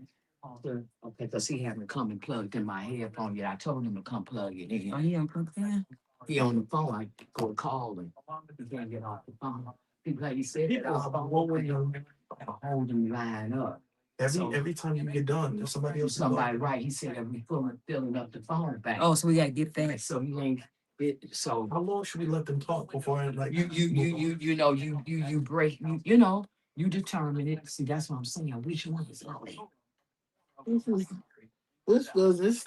Okay, because he haven't come and plugged in my headphone yet. I told him to come plug it Oh, in. he unplugged that? He on the phone, I go to call him. He can't get off the phone. People like you said, get off the phone. Hold him line up. Every time you get done, there's somebody else. Somebody, right, he said that we filling up the phone bank. Oh, so we gotta get that. So he ain't, so How long should we let them talk before I like? you know, you break, you know, you determine it. See, that's what I'm saying. Which one is Lily? This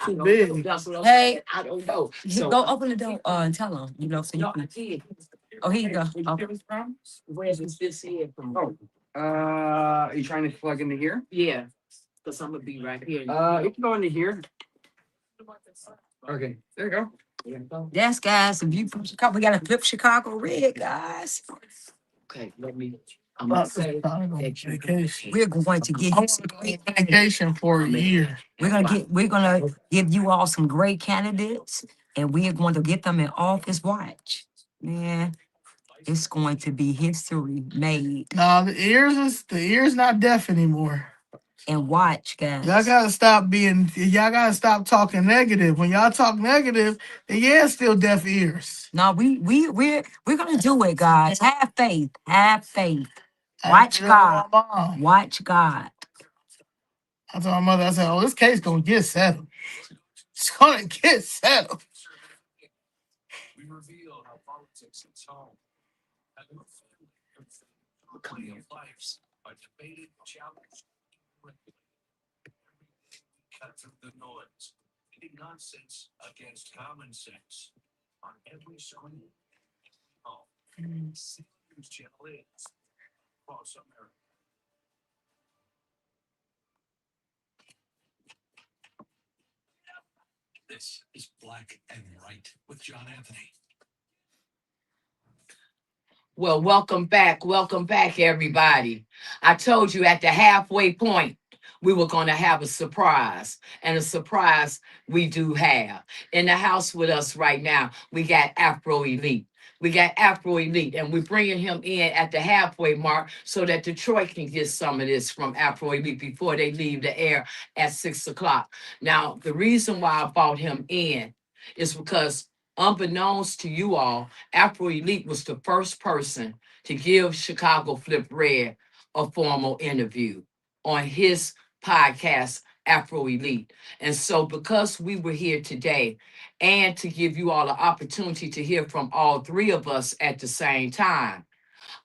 I too don't know. big. That's what I'm Hey. saying. I don't know. So go open the door and tell them, so you No, I can. did. Oh, here you go. Where Oh. you coming from? Where's this here from? Oh. Are you trying to plug into here? Yeah, because I'm gonna be right here. You can go into here. Okay, there you go. Yes, guys. If you from Chicago, we gotta flip Chicago red, guys. Okay, let me. I'm gonna say Vacation. We're going to give I you want some to go great. on vacation for a year. We're gonna give you all some great candidates, and we are going to get them in office. Watch, man, it's going to be history made. Nah, the ear's not deaf anymore. And watch, Y'all guys. gotta stop talking negative. When y'all talk negative, the ear's still deaf ears. No, we're gonna do it, guys. Have faith. Have faith. I Watch did that God. with my mom. Watch God. I told my mother, I said, "Oh, this case gonna get settled. It's gonna get settled." We reveal how politics is home. And the family of lives are debated, challenged, cut through the noise, hitting nonsense against common sense on every screen. Oh, see News Channel is across America. This is Black and White with John Anthony. Well, welcome back, everybody. I told you at the halfway point we were going to have a surprise, and a surprise we do have. In the house with us right now, we got Afro Elite. We got Afro Elite, and we're bringing him in at the halfway mark so that Detroit can get some of this from Afro Elite before they leave the air at 6 o'clock. Now, the reason why I brought him in is because, unbeknownst to you all, Afro Elite was the first person to give Chicago Flip Red a formal interview on his podcast, Afro Elite. And so, because we were here today, and to give you all an opportunity to hear from all three of us at the same time,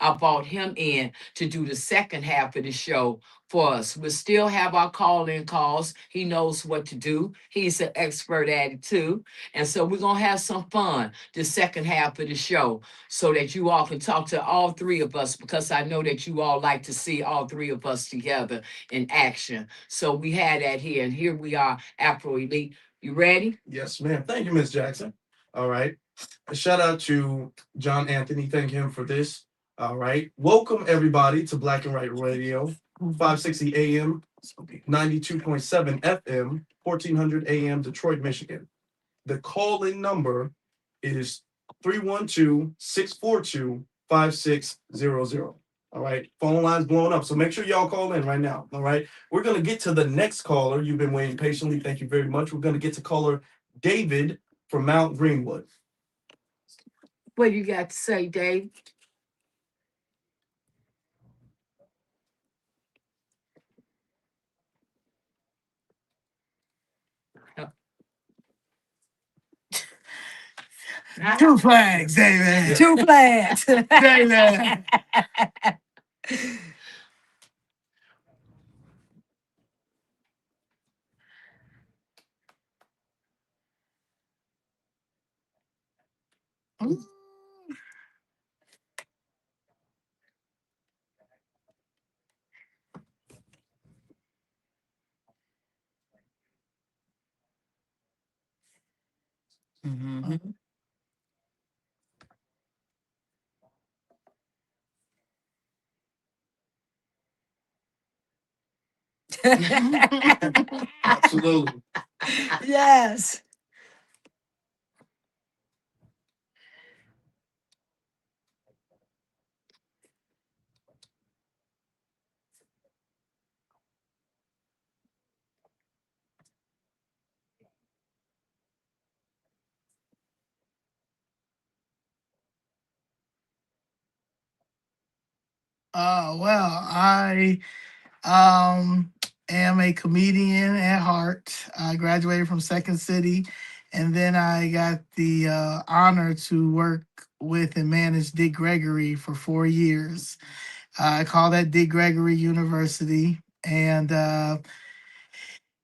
I brought him in to do the second half of the show for us. We'll still have our call in calls. He knows what to do, he's an expert at it too. And so we're going to have some fun the second half of the show so that you all can talk to all three of us because I know that you all like to see all three of us together in action. So we had that here, and here we are, Afro Elite. You ready? Yes, ma'am. Thank you, Miss Jackson. All right. A shout out to John Anthony. Thank him for this. All right. Welcome everybody to Black and White Radio, 560 AM, 92.7 FM, 1400 AM, Detroit, Michigan. The call-in number is 312-642-5600. All right. Phone line's blowing up. So make sure y'all call in right now. All right. We're going to get to the next caller. You've been waiting patiently. Thank you very much. We're going to get to caller David from Mount Greenwood. What you got to say, Dave? Two flags, David. Two flags. David. Mhm. Absolutely. Yes. Well, I um am a comedian at heart. I graduated from Second City, and then I got the honor to work with and manage Dick Gregory for 4 years. I call that Dick Gregory University, and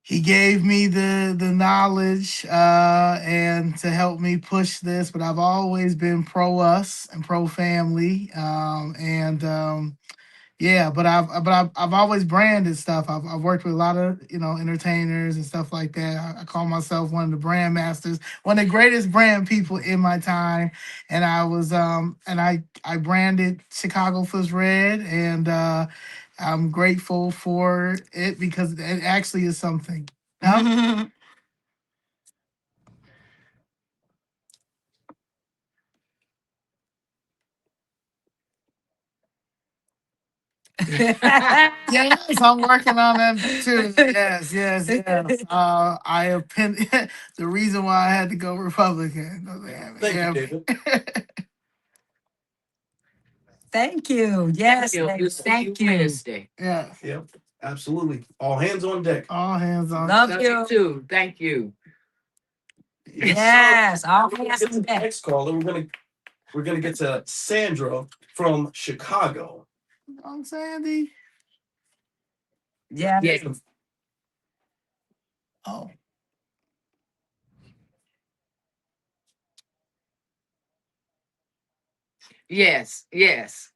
he gave me the knowledge and to help me push this. But I've always been pro us and pro family, and yeah, but I've always branded stuff. I've worked with a lot of entertainers and stuff like that. I call myself one of the brand masters, one of the greatest brand people in my time. And I branded Chicago Foods Red, and I'm grateful for it because it actually is something. Yep. Yes, I'm working on that too. Yes, yes, yes. I have pinned the reason why I had to go Republican. Thank Yeah. you, David. Thank you. Yes, Dave. Thank you. Wednesday. Yeah. Yep. Absolutely. All hands on deck. All hands on. Love Love you. you too. Thank you. Yes, sir. Yes. All We're gonna hands get to on the deck. next caller. We're gonna get to Sandra from Chicago. I'm Sandy. Yeah. Yeah. Oh. Yes. Yes.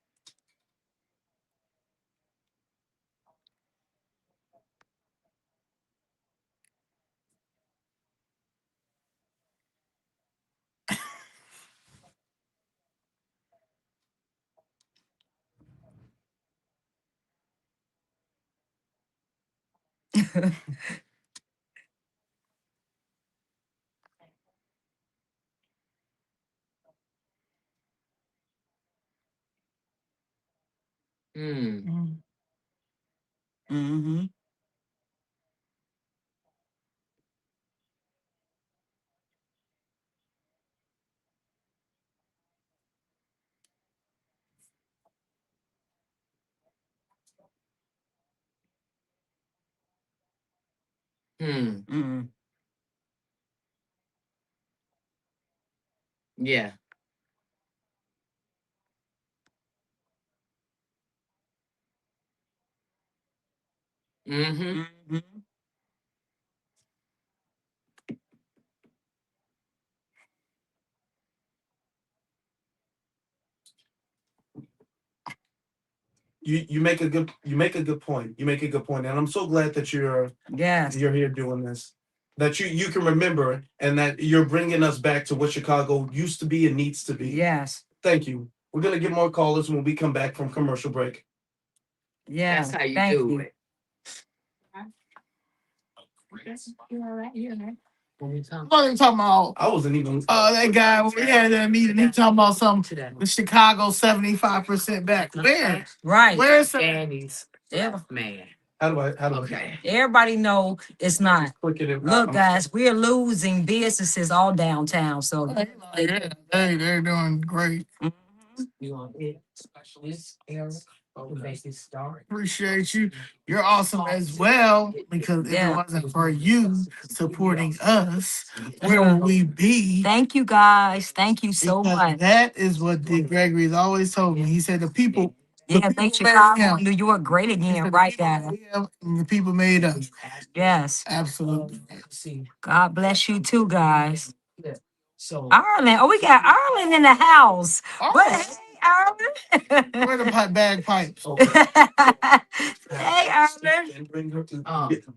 Mm. Mm-hmm. Hmm. Mm-hmm. Yeah. Mm-hmm. Mhm. You make a good point. You make a good point, and I'm so glad that Yes. you're here doing this. That you can remember, and that you're bringing us back to what Chicago used to be and needs to be. Yes. Thank you. We're gonna get more callers when we come back from commercial break. Yeah. That's how you Thank do you. it. You all right? You all right? When we come What are you talking about? I wasn't even. That guy when we had that meeting, he talking about some to that the Chicago 75% back. Where? Right. Where's Danny's Yeah. man. How do I? Okay. Everybody know it's not. Click it. Look, guys, we're losing businesses all downtown. So they're doing great. Mhm. You want it specialist Eric to make it start? Appreciate you. You're awesome as well because if it Yeah. wasn't for you supporting us, where would we be? Thank you guys. Thank you so Because much. that is what Dick Gregory's always told me. He said the people Yeah, people make made Chicago, him. and New York great He again, said right, the people guys? made him and the people made us. Yes. Absolutely. God bless you too, guys. So Ireland. Oh, we got Ireland in the house. But Oh, hey, where the Ireland. bagpipes? Hey, Ireland. And bring her to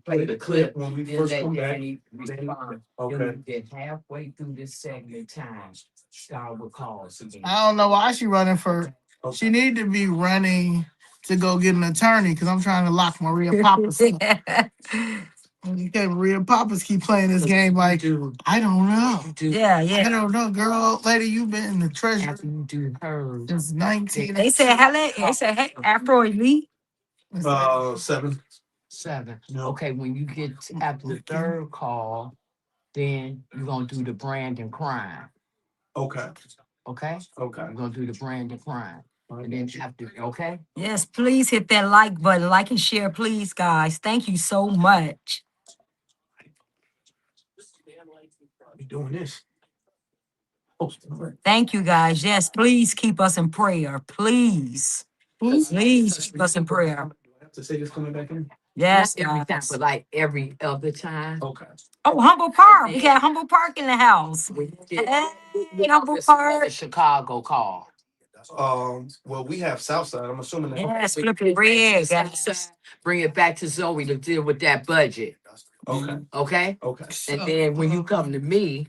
play the clip when we then first let come back. Danny respond. Okay. Then halfway through this segment time, Star will call us again. I don't know why she running for. She need to be running to go get an attorney because I'm trying to lock Maria Pappas up. Okay, Maria Pappas keep playing this game like I don't know. Yeah, I yeah. don't know, girl, lady. You've been in the treasury After you do her, since 19. They said hello. They said hey, Afro Elite. 7. 7. No. Okay, when you get to after the third call, then you're gonna do the Brandon crime. Okay. Okay? Okay. We're gonna do the Brandon crime. And then after, okay? Yes, please hit that like button, like and share, please, guys. Thank you so much. We doing this. Thank you, guys. Yes, please keep us in prayer. Please. Please keep us in prayer. Do I have to say this coming back in? Yes, Not every time, guys. but like every other time. Okay. Oh, Humble Park. We got Humble Park in the house. When you get Hey, Humble the Park. Chicago call. Well, we have Southside. I'm assuming that. Yes, flipping red, guys. Bring it back to Zoe to deal with that budget. Okay. Okay? Okay. And then when you come to me,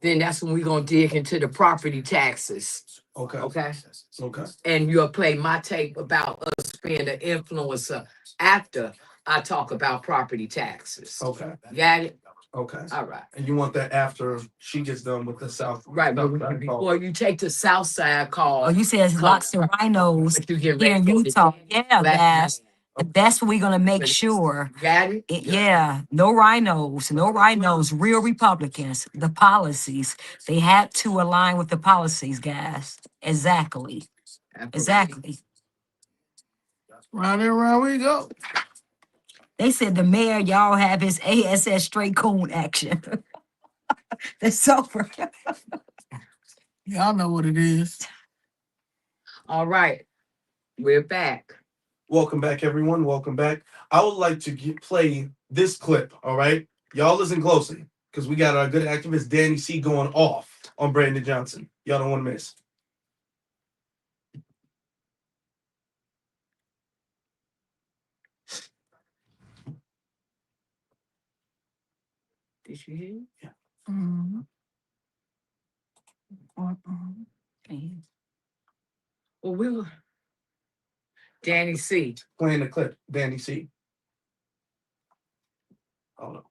then that's when we're gonna dig into the property taxes. Okay. Okay? Okay. And you'll play my tape about us being the influencer after I talk about property taxes. Okay. Got it? Okay. All right. And you want that after she gets done with the South. Right, but Southside call. before you take the south side call, Oh, you said it's lots of rhinos but you get here in ready for the Utah. Yeah, black guys. man. That's what we're gonna make sure. Got it? Yeah, no rhinos, no rhinos, real Republicans. The policies, they had to align with the policies, guys. Exactly. Exactly. round and round we go. They said the mayor, y'all have his ASS straight coon action. That's over. Y'all know what it is. All right. We're back. Welcome back, everyone. Welcome back. I would like to play this clip. All right, y'all listen closely because we got our good activist Danny C going off on Brandon Johnson. Y'all don't want to miss. Did you hear? Yeah. Mhm. Well, we'll Danny C. Playing the clip, Danny C. Hold on.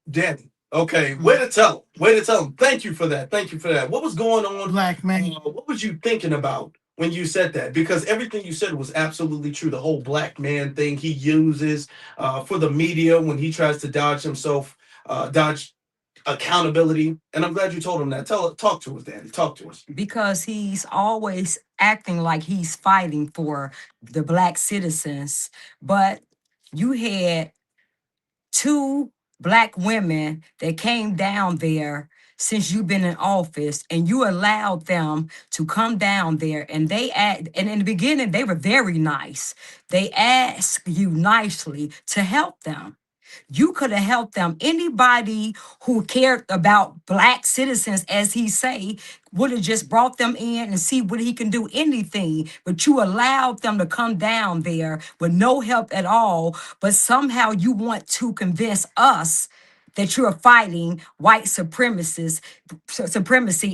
Danny. Okay, way to tell him. Way to tell him. Thank you for that. Thank you for that. What was going on? Black man. What was you thinking about when you said that? Because everything you said was absolutely true. The whole black man thing he uses for the media when he tries to dodge himself, dodge accountability. And I'm glad you told him that. Talk to us, Danny. Talk to us. because he's always acting like he's fighting for the black citizens. But you had two black women that came down there since you've been in office, and you allowed them to come down there, and they act, and in the beginning they were very nice. They asked you nicely to help them. You could have helped them. Anybody who cared about black citizens, as he say, would have just brought them in and see what he can do, anything. But you allowed them to come down there with no help at all. But somehow you want to convince us that you're fighting white supremacy,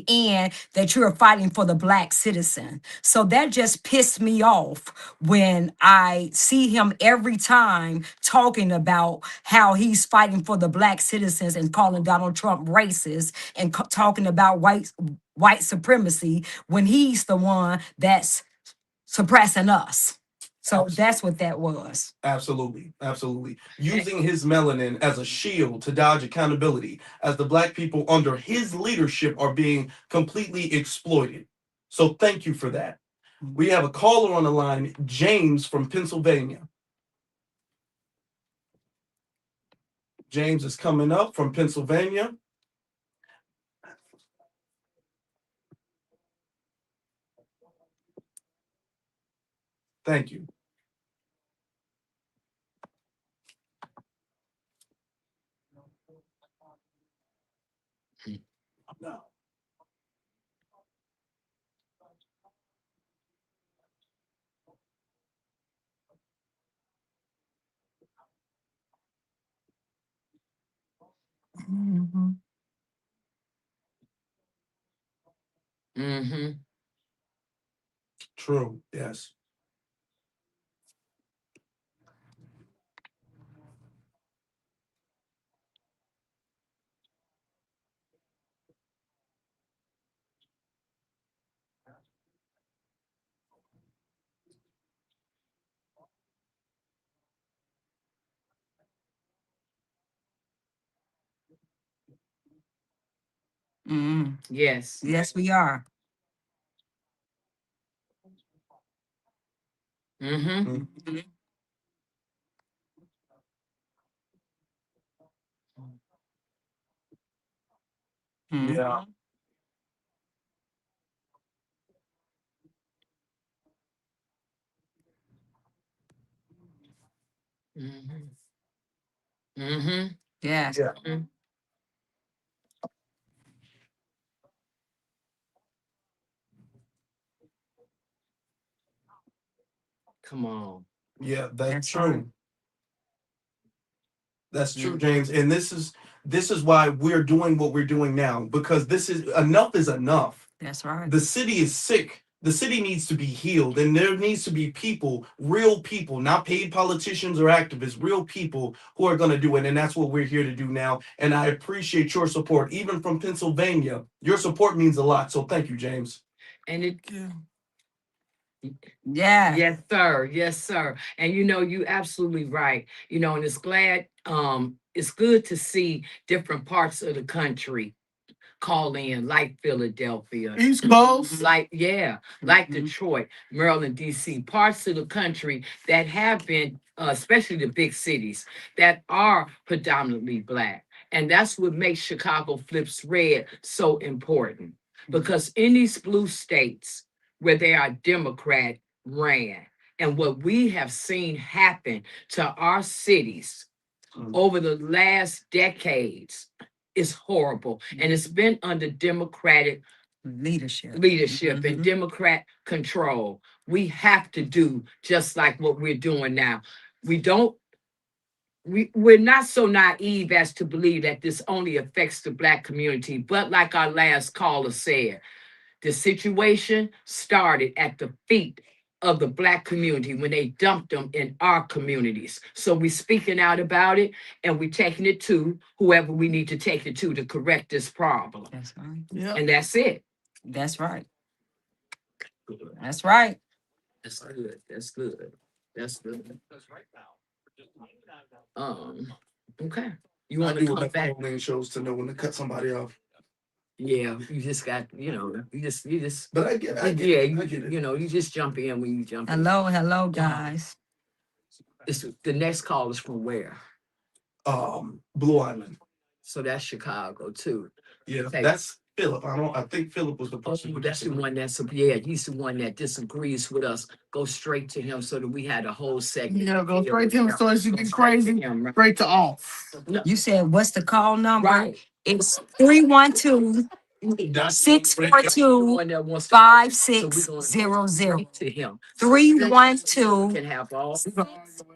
and that you're fighting for the black citizen. So that just pissed me off when I see him every time talking about how he's fighting for the black citizens and calling Donald Trump racist and talking about white supremacy when he's the one that's suppressing us. So that's what that was. Absolutely, absolutely. Using his melanin as a shield to dodge accountability, as the black people under his leadership are being completely exploited. So thank you for that. We have a caller on the line, James from Pennsylvania. James is coming up from Pennsylvania. Thank you. No. Mhm. Mm-hmm. True. Yes. Mm. Yes. Yes, we are. Mm-hmm. Mm, yeah. Mhm. Mm-hmm. Mm-hmm. Yes. Yeah. Mm-hmm. Come on. Yeah. That's That's right. true. That's true, Mm-hmm. James. And this is why we're doing what we're doing now, because this is enough. That's right. The city is sick. The city needs to be healed, and there needs to be people, real people, not paid politicians or activists, real people who are going to do it. And that's what we're here to do now. And I appreciate your support, even from Pennsylvania. Your support means a lot. So thank you, James. And it Yeah. Yeah. yes, sir. Yes, sir. And you absolutely right. And it's good to see different parts of the country call in, like Philadelphia, East Coast. like yeah, like Mhm. Detroit, Maryland, DC, parts of the country that have been, especially the big cities that are predominantly black, and that's what makes Chicago Flips Red so important. Because in these blue states where they are Democrat ran, and what we have seen happen to our cities Mm, over the last decades is horrible. And it's been under Democratic Leadership. leadership and Mhm. Democrat control. We have to do just like what we're doing now. We don't we're not so naive as to believe that this only affects the black community, but like our last caller said, the situation started at the feet of the Black community when they dumped them in our communities. So we speaking out about it, and we taking it to whoever we need to take it to correct this problem. That's right. Yep. And that's it. That's right. That's right. That's good. That's good. That's good. Okay. You I want to do come enough back? phone shows to know when to cut somebody off. Yeah, you just got, you just, But I get it. yeah, I get it. you just jump in when you jump in. Hello, guys. The next call is from where? Blue Island. So that's Chicago too. Yeah, Okay. that's Philip. I think Philip was the Oh, person. that's the one he's the one that disagrees with us. Go straight to him so that we had a whole segment. Yeah, go straight to him so as you Go get straight to crazy. him, right? Straight to off. No, You said what's the call number? right. It's 312 That's 642 One that wants to, so we gonna 5600. to him. 312 Can have all.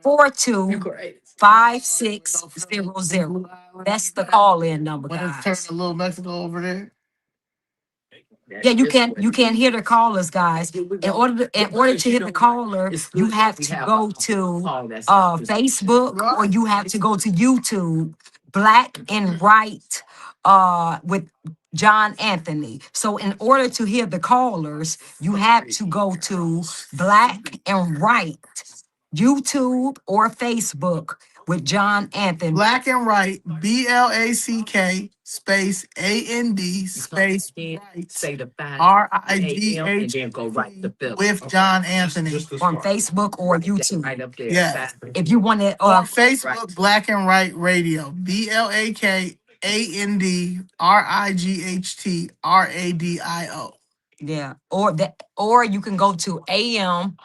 42 Great. 5600. That's the call-in number, When it's turned guys. a little Mexico over there. Yeah, you can't hear the callers, guys. In order to hit the caller, you have to go to Facebook, or you have to go to YouTube, Black and Right with John Anthony. So in order to hear the callers, you have to go to Black and Right, YouTube or Facebook with John Anthony. Black and Right, BLACK space AND space right, Say the 5 RIGH and then go right to Philip. with John Anthony. Just the On start. Facebook or Right YouTube. up there. Yes. If you want to, On Facebook, Right. Black and Right Radio, BLAKANDRIGHTRADIO. yeah, or you can go to AM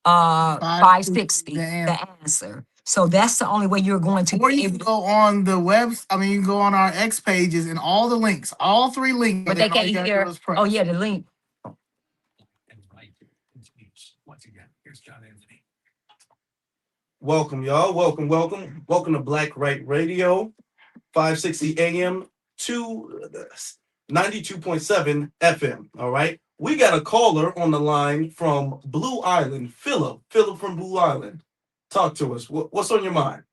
560, The the answer. answer. So that's the only way you're going to Or be you can able to, go on the you can go on our X pages and all the links, all 3 links. but they can't hear. Oh yeah, the link. Once again, here's John Anthony. Welcome, y'all. Welcome to Black Right Radio, 560 AM to 92.7 FM. All right. We got a caller on the line from Blue Island, Philip. Philip from Blue Island. Talk to us. What's on your mind?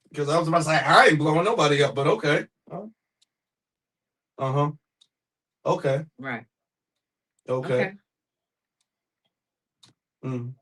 Because I was about to say, I ain't blowing nobody up, but okay. Uh-huh. Okay. Right. Okay. Mm.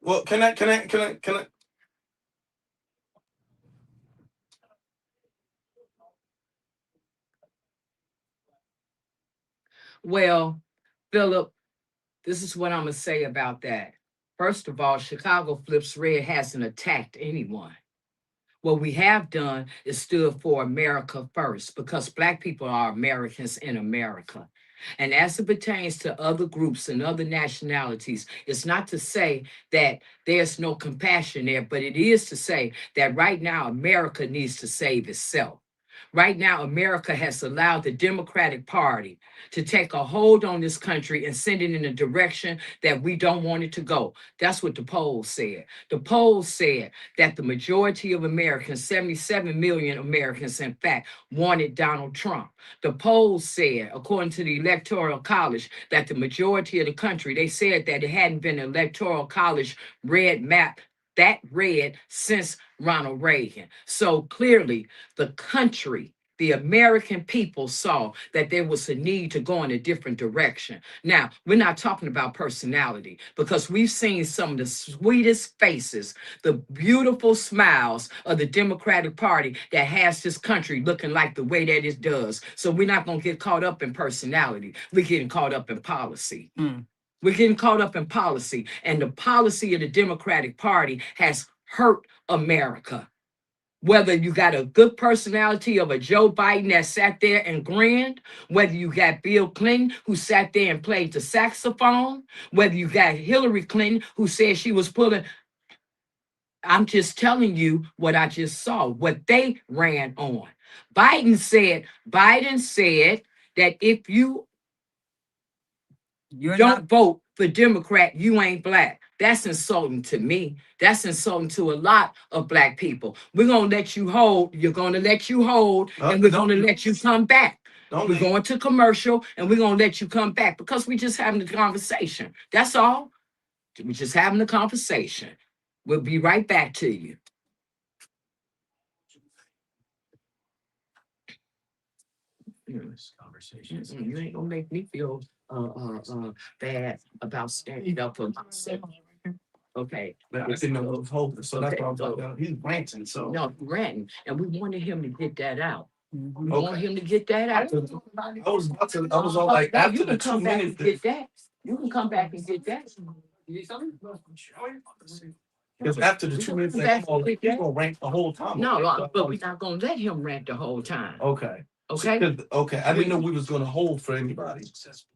Well, can I? Well, Philip, this is what I'm gonna say about that. First of all, Chicago Flips Red hasn't attacked anyone. What we have done is stood for America first because Black people are Americans in America. And as it pertains to other groups and other nationalities, it's not to say that there's no compassion there, but it is to say that right now America needs to save itself. Right now, America has allowed the Democratic Party to take a hold on this country and send it in a direction that we don't want it to go. That's what the polls said. The polls said that the majority of Americans, 77 million Americans, in fact, wanted Donald Trump. The polls said, according to the Electoral College, that the majority of the country, they said that it hadn't been an Electoral College red map that red since Ronald Reagan. So clearly, the country, the American people saw that there was a need to go in a different direction. Now, we're not talking about personality because we've seen some of the sweetest faces, the beautiful smiles of the Democratic Party that has this country looking like the way that it does. So we're not going to get caught up in personality. We're getting caught up in policy. We're getting caught up in policy, and the policy of the Democratic Party has hurt America. Whether you got a good personality of a Joe Biden that sat there and grinned, whether you got Bill Clinton who sat there and played the saxophone, whether you got Hillary Clinton who said she was pulling. I'm just telling you what I just saw, what they ran on. Biden said that if you You're don't not. vote for Democrat, you ain't Black. That's insulting to me. That's insulting to a lot of Black people. We're gonna let you hold. You're gonna let you hold, and we're gonna let you come back. We're going to commercial, and we're gonna let you come back because we just having a conversation. That's all. We're just having a conversation. We'll be right back to you. This conversation. You ain't gonna make me feel bad about standing up for myself. Okay. But I didn't know what was holding, so that's Okay, why I was like, so- he's ranting. So No, ranting, and we wanted him to get that out. We Okay. want him to get that out. I was about to. I was all like, No, after you the can 2 come back minutes. and get that. You can come back and get that. You need something? Because after the 2 minutes, Back they called, and he's get that. gonna rant the whole time. No, Okay, so I but was- we're not gonna let him rant the whole time. Okay. Okay? Okay. I didn't know we was gonna hold for anybody.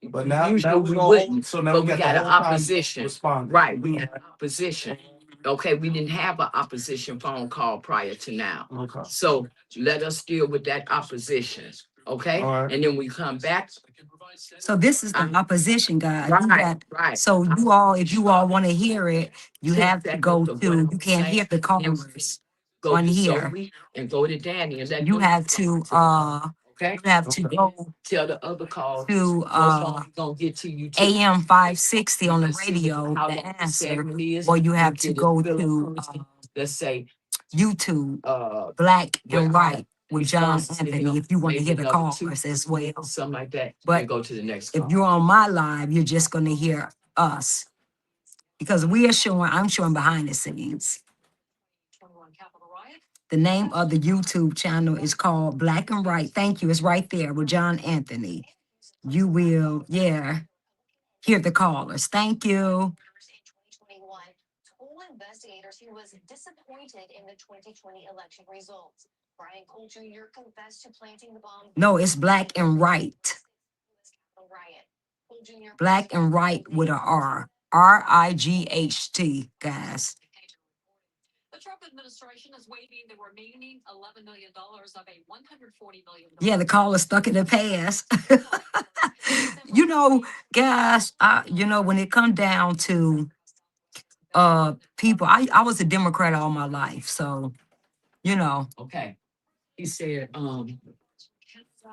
But now Usually we we gonna wouldn't, hold. So now but we we got got the an whole time opposition. responding. Right, we got an opposition. Okay, we didn't have an opposition phone call prior to now. Okay. So let us deal with that opposition. Okay? All right. And then we come back. So this is the opposition, guys. You Right, got- right. So you all, if you all want to hear it, you Take have to that go with the to. what You can't hear the callers Go on to here. Sophie and go to Danny and let You them have to. okay. You have to go Tell the other call to gonna get to you too. AM560 on the Let's see radio. how The long the answer, segment is. or you We'll have to get it go filled to first. Let's say YouTube. uh Black what and our White with John response to Anthony. him, If you want to maybe hear the another two, callers as well. something like that, But and go to the next if call. you're on my live, you're just going to hear us because we are showing. I'm showing behind the scenes. The name of the YouTube channel is called Black and White. Thank you. It's right there with John Anthony. You will, hear the callers. Thank you. Told investigators he was disappointed in the 2020 election results. Brian Cole Jr. confessed to planting the bomb. No, it's Black and Right. Riot. Cole Jr. Black and Right with a R. RIGHT, guys. The Trump administration is waiving the remaining $11 million of a $140 million. Yeah, the call is stuck in the past. You know, guys, when it come down to people, I was a Democrat all my life. So, Okay. He said,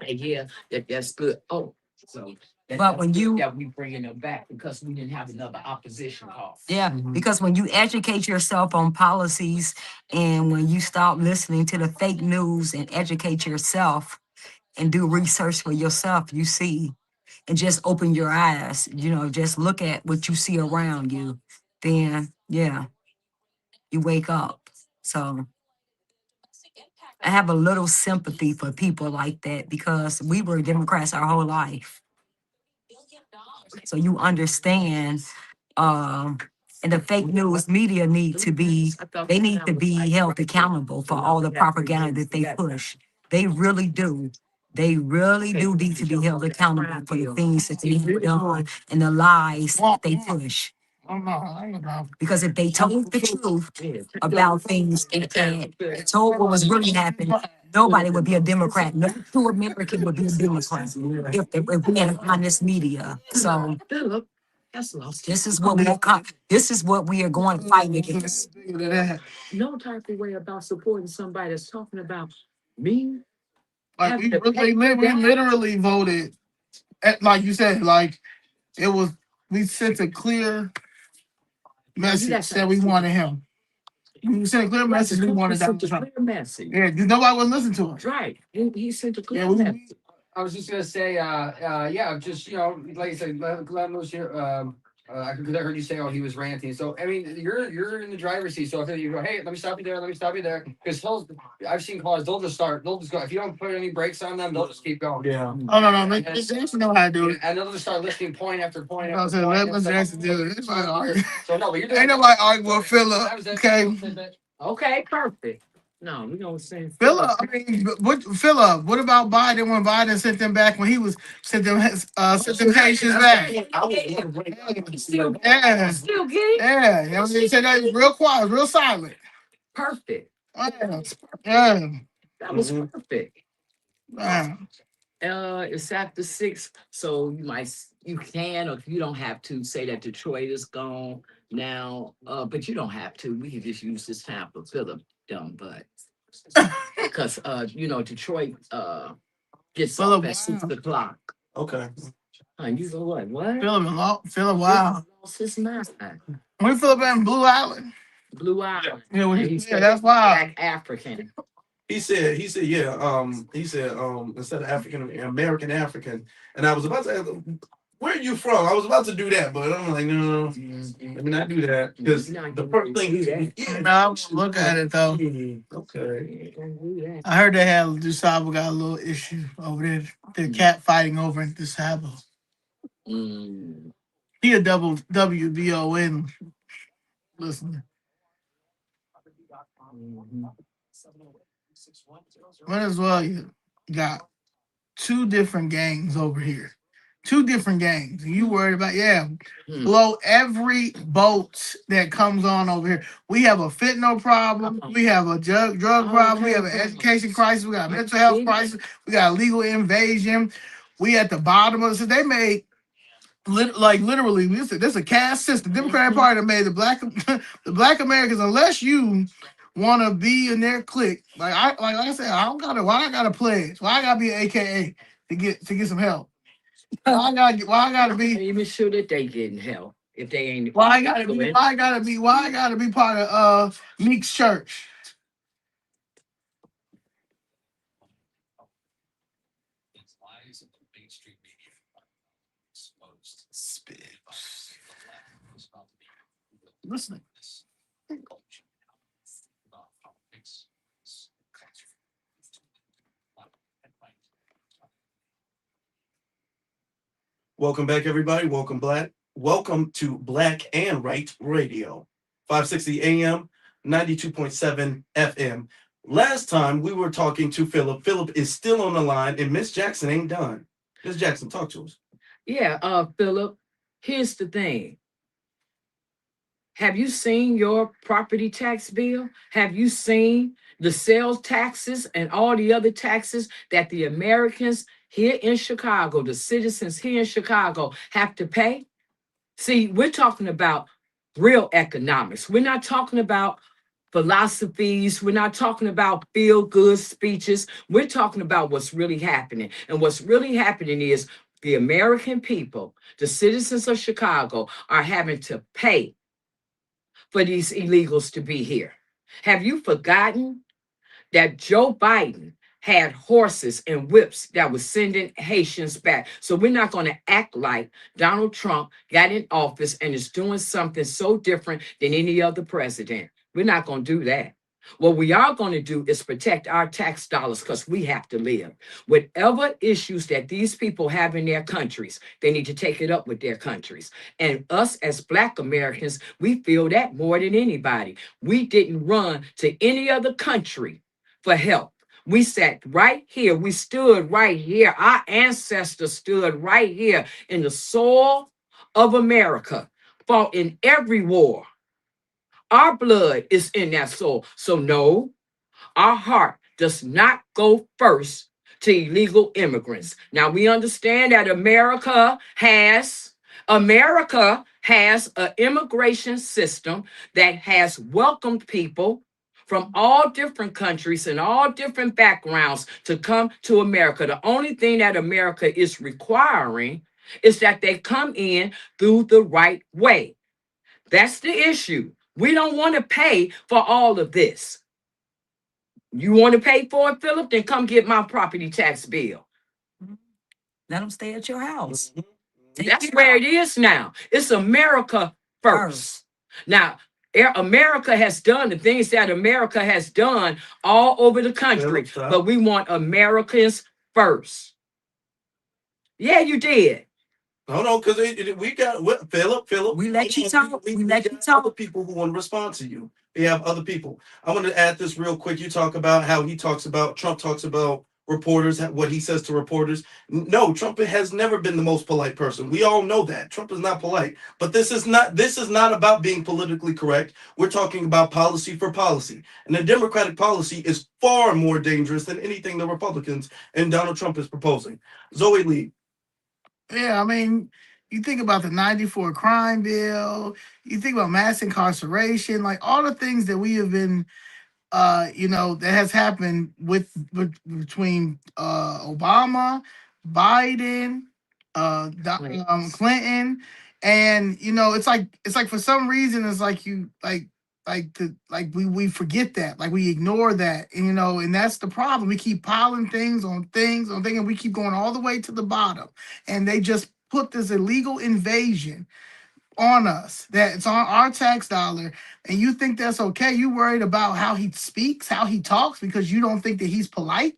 yeah, that's good. Oh, so But when you- that we bringing them back because we didn't have another opposition call. yeah, because when you educate yourself on policies and when you stop listening to the fake news and educate yourself and do research for yourself, you see, and just open your eyes, just look at what you see around you, then, yeah, you wake up. So I have a little sympathy for people like that because we were Democrats our whole life. So you understand And the fake news media need to be, they need to be held accountable for all the propaganda that they push. They really do. They really do need to be held accountable for the things that they have done and the lies that they push. Oh no, I don't know. Because if they told the truth about things and told what was really happening, nobody would be a Democrat. No true American would be a Democrat if we had an honest media. So this is what this is what we are going to fight against. No type of way about supporting somebody that's talking about me. Like we literally voted, like you said, like it was. We sent a clear message that we wanted him. We sent a clear message we wanted Donald Trump. Yeah, nobody was listening to us. Right. He sent a clear Yeah, message. I was just gonna say, yeah, just like you said, Glenn was here. I heard you say, oh, he was ranting. So I mean, you're in the driver's seat. So if you go, hey, let me stop you there, let me stop you there, because I've seen cars, they'll just go. If you don't put any brakes on them, they'll just keep going. Yeah. Oh no, they actually know how to do it. And they'll just start listing point after point I after said, point. let Mr. Jackson do it. It's like, all right. So no, but you're doing. Ain't nobody arguing with Philip. Okay. Okay, perfect. No, we gonna send Philip, I mean, Philip, what about Biden when Biden sent them back when he was sent them Haitians back? Still, Yeah. still get it? Yeah. You know, they said that was real quiet, real silent. Perfect. Yeah. Yeah. That was perfect. Yeah. It's after 6, so you can or you don't have to say that Detroit is gone now. But you don't have to. We can just use this time for Philip dumb butt. Because Detroit gets off at 6 o'clock. Okay. You go what? Philip, wow. Lost his mind. When Philip in Blue Island. Blue Island. Yeah, Yeah, that's wild. Black African. He said, yeah, instead of American African. And I was about to ask, where are you from? I was about to do that, but I'm like, no, let me not do that. Because the first thing, No, look at it though. Okay. I heard they had DeSable got a little issue over there. The cat fighting over in DeSable. He a double WBON listener. Might as well you got two different gangs over here. Two different gangs. You worried about, blow every boat that comes on over here. We have a fentanyl problem. We have a drug problem. We have an education crisis. We got a mental health crisis. We got a legal invasion. We at the bottom of this. They made literally, this a caste system. Democratic Party made the black Americans, unless you want to be in their clique. Like I said, I don't gotta. Why I gotta pledge? Why I gotta be an AKA to get some help? Why I gotta be? I'm even sure that they getting help if they ain't. Why I gotta be part of Meek's church? Listening. Welcome back, everybody. Welcome to Black and Right Radio, 560 AM, 92.7 FM. Last time we were talking to Philip. Philip is still on the line, and Miss Jackson ain't done. Miss Jackson, talk to us. Yeah, Philip, here's the thing. Have you seen your property tax bill? Have you seen the sales taxes and all the other taxes that the Americans here in Chicago, the citizens here in Chicago, have to pay? See, we're talking about real economics. We're not talking about philosophies. We're not talking about feel-good speeches. We're talking about what's really happening. And what's really happening is the American people, the citizens of Chicago, are having to pay for these illegals to be here. Have you forgotten that Joe Biden had horses and whips that was sending Haitians back? So we're not going to act like Donald Trump got in office and is doing something so different than any other president. We're not going to do that. What we are going to do is protect our tax dollars because we have to live. Whatever issues that these people have in their countries, they need to take it up with their countries. And us as Black Americans, we feel that more than anybody. We didn't run to any other country for help. We sat right here. We stood right here. Our ancestors stood right here in the soil of America, fought in every war. Our blood is in that soul. So, no, our heart does not go first to illegal immigrants. Now we understand that America has an immigration system that has welcomed people from all different countries and all different backgrounds to come to America. The only thing that America is requiring is that they come in through the right way. That's the issue. We don't want to pay for all of this. You want to pay for it, Philip? Then come get my property tax bill. Let them stay at your house. Mhm. Take That's care where of it is now. It's America first. first. Now, America has done the things that America has done all over the country, Philip, stop. but we want Americans first. Yeah, you did. Hold on, because we got Philip. We let you talk. We let you got other talk. people who want to respond to you. We have other people. I want to add this real quick. You talk about how Trump talks about reporters, what he says to reporters. No, Trump has never been the most polite person. We all know that. Trump is not polite. But this is not about being politically correct. We're talking about policy for policy. And the Democratic policy is far more dangerous than anything the Republicans and Donald Trump is proposing. Zoe Lee. Yeah, I mean, you think about the 94 crime bill, you think about mass incarceration, like all the things that we have been that has happened between Obama, Biden, Clinton, and it's like for some reason it's like you we forget that, like we ignore that, and and that's the problem. We keep piling things on things, and we keep going all the way to the bottom, and they just put this illegal invasion on us that it's on our tax dollar, and you think that's okay. You worried about how he speaks, how he talks, because you don't think that he's polite.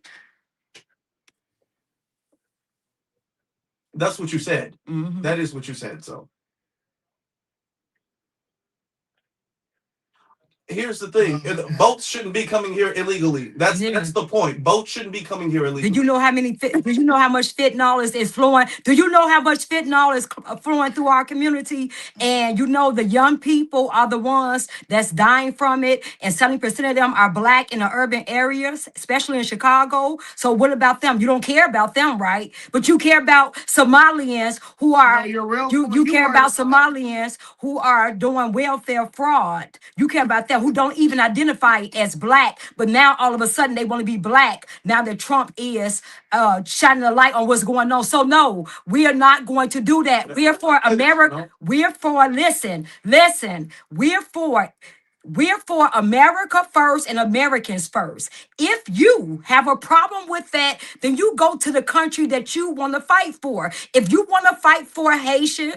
That's what you said. Mhm. That is what you said. So here's the thing: boats shouldn't be coming here illegally. That's the point. Boats shouldn't be coming here illegally. Do you know how do you know how much fentanyl is flowing? Do you know how much fentanyl is flowing through our community? And the young people are the ones that's dying from it, and 70% of them are Black in the urban areas, especially in Chicago. So what about them? You don't care about them, right? But you care about Somalians who are Yeah, you're real. you care about Somalians who are doing welfare fraud. You care about them who don't even identify as Black, but now all of a sudden they want to be Black now that Trump is shining a light on what's going on. So no, we are not going to do that. We're for America. No. We're for listen. We're for America first and Americans first. If you have a problem with that, then you go to the country that you want to fight for. If you want to fight for Haitians,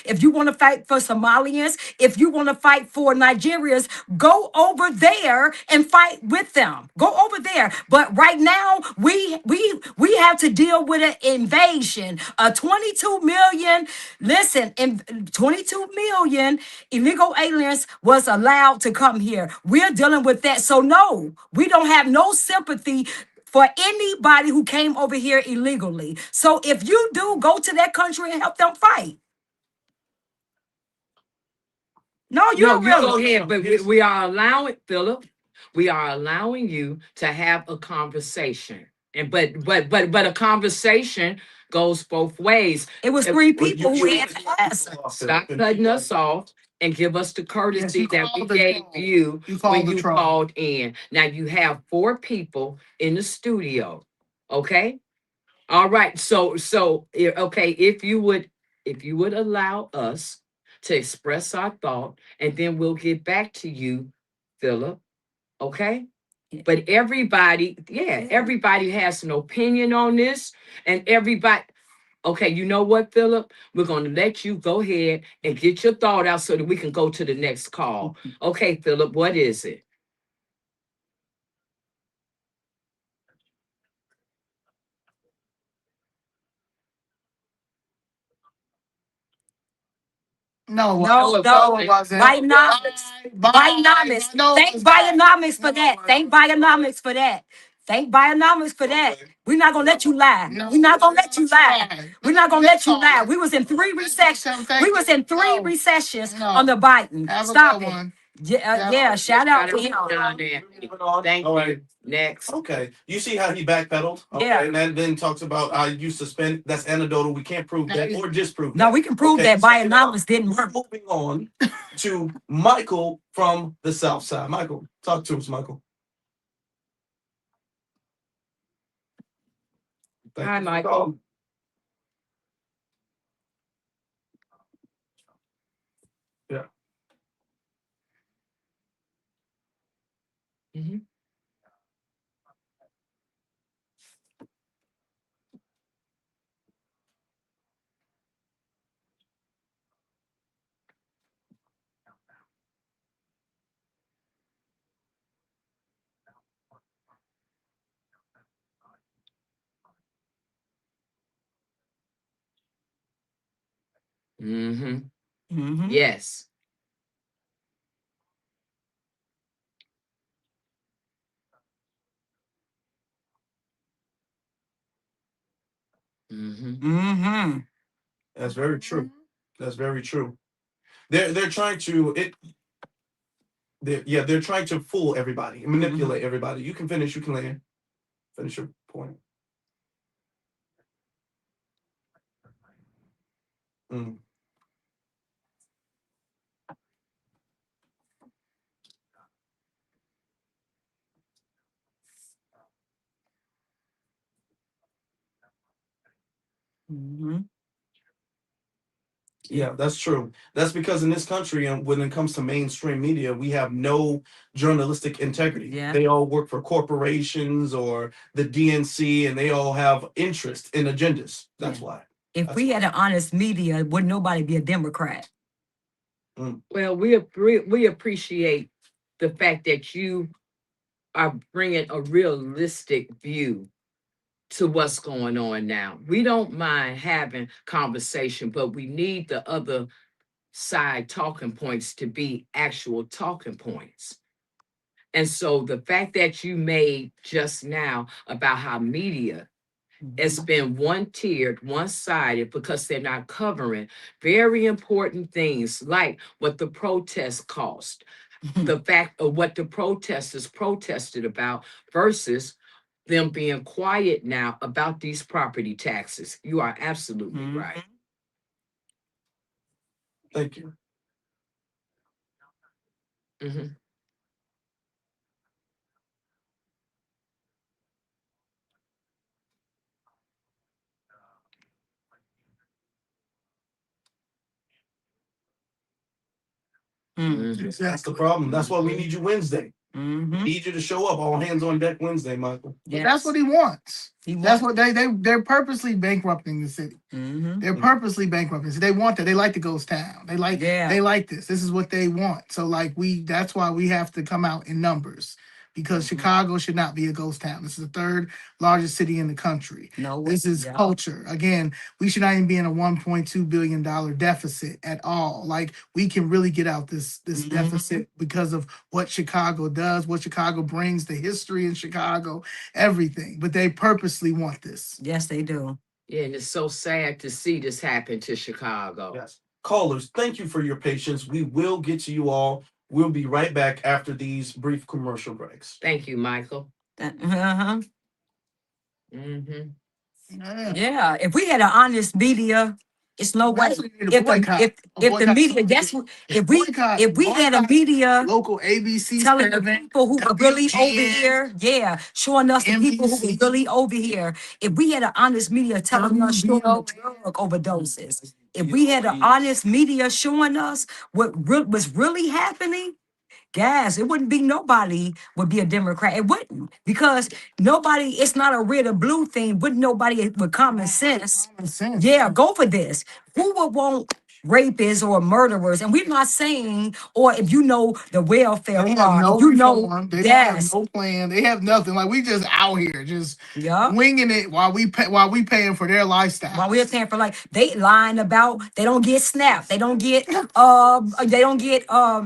if you want to fight for Somalians, if you want to fight for Nigerians, go over there and fight with them. Go over there. But right now, we have to deal with an invasion. 22 million, listen, 22 million illegal aliens was allowed to come here. We're dealing with that. So no, we don't have no sympathy for anybody who came over here illegally. So if you do, go to that country and help them fight. No, you No, don't you go really. ahead, but we are allowing Philip. We are allowing you to have a conversation, and but a conversation goes both ways. It was If- three Well, people who had to answer. Stop cutting us off and give us the Yes, courtesy you that we called the gave troll. you You when called the you troll. called in. Now you have four people in the studio. Okay. All right. Okay. If you would allow us to express our thought, and then we'll get back to you, Philip. Okay. But everybody has an opinion on this, and everybody. Okay, you know what, Philip? We're going to let you go ahead and get your thought out so that we can go to the next call. Okay, Philip, what is it? No, No, it no. wasn't. Bionomics. Bionomics. No, it Thank was not. Bionomics for No, that. it Thank wasn't. Bionomics for that. Thank Bionomics for that. Okay. We're not gonna let you lie. No, We're not gonna let you lie. lie. We're not gonna let you No. lie. We was in three recessions. We was in three No. recessions No. under Biden. Have a Stop good it. one. Yeah, shout out to him. Moving on. Thank All you. right. Next. Okay. You see how he backpedaled? Okay. Yeah. And then talks about I used to spend. That's anecdotal. We can't prove that or disprove No, that. we can prove Okay, that check it out. Bionomics didn't We're work. moving on to Michael from the South Side. Michael, talk to us, Michael. Thank Hi, you for Michael. calling. Yeah. Mhm. Mhm. Mhm. Yes. Mhm. Mhm. That's very true. That's very true. They're trying to they're trying to fool everybody and manipulate everybody. You can finish. You can land. Finish your point. Mm. Mhm. Yeah, that's true. That's because in this country, and when it comes to mainstream media, we have no journalistic integrity. Yeah. They all work for corporations or the DNC, and they all have interest in agendas. That's Yeah. why. If That's we why. had an honest media, would nobody be a Democrat? Well, we appreciate the fact that you are bringing a realistic view to what's going on now. We don't mind having conversation, but we need the other side talking points to be actual talking points. And so the fact that you made just now about how media it's been one tiered, one sided because they're not covering very important things like what the protest cost, the fact of what the protesters protested about versus them being quiet now about these property taxes. You are absolutely right. Thank you. Mhm. Mhm. That's the problem. That's why we need you Wednesday. Mhm. Need you to show up. All hands on deck Wednesday, Michael. Yes. That's what he wants. He That's wants. what they're purposely bankrupting the city. Mhm. They're purposely bankrupting. So they want that. They like the ghost town. They like Yeah. this. This is what they want. So like that's why we have to come out in numbers because Mhm. Chicago should not be a ghost town. This is the third largest city in the country. No. This is Yeah. culture. Again, we should not even be in a $1.2 billion deficit at all. Like we can really get out this Mhm. deficit because of what Chicago does, what Chicago brings, the history in Chicago, everything. But they purposely want this. Yes, they do. Yeah, and it's so sad to see this happen to Chicago. Yes. Callers, thank you for your patience. We will get to you all. We'll be right back after these brief commercial breaks. Thank you, Michael. Uh-huh. Mm-hmm. Yeah. If we had an honest media, it's no way. Actually, need a If the boycott. A if the boycott. media, that's what if we had a Boycott media local ABC telling the people who were really over WGN, here, yeah, showing us the people who were NBC, really over here. If we had an honest media telling us showing the WBO. drug overdoses, if we had an honest media showing us what was really happening, guys, it wouldn't be nobody would be a Democrat. It wouldn't because nobody. It's not a red or blue thing. Wouldn't nobody with common sense? Common sense. Yeah, go for this. Who would want rapists or murderers. And we're not saying, or if you know the welfare They have fraud, no if you know, reform. They don't have yes, no plan. They have nothing. Like we just out here, just yeah. winging it while we paying for their While lifestyle. we're paying for like they lying about they don't get SNAP, they don't get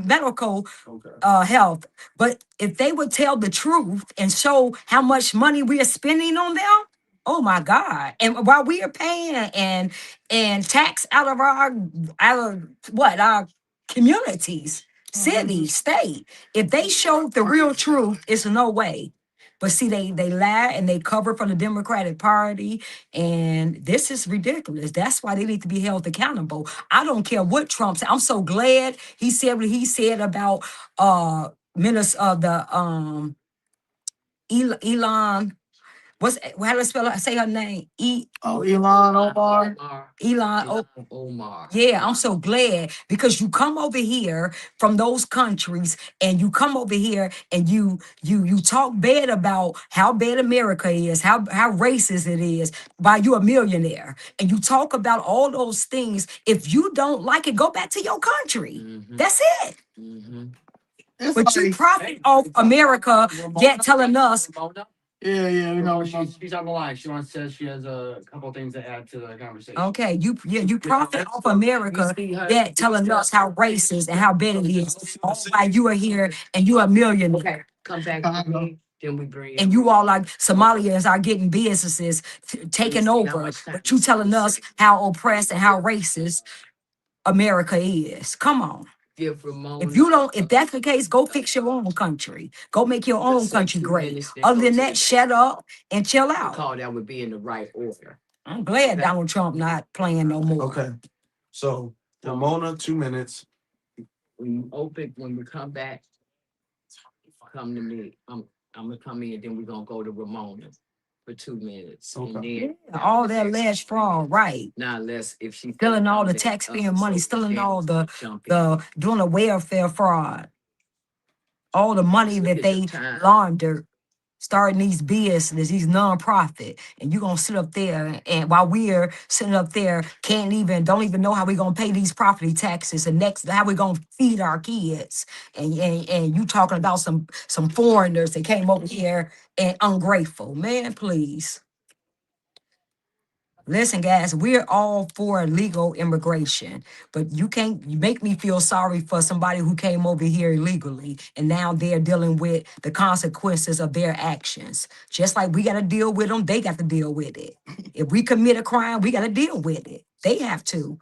medical Okay. health. But if they would tell the truth and show how much money we are spending on them, oh my God. And while we are paying and tax out of what our communities, Mhm. city, state, if they showed the real truth, it's no way. But see, they lie and they cover for the Democratic Party, and this is ridiculous. That's why they need to be held accountable. I don't care what Trump said. I'm so glad he said what he said about minister the Elon. What's how do I spell her, say her name? Oh, Elon Omar. Elon. Oh, Omar. yeah, I'm so glad because you come over here from those countries and you come over here and you talk bad about how bad America is, how racist it is by you a millionaire. And you talk about all those things. If you don't like it, go back to your country. Mm-hmm. That's it. Mm-hmm. It's But you like, profit off America, yet telling us, yeah, you know, She's on the line. She wants to. She has a couple things to add to the conversation. okay, you profit off America, yet telling us how racist and how bad it is. All while you are here and you are a millionaire. Okay, come back to Chicago. me, then we bring And you all like Somalians are getting businesses taken see how over, much time but you is telling left. us how oppressed and how racist America is. Come on. Give Ramona. If you don't, if that's the case, go fix your own country. Go make your own Let's say country 2 great. minutes, then Other go than to the that, next shut up and chill one. out. Call that would be in the right order. I'm glad Okay. Donald Trump not playing no more. Okay. So Ramona, 2 minutes. When we come back, come to me. I'm gonna come in, then we're gonna go to Ramona for 2 minutes. And Okay. then Yeah, all that alleged fraud, right? now let's if she Stealing all the that, taxpayer money, so stealing then all jump in. the doing the welfare fraud, all the money Look that at the they time. laundered, starting these businesses, these nonprofit, and you gonna sit up there and while we're sitting up there, don't even know how we gonna pay these property taxes and next how we gonna feed our kids, and you talking about some foreigners that came over here and ungrateful, man, please. Listen, guys, we're all for legal immigration, but you make me feel sorry for somebody who came over here illegally and now they're dealing with the consequences of their actions. Just like we got to deal with them, they got to deal with it. If we commit a crime, we got to deal with it. They have to.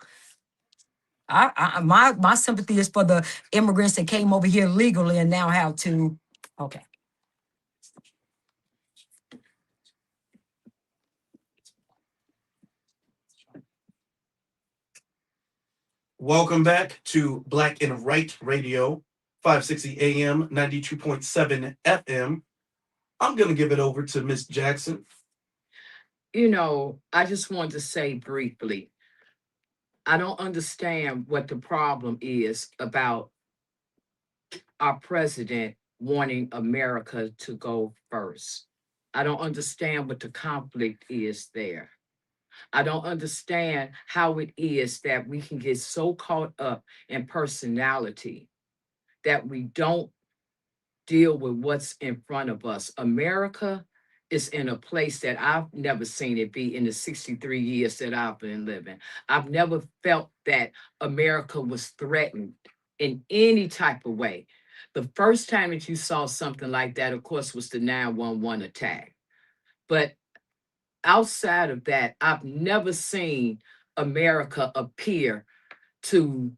My sympathy is for the immigrants that came over here legally and now have to. Okay. Welcome back to Black and Right Radio, 560 AM, 92.7 FM. I'm going to give it over to Miss Jackson. I just wanted to say briefly, I don't understand what the problem is about our president wanting America to go first. I don't understand what the conflict is there. I don't understand how it is that we can get so caught up in personality that we don't deal with what's in front of us. America is in a place that I've never seen it be in the 63 years that I've been living. I've never felt that America was threatened in any type of way. The first time that you saw something like that, of course, was the 911 attack. But outside of that, I've never seen America appear to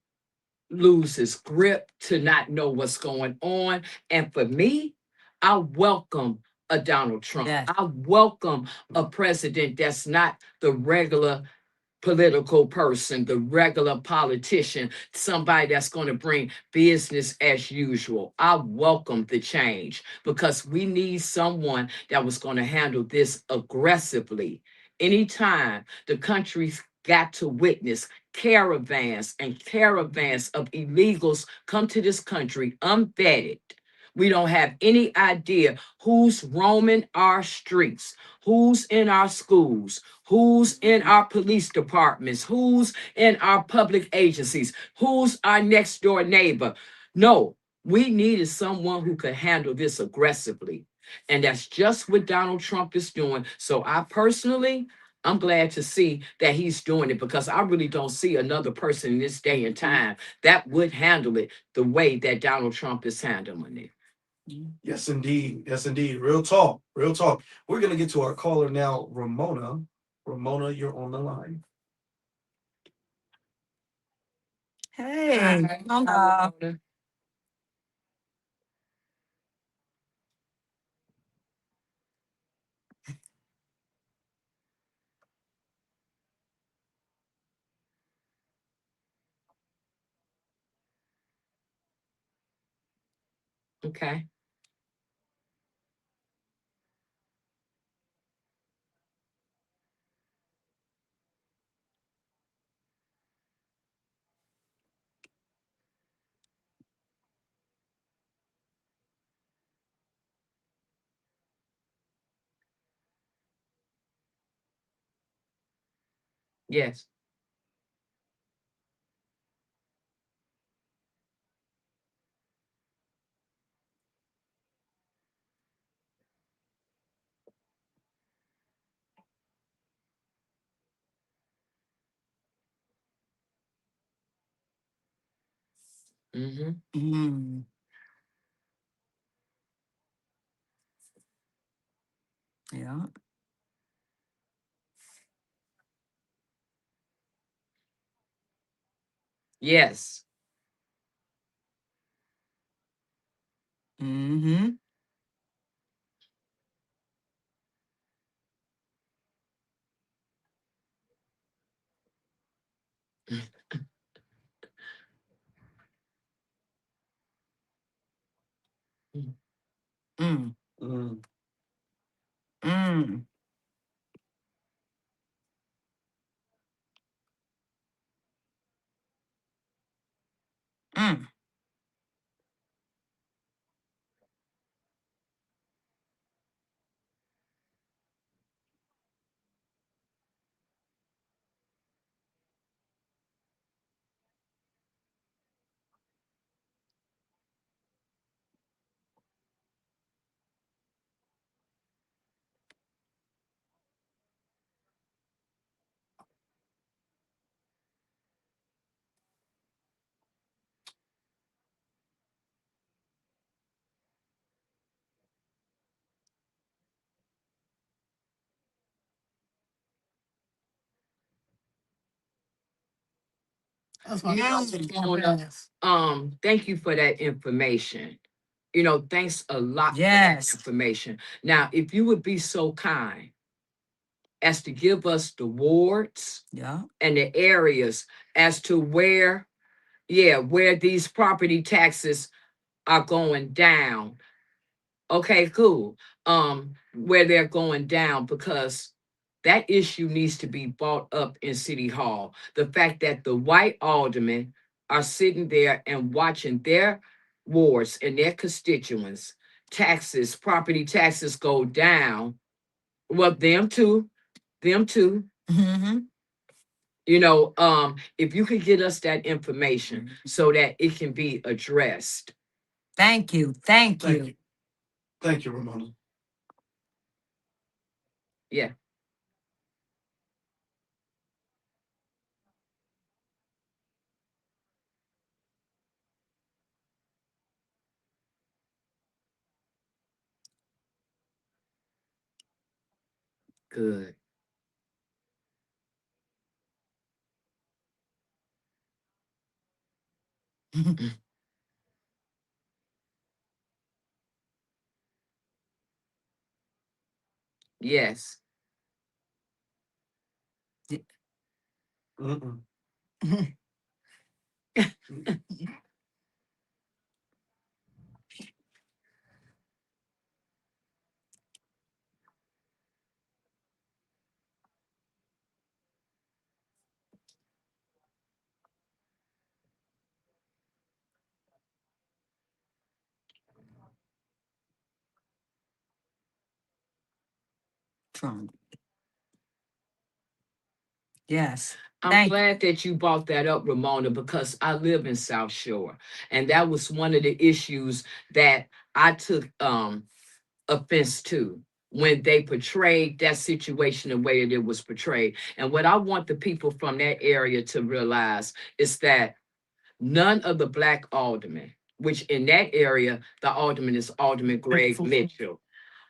lose his grip, to not know what's going on. And for me, I welcome a Donald Trump. Yes. I welcome a president that's not the regular political person, the regular politician, somebody that's going to bring business as usual. I welcome the change because we need someone that was going to handle this aggressively. Anytime the country's got to witness caravans and caravans of illegals come to this country unvetted We don't have any idea who's roaming our streets, who's in our schools, who's in our police departments, who's in our public agencies, who's our next door neighbor. No, we needed someone who could handle this aggressively. And that's just what Donald Trump is doing. So I personally, I'm glad to see that he's doing it because I really don't see another person in this day and time that would handle it the way that Donald Trump is handling it. Yes, indeed. Yes, indeed. Real talk. Real talk. We're gonna get to our caller now, Ramona. Ramona, you're on the line. Hey, Hi, uh, Ramona. Okay. Yes. Mm-hmm. mm, yeah. Yes. Mm-hmm. Mm, Mm, mm, mm, That's why You know, I can't Ramona, pass. thank you for that information. Thanks a lot for that yes. information. Now, if you would be so kind as to give us the wards Yeah. and the areas as to where these property taxes are going down. Okay, cool. Where they're going down because that issue needs to be brought up in City Hall. The fact that the white aldermen are sitting there and watching their wards and their constituents property taxes go down. Well, them too. Mm-hmm. If you could get us that information so that it can be addressed. Thank you. Thank thank you. you. Thank you, Ramona. Yeah, good. Yes. Mm-mm. Trump. Yes. I'm Thank glad that you brought that up, Ramona, because I live in South Shore. And that was one of the issues that I took offense to when they portrayed that situation the way that it was portrayed. And what I want the people from that area to realize is that none of the black aldermen, which in that area, the alderman is Alderman Greg Mitchell.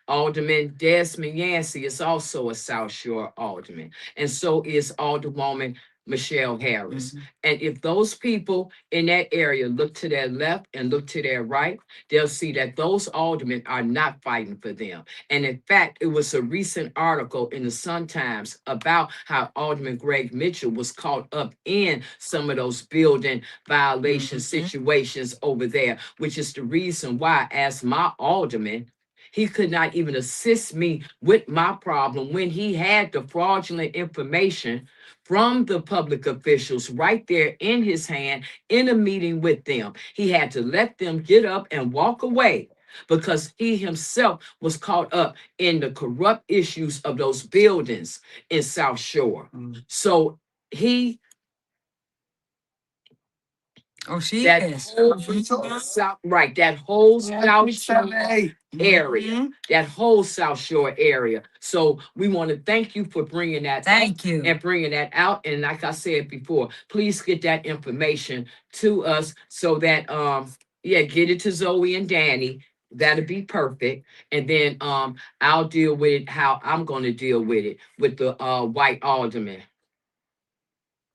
Alderman Desmond Yancey is also a South Shore alderman, and so is Alderwoman Michelle Harris. Mhm. And if those people in that area look to their left and look to their right, they'll see that those aldermen are not fighting for them. And in fact, it was a recent article in the Sun Times about how Alderman Greg Mitchell was caught up in some of those building violation situations over there, which is the reason why, as my alderman, he could not even assist me with my problem when he had the fraudulent information from the public officials right there in his hand in a meeting with them. He had to let them get up and walk away because he himself was caught up in the corrupt issues of those buildings in South Shore. So he Oh, she that is. whole Mhm. South, right, that whole South Shore 378. area, Mhm. that whole South Shore area. So we want to thank you for bringing that up Thank you. and bringing that out. And like I said before, please get that information to us so that yeah, get it to Zoe and Danny. That'll be perfect. And then I'll deal with it how I'm gonna deal with it with the white alderman.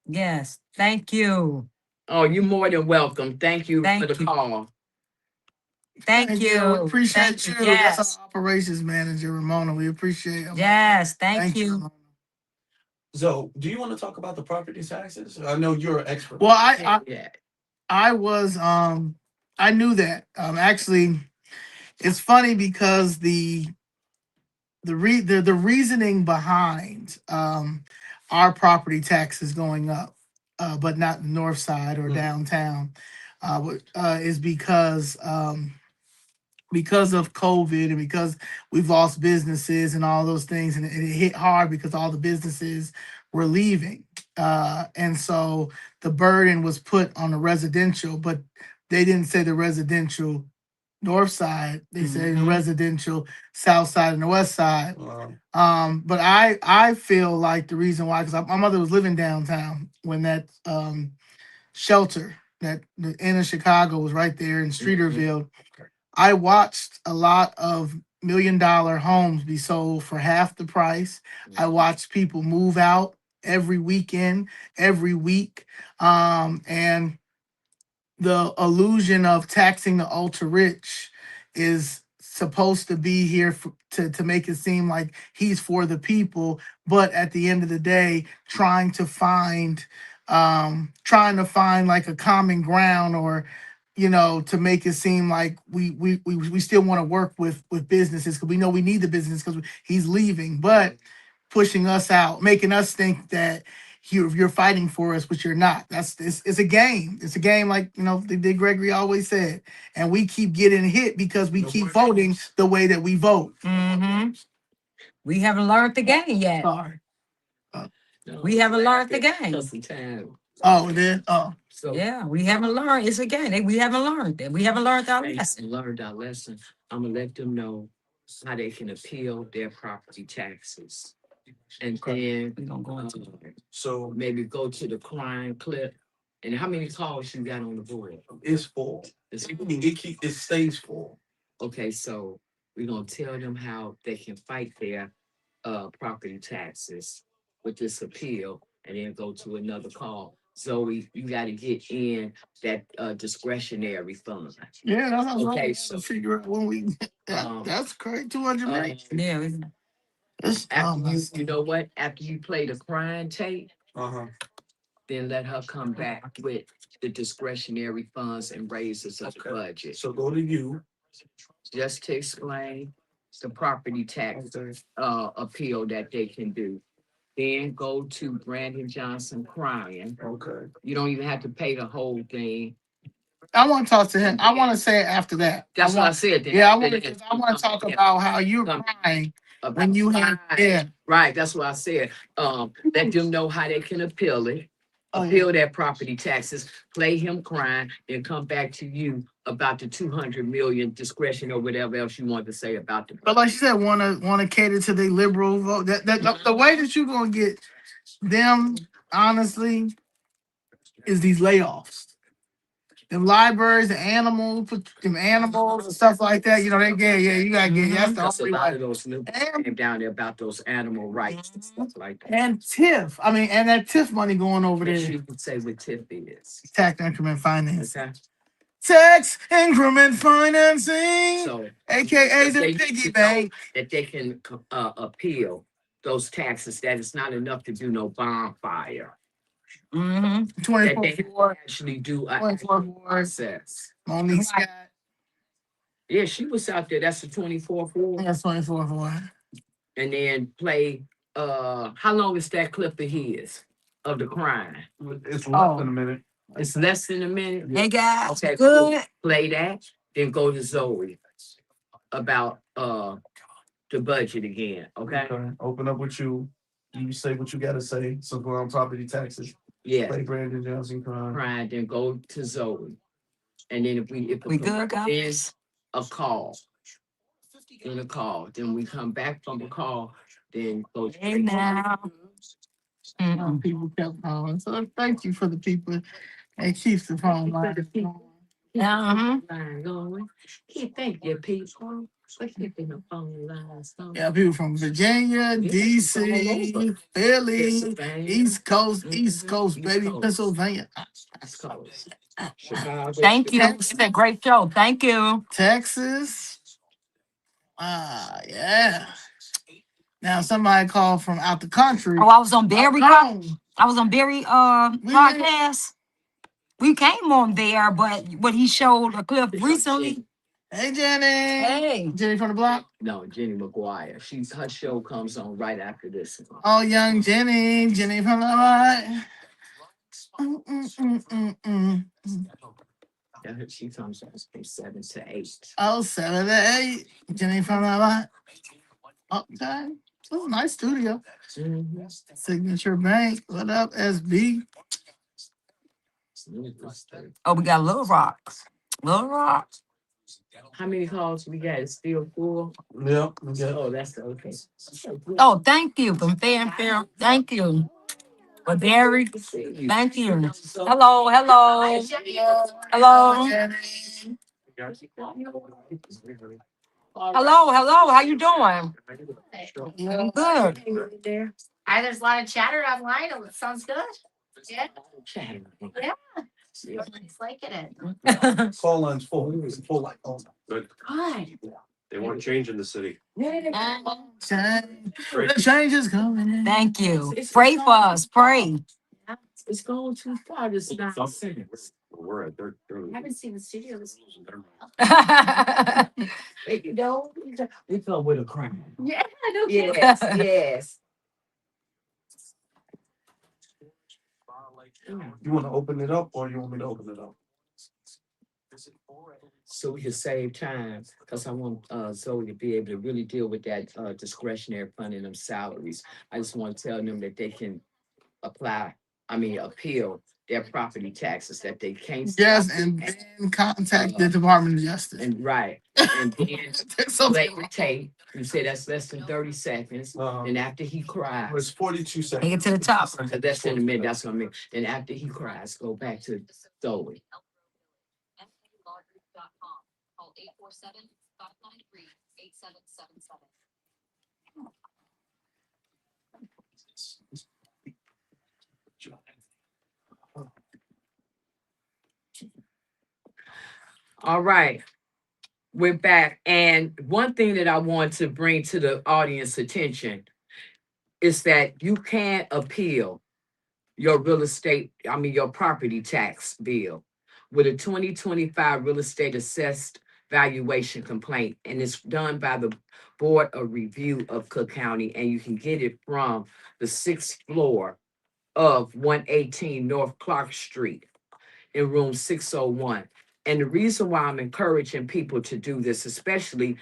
Yes. Thank you. Oh, you're more than welcome. Thank you for the Thank you. call. Thank Thank you. We you. appreciate Thank you. you. That's Yes. our operations manager, Ramona. We appreciate him. Yes. Thank Thank you, you. Ramona. So, do you want to talk about the property taxes? I know you're an expert. Well, Yeah. I was I knew that. Actually, it's funny because the reasoning behind our property taxes going up, but not the north side or downtown, is because of COVID and because we've lost businesses and all those things, and it hit hard because all the businesses were leaving, and so the burden was put on the residential, but they didn't say the residential north side. They said the residential south side and the west side. Wow. But I feel like the reason why, because my mother was living downtown when that shelter that the inner Chicago was right there in Streeterville. I watched a lot of $1 million homes be sold for half the price. I watched people move out every weekend, every week. And the illusion of taxing the ultra rich is supposed to be here to make it seem like he's for the people, but at the end of the day trying to find like a common ground, or to make it seem like we still want to work with businesses because we know we need the business because he's leaving, but pushing us out, making us think that you're fighting for us, but you're not. It's a game. It's a game, like the Dick Gregory always said, and we keep getting hit because we keep voting the way that we vote. Mm-hmm. We haven't learned the game yet. Sorry. We haven't learned the game. Oh, it is. Oh, So Yeah, we haven't learned. It's a game. We haven't learned it. We haven't learned our they lesson. learned our lesson. I'm gonna let them know how they can appeal their property taxes. And then We're gonna go into So maybe go to the crime clip. And how many calls you got on the board? it's full. It's- It stays full. Okay, so we're gonna tell them how they can fight their property taxes with this appeal and then go to another call. Zoe, you gotta get in that discretionary fund. yeah. That's what Okay, we so figure out when we. um That's correct. 200 million. yeah. It's, oh, after you know what? After you play the crime tape, Uh-huh. then let her come back with the discretionary funds and raises of the budget. So go to you. Just to explain the property tax appeal that they can do. Then go to Brandon Johnson crying. Okay. You don't even have to pay the whole thing. I want to talk to him. I want to say it after that. That's what I said. Then Yeah, I after want that, to. I you want come to talk back. about how you're Come- crying when you have yeah. Right, that's what I said. Let them know how they can appeal it, Oh, yeah. appeal their property taxes, play him crying, and come back to you about the 200 million discretion or whatever else you want to say about the. But like you said, wanna cater to the liberal vote. The way that you're gonna get them, honestly, is these layoffs. Them libraries, the animals, put them animals and stuff like that. You know, they get you gotta get that's the That's a only lot way. of those new And, came down there about those animal rights and stuff like that. and TIF. I mean, and that TIF money going over What there. you could say what TIF is. Tax increment finance. Okay. Tax increment financing. So AKA the they piggy need to know bank. that they can appeal those taxes. That it's not enough to do no bonfire. Mm-hmm. That they 24 actually do a 24 process. Monique Scott. Yeah, she was out there. That's the 24/4. That's 24 And then play. How long is that clip of his of the crime? It's less than a minute. It's less than a minute. Hey guys, Okay, good. cool. Play that, then go to Zoe about the budget again. Okay. Open up with you. You say what you gotta say. So go on property taxes. Yeah. Play Brandon Johnson crying. Crime, then go to Zoe, and then if We good, guys? is a call, then a call, then we come back from the call, then go. Hey now. People kept calling. So thank you for the people that keeps the phone line going. Uh-huh. Line going. Thank you, people, for keeping the phone lines going. Yeah, people from Virginia, DC, Philly, East Coast, baby, Pennsylvania, Chicago. Thank you. It's a great show. Thank you. Texas. Yeah. Now somebody called from out the country. Oh, I was on Barry. Home. I was on Barry podcast. We came on there, but what he showed a clip recently. Hey Jenny. Hey. Jenny from the block? No, Jenny McGuire. Her show comes on right after this. Oh, young Jenny. Jenny from the block. Yeah, she comes on from 7 to 8. Oh, 7 to 8. Jenny from the block. Okay. It's a nice studio. Mm-hmm. Signature Bank. What up, SB? Oh, we got Little Rocks. Little Rocks. How many calls we got? It's still full. Yeah. Oh, that's okay. Oh, thank you from Fanfare. Thank you. For Barry. Thank you. Hello, hello. Hello. Hello. How you doing? I'm good. There's a lot of chatter online. It sounds good. Yeah. Yeah. It's liking it. Call line's full. It's full like Good. Good. They want change in the city. The change is coming. Thank you. Pray for us. Pray. It's going too far. This is not We're at they're I haven't seen the studio this you know, we come with a crime. Yeah, I know. Yes. You want to open it up or you want me to open it up? So we can save time, because I want Zoe to be able to really deal with that discretionary funding of salaries. I just want to tell them that they can appeal their property taxes, that they can't. Yes, and then contact the Department of Justice. And right. And then play the tape. You say that's less than 30 seconds. And after he cries. It's 42 seconds. Take it to the top. So that's in a minute. That's what I mean. Then after he cries, go back to Zoe. Call 847-593-8777. All right. We're back. And one thing that I want to bring to the audience attention is that you can't appeal your your property tax bill with a 2025 real estate assessed valuation complaint. And it's done by the Board of Review of Cook County. And you can get it from the 6th floor of 118 North Clark Street in room 601. And the reason why I'm encouraging people to do this, especially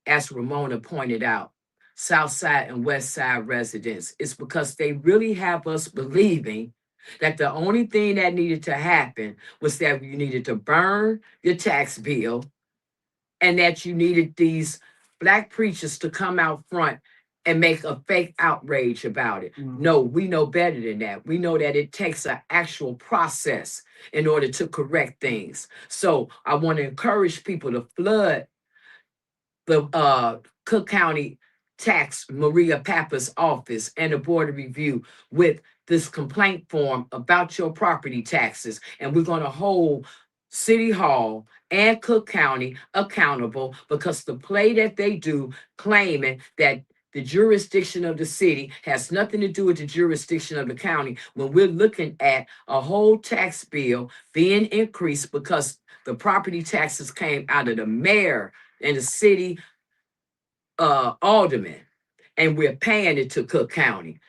as Ramona pointed out, South Side and West Side residents. It's because they really have us believing that the only thing that needed to happen was that you needed to burn your tax bill and that you needed these black preachers to come out front and make a fake outrage about it. No, we know better than that. We know that it takes an actual process in order to correct things. So I want to encourage people to flood the Cook County Tax Maria Pappas office and the Board of Review with this complaint form about your property taxes. And we're going to hold City Hall and Cook County accountable because the play that they do claiming that the jurisdiction of the city has nothing to do with the jurisdiction of the county when we're looking at a whole tax bill being increased because the property taxes came out of the mayor and the city alderman, and we're paying it to Cook County.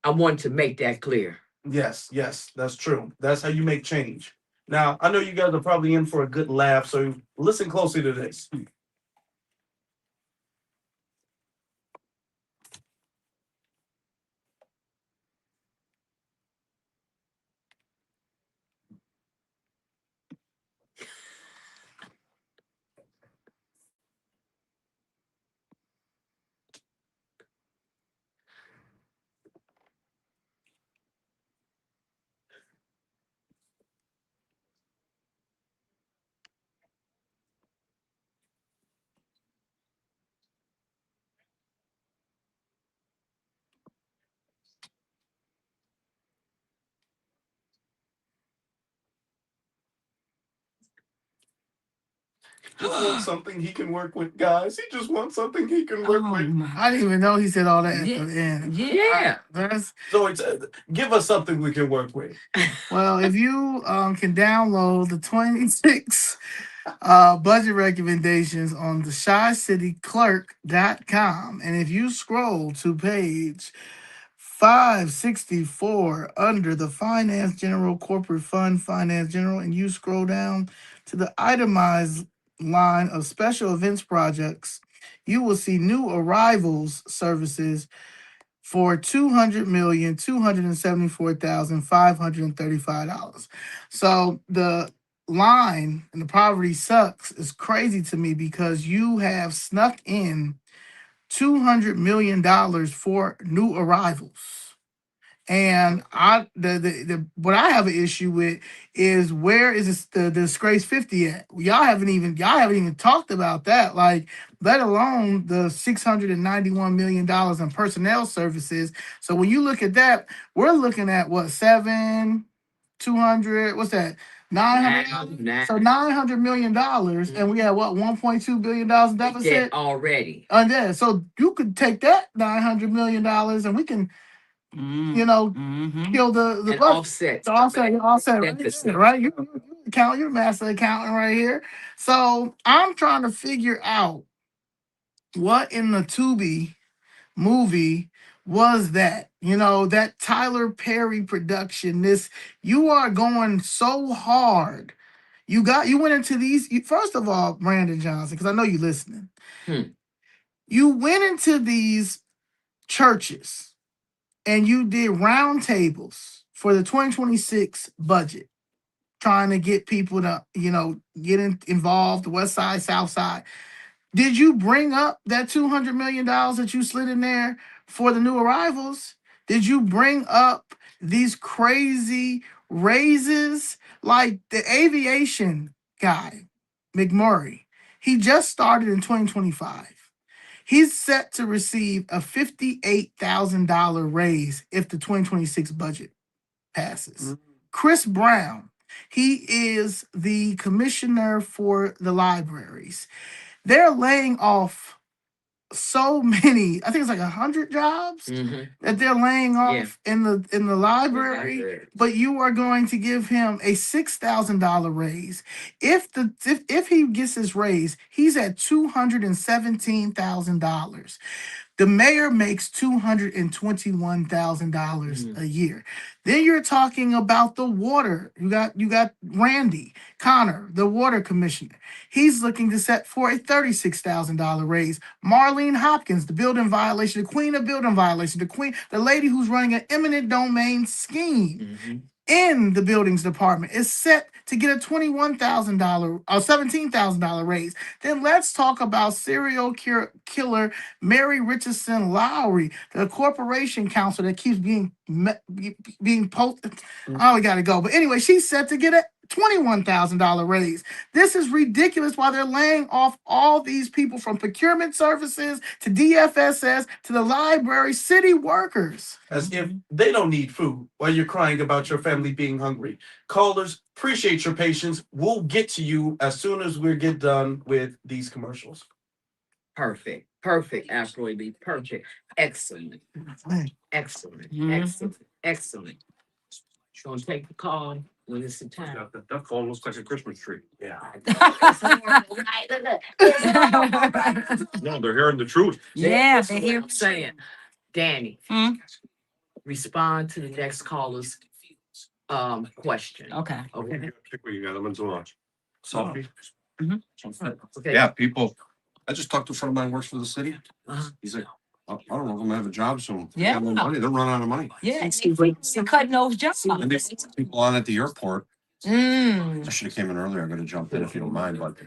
I want to make that clear. Yes, yes, that's true. That's how you make change. Now, I know you guys are probably in for a good laugh, so listen closely to this. Just wants something he can work with, guys. He just wants something he can work with. I didn't even know he said all that at Yeah, the end. Yeah. That's So it's give us something we can work with. well, if you can download the 26 budget recommendations on the shycityclerk.com, and if you scroll to page 564 under the Finance General Corporate Fund, Finance General, and you scroll down to the itemized line of special events projects, you will see new arrivals services for $200,274,535. So the line and the poverty sucks is crazy to me because you have snuck in $200 million for new arrivals. And the what I have an issue with is where is the disgrace 50 at? Y'all haven't even talked about that, like let alone the $691 million in personnel services. So when you look at that, we're looking at what 200, what's that? 900. Nah, So $900 million, and we have what $1.2 billion debt deficit. already. And then, so you could take that $900 million, and we can, kill the And budget. offset. The offset Deficit. right? You're a master accountant right here. So I'm trying to figure out what in the Tubi movie was that. That Tyler Perry production. This you are going so hard. You went into these. First of all, Brandon Johnson, because I know you're listening. Hmm. You went into these churches and you did roundtables for the 2026 budget, trying to get people to, get involved, the West Side, South Side. Did you bring up that $200 million that you slid in there for the new arrivals? Did you bring up these crazy raises like the aviation guy, McMurray? He just started in 2025. He's set to receive a $58,000 raise if the 2026 budget passes. Chris Brown, he is the commissioner for the libraries. They're laying off so many, I think it's like 100 jobs that they're laying off in the library, but you are going to give him a $6,000 raise. If he gets his raise, he's at $217,000. The mayor makes $221,000 a year. Then you're talking about the water. You got Randy Connor, the water commissioner. He's looking to set for a $36,000 raise. Marlene Hopkins, the building violation, the queen of building violation, the lady who's running an eminent domain scheme in the buildings department, is set to get a $21,000 or $17,000 raise. Then let's talk about serial killer Mary Richardson Lowry, the corporation counsel that keeps being posted. Oh, we gotta go. But anyway, she's set to get a $21,000 raise. This is ridiculous why they're laying off all these people from procurement services to DFSS to the library, city workers. As if they don't need food while you're crying about your family being hungry. Callers, appreciate your patience. We'll get to you as soon as we get done with these commercials. Perfect. Perfect, Afroy. Perfect. Excellent. Excellent. Excellent. Excellent. Gonna take the call when it's the time. That phone looks like a Christmas tree. Yeah. No, they're hearing the truth. Yeah, That's they what hear. I'm saying. Danny, Hmm? respond to the next caller's question. Okay. Okay. Pick what you got. I'm into lunch. Selfie. Okay. Yeah, people. I just talked to a friend of mine who works for the city. Uh-huh. He's like, I don't know if I'm gonna have a job soon. They Yeah. got no money. They're running out of money. Yeah, and they cutting those jobs. And they put people on at the airport. I Mm. should have came in earlier. I'm gonna jump in if you don't mind, but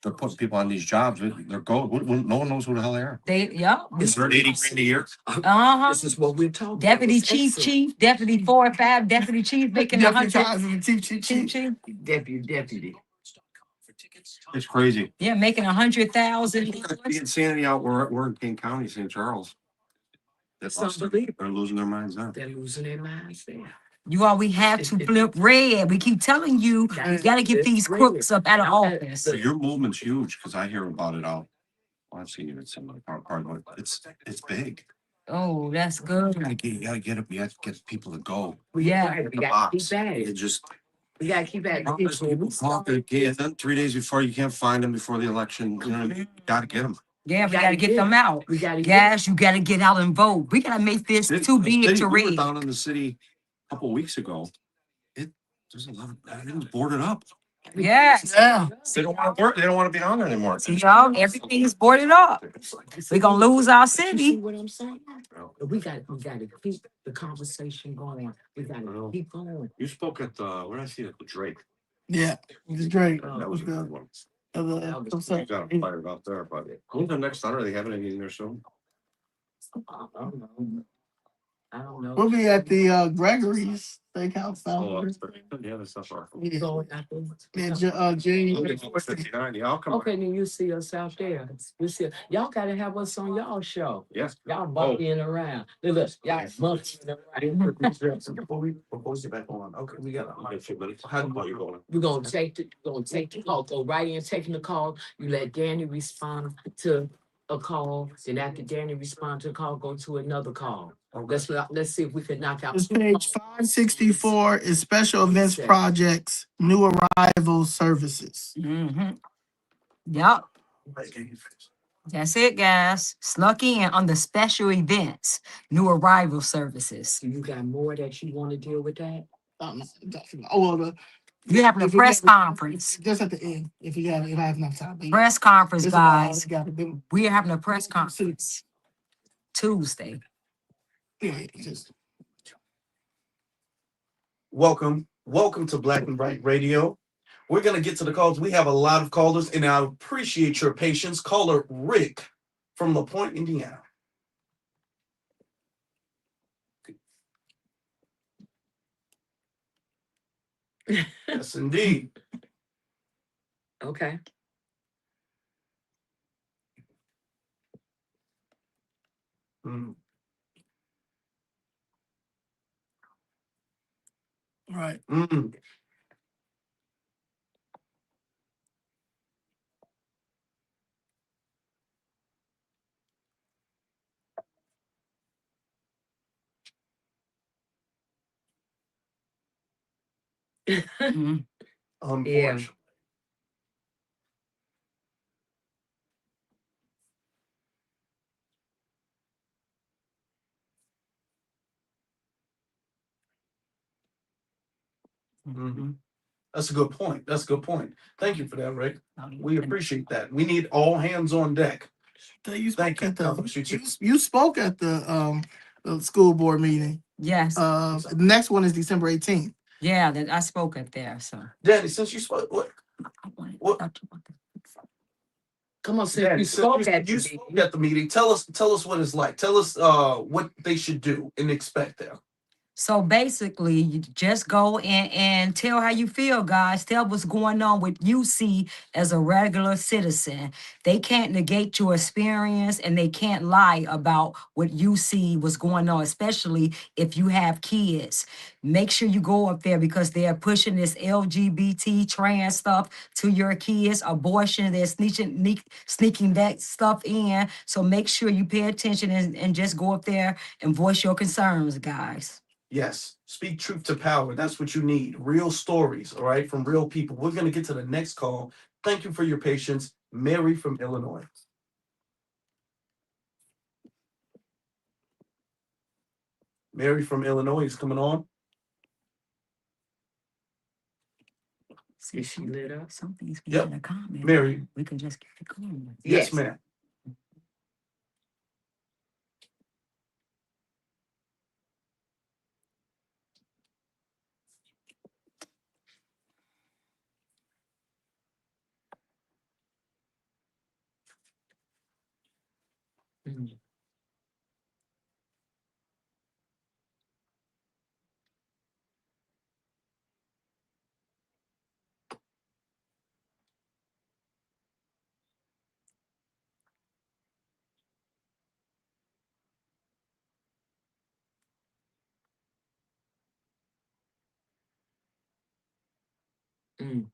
they're putting people on these jobs. They're going. No one knows who the hell they are. Yeah. It's 80 grand a year. Uh-huh. This is what we're talking Deputy about. chief, deputy 4 or 5, deputy chief making Chief. Deputy. It's crazy. Yeah, making 100,000. The insanity out. We're in King County, St. Charles. That's unbelievable. They're losing their minds there. They're losing their minds there. We have to flip red. We keep telling you, you got to get these crooks up out of office. So your movement's huge because I hear about it out. Well, I've seen you in some of the part, but it's big. Oh, that's good. You gotta get up. You have to get people to go. Yeah. We got to keep at It it. just We got to keep at talk, and then 3 days before you can't find them before the election. You know, you gotta get them. Yeah, we got to get them out. We got to Guys, you got to get out and vote. We got to make this too big to We were read. down in the city a couple of weeks ago. There's a lot of everything's boarded up. Yes. Yeah. They don't want to work. They don't want to be on there anymore. Everything's boarded up. We're going to lose our See city. what I'm saying? We got to keep the conversation going. We got to keep going. You spoke at where did I see it? With Drake. Yeah, it was great. Oh, That was good. one. I'm You sorry. got them fired up there, but when's the next time? Are they having anything there soon? I don't know. I don't know. We'll be at the Gregory's Steakhouse. Oh, South. that's right. Yeah, that's stuff. Yeah, Going out there. January. 59. Yeah, I'll come. Okay, then you see us out there. You see, y'all gotta have us on y'all show. Yes. Y'all monkeying around. Look, y'all monkeying around. Before we get back on, okay, we got A few minutes. How do you going? We're gonna take the call. Go right in, taking the call. You let Danny respond to a call. Then after Danny respond to the call, go to another call. Let's see if we can knock out. This page 564 is special events projects, new arrival services. Mm-hmm. Yep. That's it, guys. Snuck in on the special events, new arrival services. So you got more that you want to deal with that? You're having a press conference. Just at the end, if I have enough time. Press conference, This is all guys. together. Then- We are having a press conference Tuesday. yeah, just- Welcome to Black and Bright Radio. We're gonna get to the calls. We have a lot of callers, and I appreciate your patience. Caller Rick from LaPointe, Indiana. Yes, indeed. Okay. Mm. Right. Mm. Mhm. Unfortunately. Mhm. That's a good point. That's a good point. Thank you for that, Rick. Oh, you We can- appreciate that. We need all hands on deck. You Thank spoke you. at God bless you the too. you spoke at the school board meeting. Yes. The next one is December 18th. Yeah, that I spoke up there. So Danny, since you spoke, I wanted to what talk to you about that. Come on, since Danny, you since spoke at you the spoke meeting. at the meeting, tell us what it's like. Tell us what they should do and expect there. So basically, you just go and tell how you feel, guys. Tell what's going on with you see as a regular citizen. They can't negate your experience and they can't lie about what you see was going on, especially if you have kids. Make sure you go up there because they're pushing this LGBT trans stuff to your kids, abortion, they're sneaking that stuff in. So make sure you pay attention and just go up there and voice your concerns, guys. Yes, speak truth to power. That's what you need. Real stories, all right, from real people. We're going to get to the next call. Thank you for your patience. Mary from Illinois. Mary from Illinois is coming on. Is she lit up? Something's Yep. making a comment. Mary. We can just get it going. Yes, Yes. ma'am. Mm. Mm.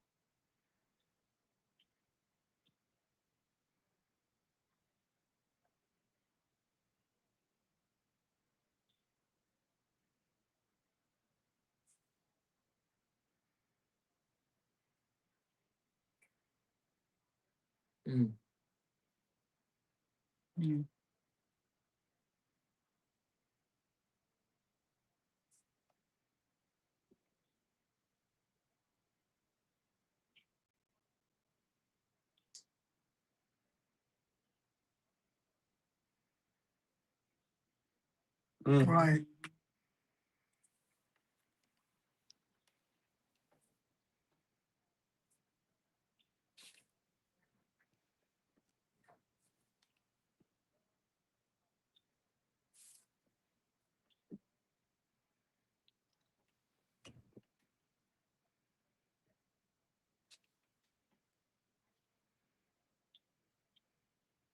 Mm. Mm. Mm. Right.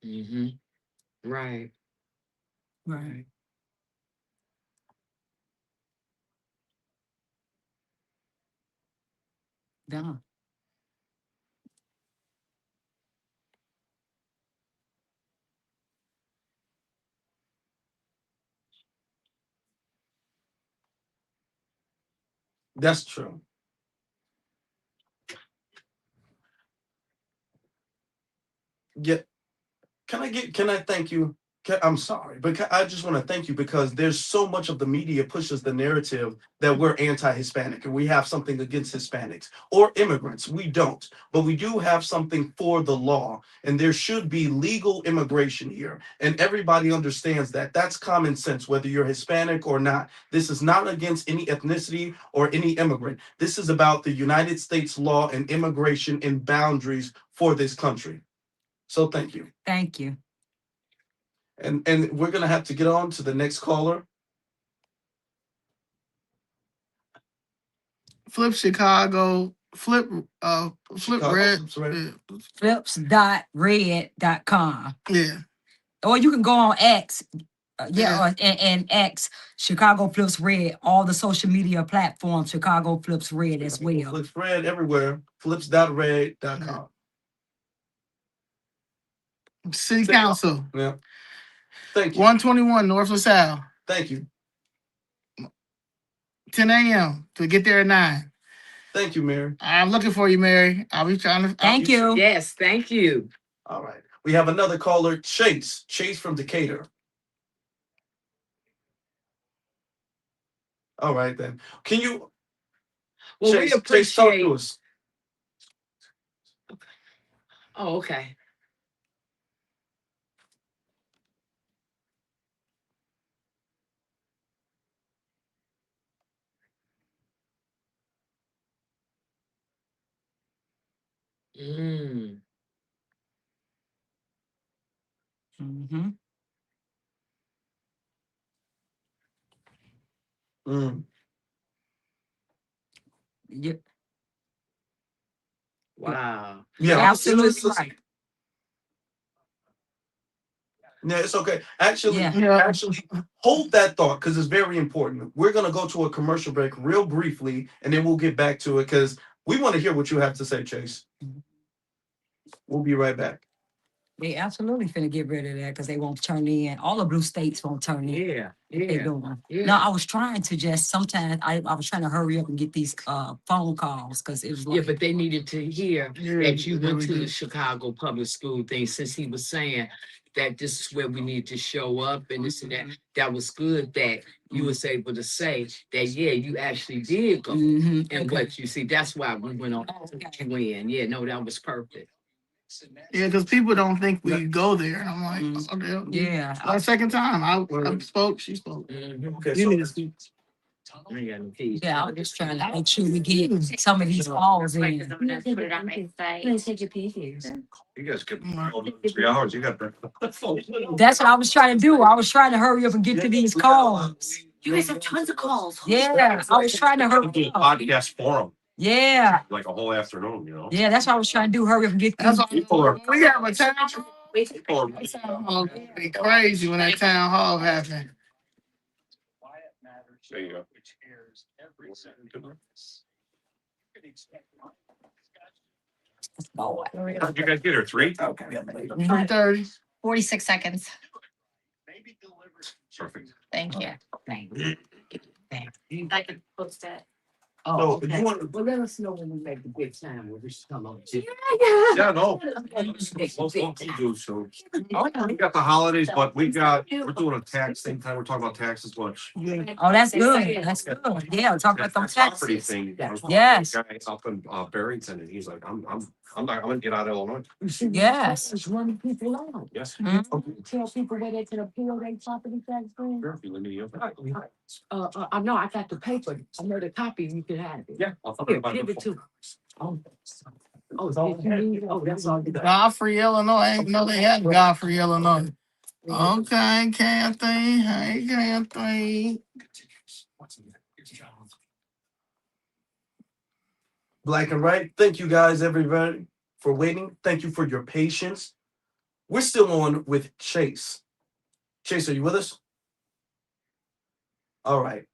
Mm-hmm. Right. Right. Done. That's true. Yeah. Can I thank you? I'm sorry, but I just want to thank you because there's so much of the media pushes the narrative that we're anti-Hispanic and we have something against Hispanics or immigrants. We don't, but we do have something for the law, and there should be legal immigration here. And everybody understands that. That's common sense, whether you're Hispanic or not. This is not against any ethnicity or any immigrant. This is about the United States law and immigration and boundaries for this country. So thank you. Thank you. And we're gonna have to get on to the next caller. Flip Chicago. Flip Chicago. Red. Flips Red. Flips.red.com. Yeah. Or you can go on X. Yeah. Or and X, Chicago Flips Red, all the social media platforms, Chicago Flips Red as well. Flips Red everywhere. Flips.red.com. City Council. Yeah. Thank you. 121 North LaSalle. Thank you. 10 a.m. to get there at 9. Thank you, Mary. I'm looking for you, Mary. I'll be trying to. Thank you. Yes, thank you. All right. We have another caller, Chase. Chase from Decatur. All right then. Can you Well, we Chase, talk appreciate. to us. Oh, okay. Mm. Mm-hmm. Mm. Yep. Wow. Yeah, Absolutely listen, right. yeah, it's okay. Actually, Yeah. Yeah. actually, hold that thought because it's very important. We're gonna go to a commercial break real briefly, and then we'll get back to it because we want to hear what you have to say, Chase. We'll be right back. They absolutely finna get rid of that because they won't turn in. All the blue states won't turn in. Yeah. They Yeah. doing. Yeah. No, I was trying to just sometimes I was trying to hurry up and get these phone calls because it was Yeah, like but they needed to hear Yeah, that you there went we to go. the Chicago public school thing since he was saying that this is where we need to show up and this and that. That was good that you was able to say that, yeah, you actually did go. Mhm, And okay. what you see, that's why we went on Oh, okay. to win. Yeah, no, that was perfect. Yeah, because people don't think we go there. And I'm like, Mm. okay. Yeah. Our second time, I spoke, she spoke. Mhm. Okay, You so need to speak. I ain't got no keys. Yeah, I was just trying to make sure we get some of these calls in. Put it on my site. You guys could 3 hours. You got that. That's what I was trying to do. I was trying to hurry up and get to these calls. You guys have tons of calls. Yeah, I was trying to hurry Do a up. podcast forum Yeah, like a whole afternoon. You know. yeah, that's what I was trying to do. Hurry up and get That's these. why we have a town hall. People are That town hall gonna be crazy when that town hall happen. There you go. Oh, How did you guys get her? 3? 3:30. 46 seconds. Perfect. Thank you. I can post it. Oh, So, okay. you want to- Well, let us know when we make the big time. We'll just come on. Yeah, no. We'll do so. We got the holidays, but we're doing a tax same time. We're talking about taxes much. oh, that's good. That's good. Yeah, talk about them Property taxes. thing. I was talking Yes. to a guy up in Barrington, and he's like, I'm not. I'm gonna get out of Illinois. Yes. It's running people out. Yes. Tell people where they can appeal their property tax bill. Sure, if you live in New York. I know I got the paper. I know the copy. You can have it. Yeah, I'll Here, talk give about it to. Oh, did you need? Oh, that's all you got. Godfrey, Illinois. I didn't know they had Godfrey, Illinois. Okay, Kathy. Hey, Kathy. Black and right. Thank you guys, everybody, for waiting. Thank you for your patience. We're still on with Chase. Chase, are you with us? All right.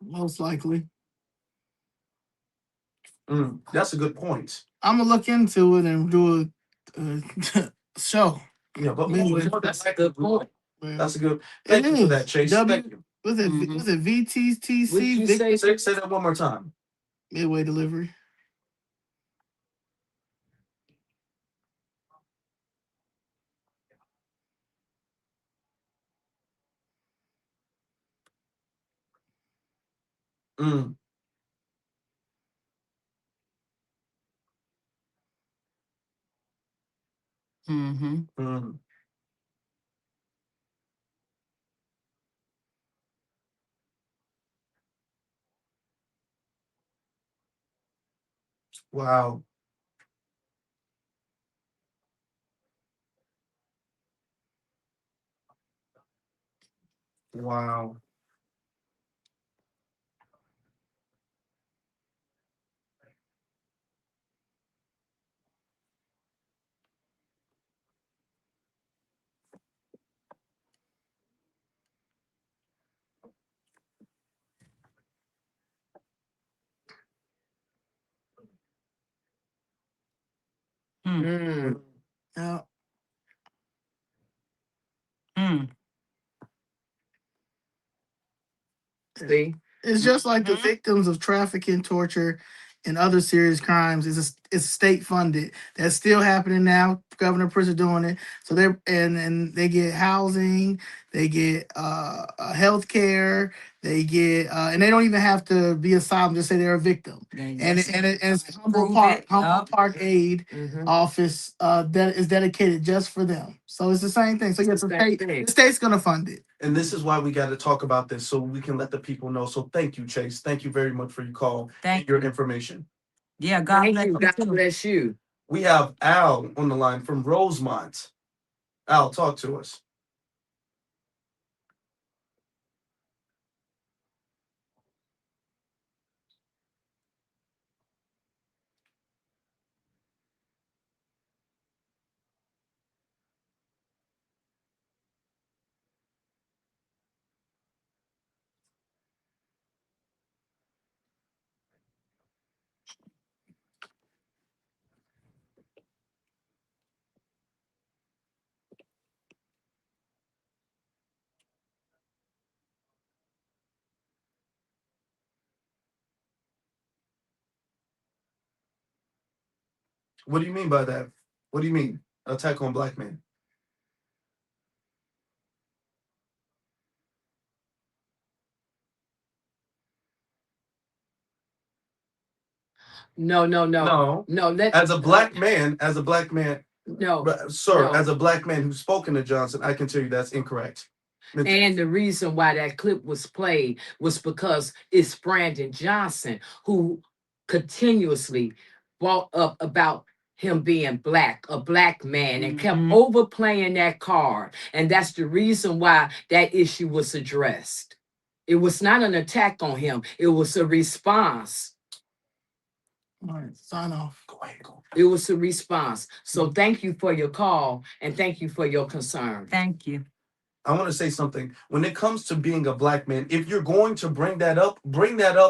Most likely. That's a good point. I'm gonna look into it and do a show. Yeah, but That's a good point. that's a good. It Thank you for is. that, Chase. W- Thank you. Was it Mhm. was it VTTC? What'd you say? Say that one more time. Midway delivery. Mm, Mm-hmm. mm. Wow. Wow. Mm. Yeah. Mm. See, It's just like the Mhm. victims of trafficking, torture, and other serious crimes. It's state funded. That's still happening now. Governor Prince are doing it. So they're and they get housing, they get health care, they get and they don't even have to be asylum. Just say they're a victim. And it's Humboldt Park Aid Office that is dedicated just for them. So it's the same thing. So yes, the state's gonna fund it. And this is why we got to talk about this so we can let the people know. So thank you, Chase. Thank you very much for your call and your information. Yeah, God Thank bless you. you. God too. bless you. We have Al on the line from Rosemont. Al, talk to us. What do you mean by that? What do you mean? Attack on black men? No. No. Let As a black man, no. sir, No. as a black man who's spoken to Johnson, I can tell you that's incorrect. And the reason why that clip was played was because it's Brandon Johnson who continuously brought up about him being black, a black man, and kept overplaying that card. And that's the reason why that issue was addressed. It was not an attack on him, it was a response. All right, sign off. Go ahead, go. It was a response. So thank you for your call and thank you for your concern. Thank you. I want to say something. When it comes to being a black man, if you're going to bring that up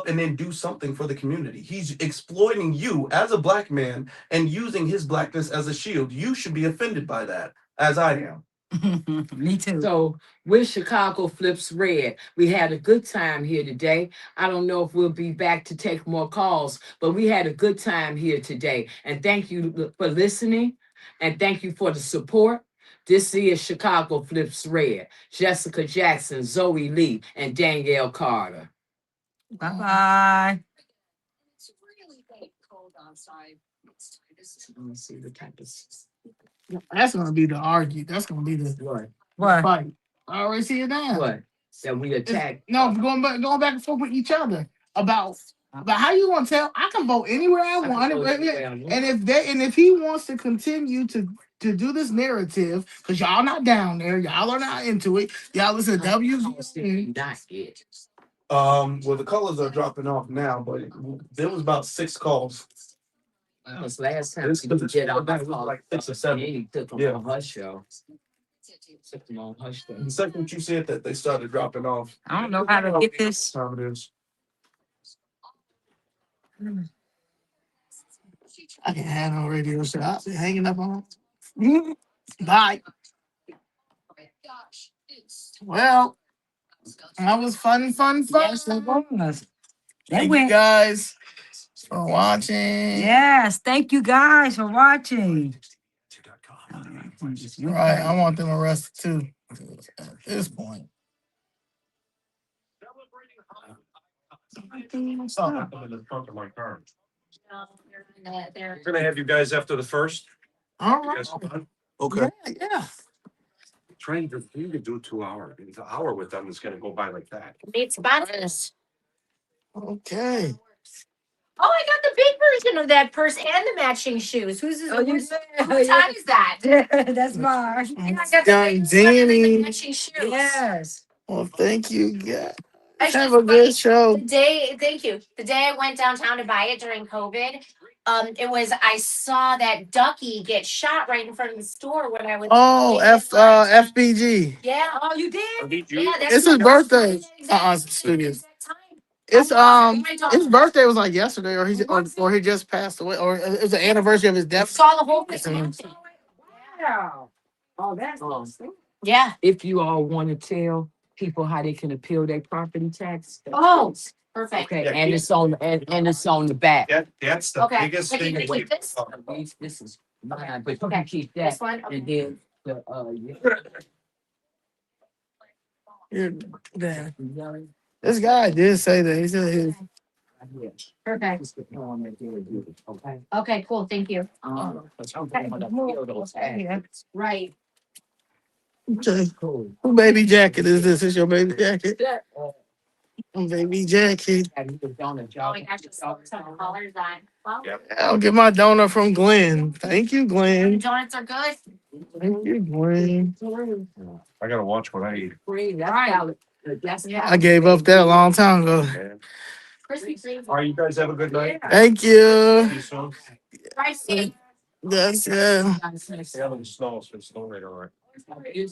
and then do something for the community. He's exploiting you as a black man and using his blackness as a shield. You should be offended by that, as I am. Me too. So with Chicago Flips Red, we had a good time here today. I don't know if we'll be back to take more calls, but we had a good time here today. And thank you for listening and thank you for the support. This is Chicago Flips Red. Jessica Jackson, Zoe Lee, and Danielle Carter. Bye-bye. It's really cold outside. Let me see the type of That's gonna be the argue. That's gonna be the what? fight. I already see it now. What? That we attack. No, going back and forth with each other about how you gonna tell. I can vote anywhere I want. And if he wants to continue to do this narrative, because y'all not down there, y'all are not into it. Y'all listen to WZ. Not yet. Well, the colors are dropping off now, but there was about 6 calls. Because last time This we because did our like 6 or 7. he took them Yeah. on Hush Show. Took them on Hush Show. The second you said that they started dropping off. I don't know how to get this. Time it is. I can't have no radio show. I'll be hanging up on. Bye. Well, that was fun. Yes, it was. Thank you guys for watching. Yes, thank you guys for watching. Right, I want them arrested too. At this point. Stop. I'm in the trunk of my car. They're We're gonna have you guys after the first. All You right. guys fun? Okay. Yeah. Train you could do 2 hours. The hour with them is gonna go by like that. need sponsors. Okay. Oh, I got the big version of that purse and the matching shoes. Whose is Oh, you whose said time is that? that's mine. And I got Done, the big one and the Danny. matching shoes. Yes. Well, thank you guys. Actually, Have a it's funny. good show. Thank you. The day I went downtown to buy it during COVID, I saw that Ducky get shot right in front of the store when I was. Oh, FBG. Yeah. Oh, you did? Yeah, that's It's his birthday. Exact Studios. time. It's My daughter. his birthday was like yesterday, or he just passed away, or it was the anniversary of his death. Saw the whole thing. Wow. Oh, that's awesome. Yeah. If you all want to tell people how they can appeal their property tax. Oh, Perfect. Okay, Yeah, and keep- it's on and it's on the back. That's the Okay, biggest so thing. can we keep this? This is mine, but you Okay, can keep that. This one, okay. And then the Yeah, this guy did say that. He said his. Perfect. Okay. Okay, cool, thank you. Right. Okay. Who baby jacket is this? Is your baby jacket? Baby jacket. Oh my gosh, just some colors on. Well, I'll get my donut from Glenn. Thank you, the Glenn. donuts are good. Thank you, Glenn. I gotta watch what I eat. That's I gave up that a long time ago. Crispy Kreme. All right, you guys have a good night. Thank See you. you soon. Rice. That's Yeah, the snow, so it's snow right over.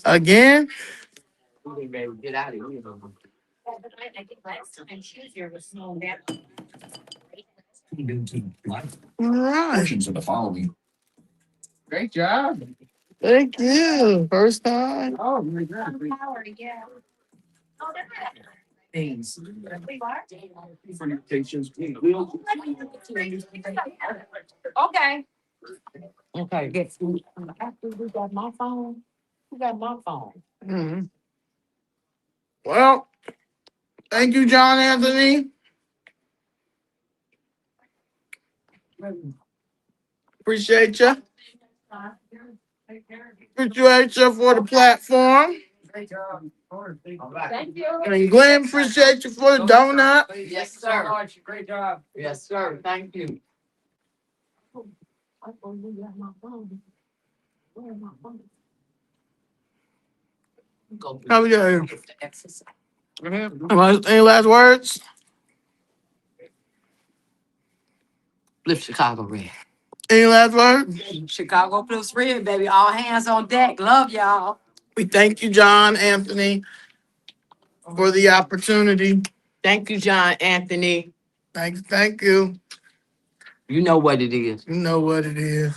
again. Get out of here. I think last time Tuesday was snowing that. All right. Portions of the following. Great job. Thank you. First time. Oh my God. Power, yeah. Oh, they're good. Things. We are. Okay. Okay, get food. After we got my phone. Who got my phone? Mhm. Well, thank you, John Anthony. Appreciate you. Appreciate you for the platform. Great job. Thank you. And Glenn, appreciate you for the donut. Yes, sir. Great job. Yes, sir. Thank you. How we doing? Exercise. Any last words? Lift Chicago red. Any last words? Chicago plus red, baby. All hands on deck. Love y'all. We thank you, John Anthony, for the opportunity. Thank you, John Anthony. Thank you. You know what it is. You know what it is.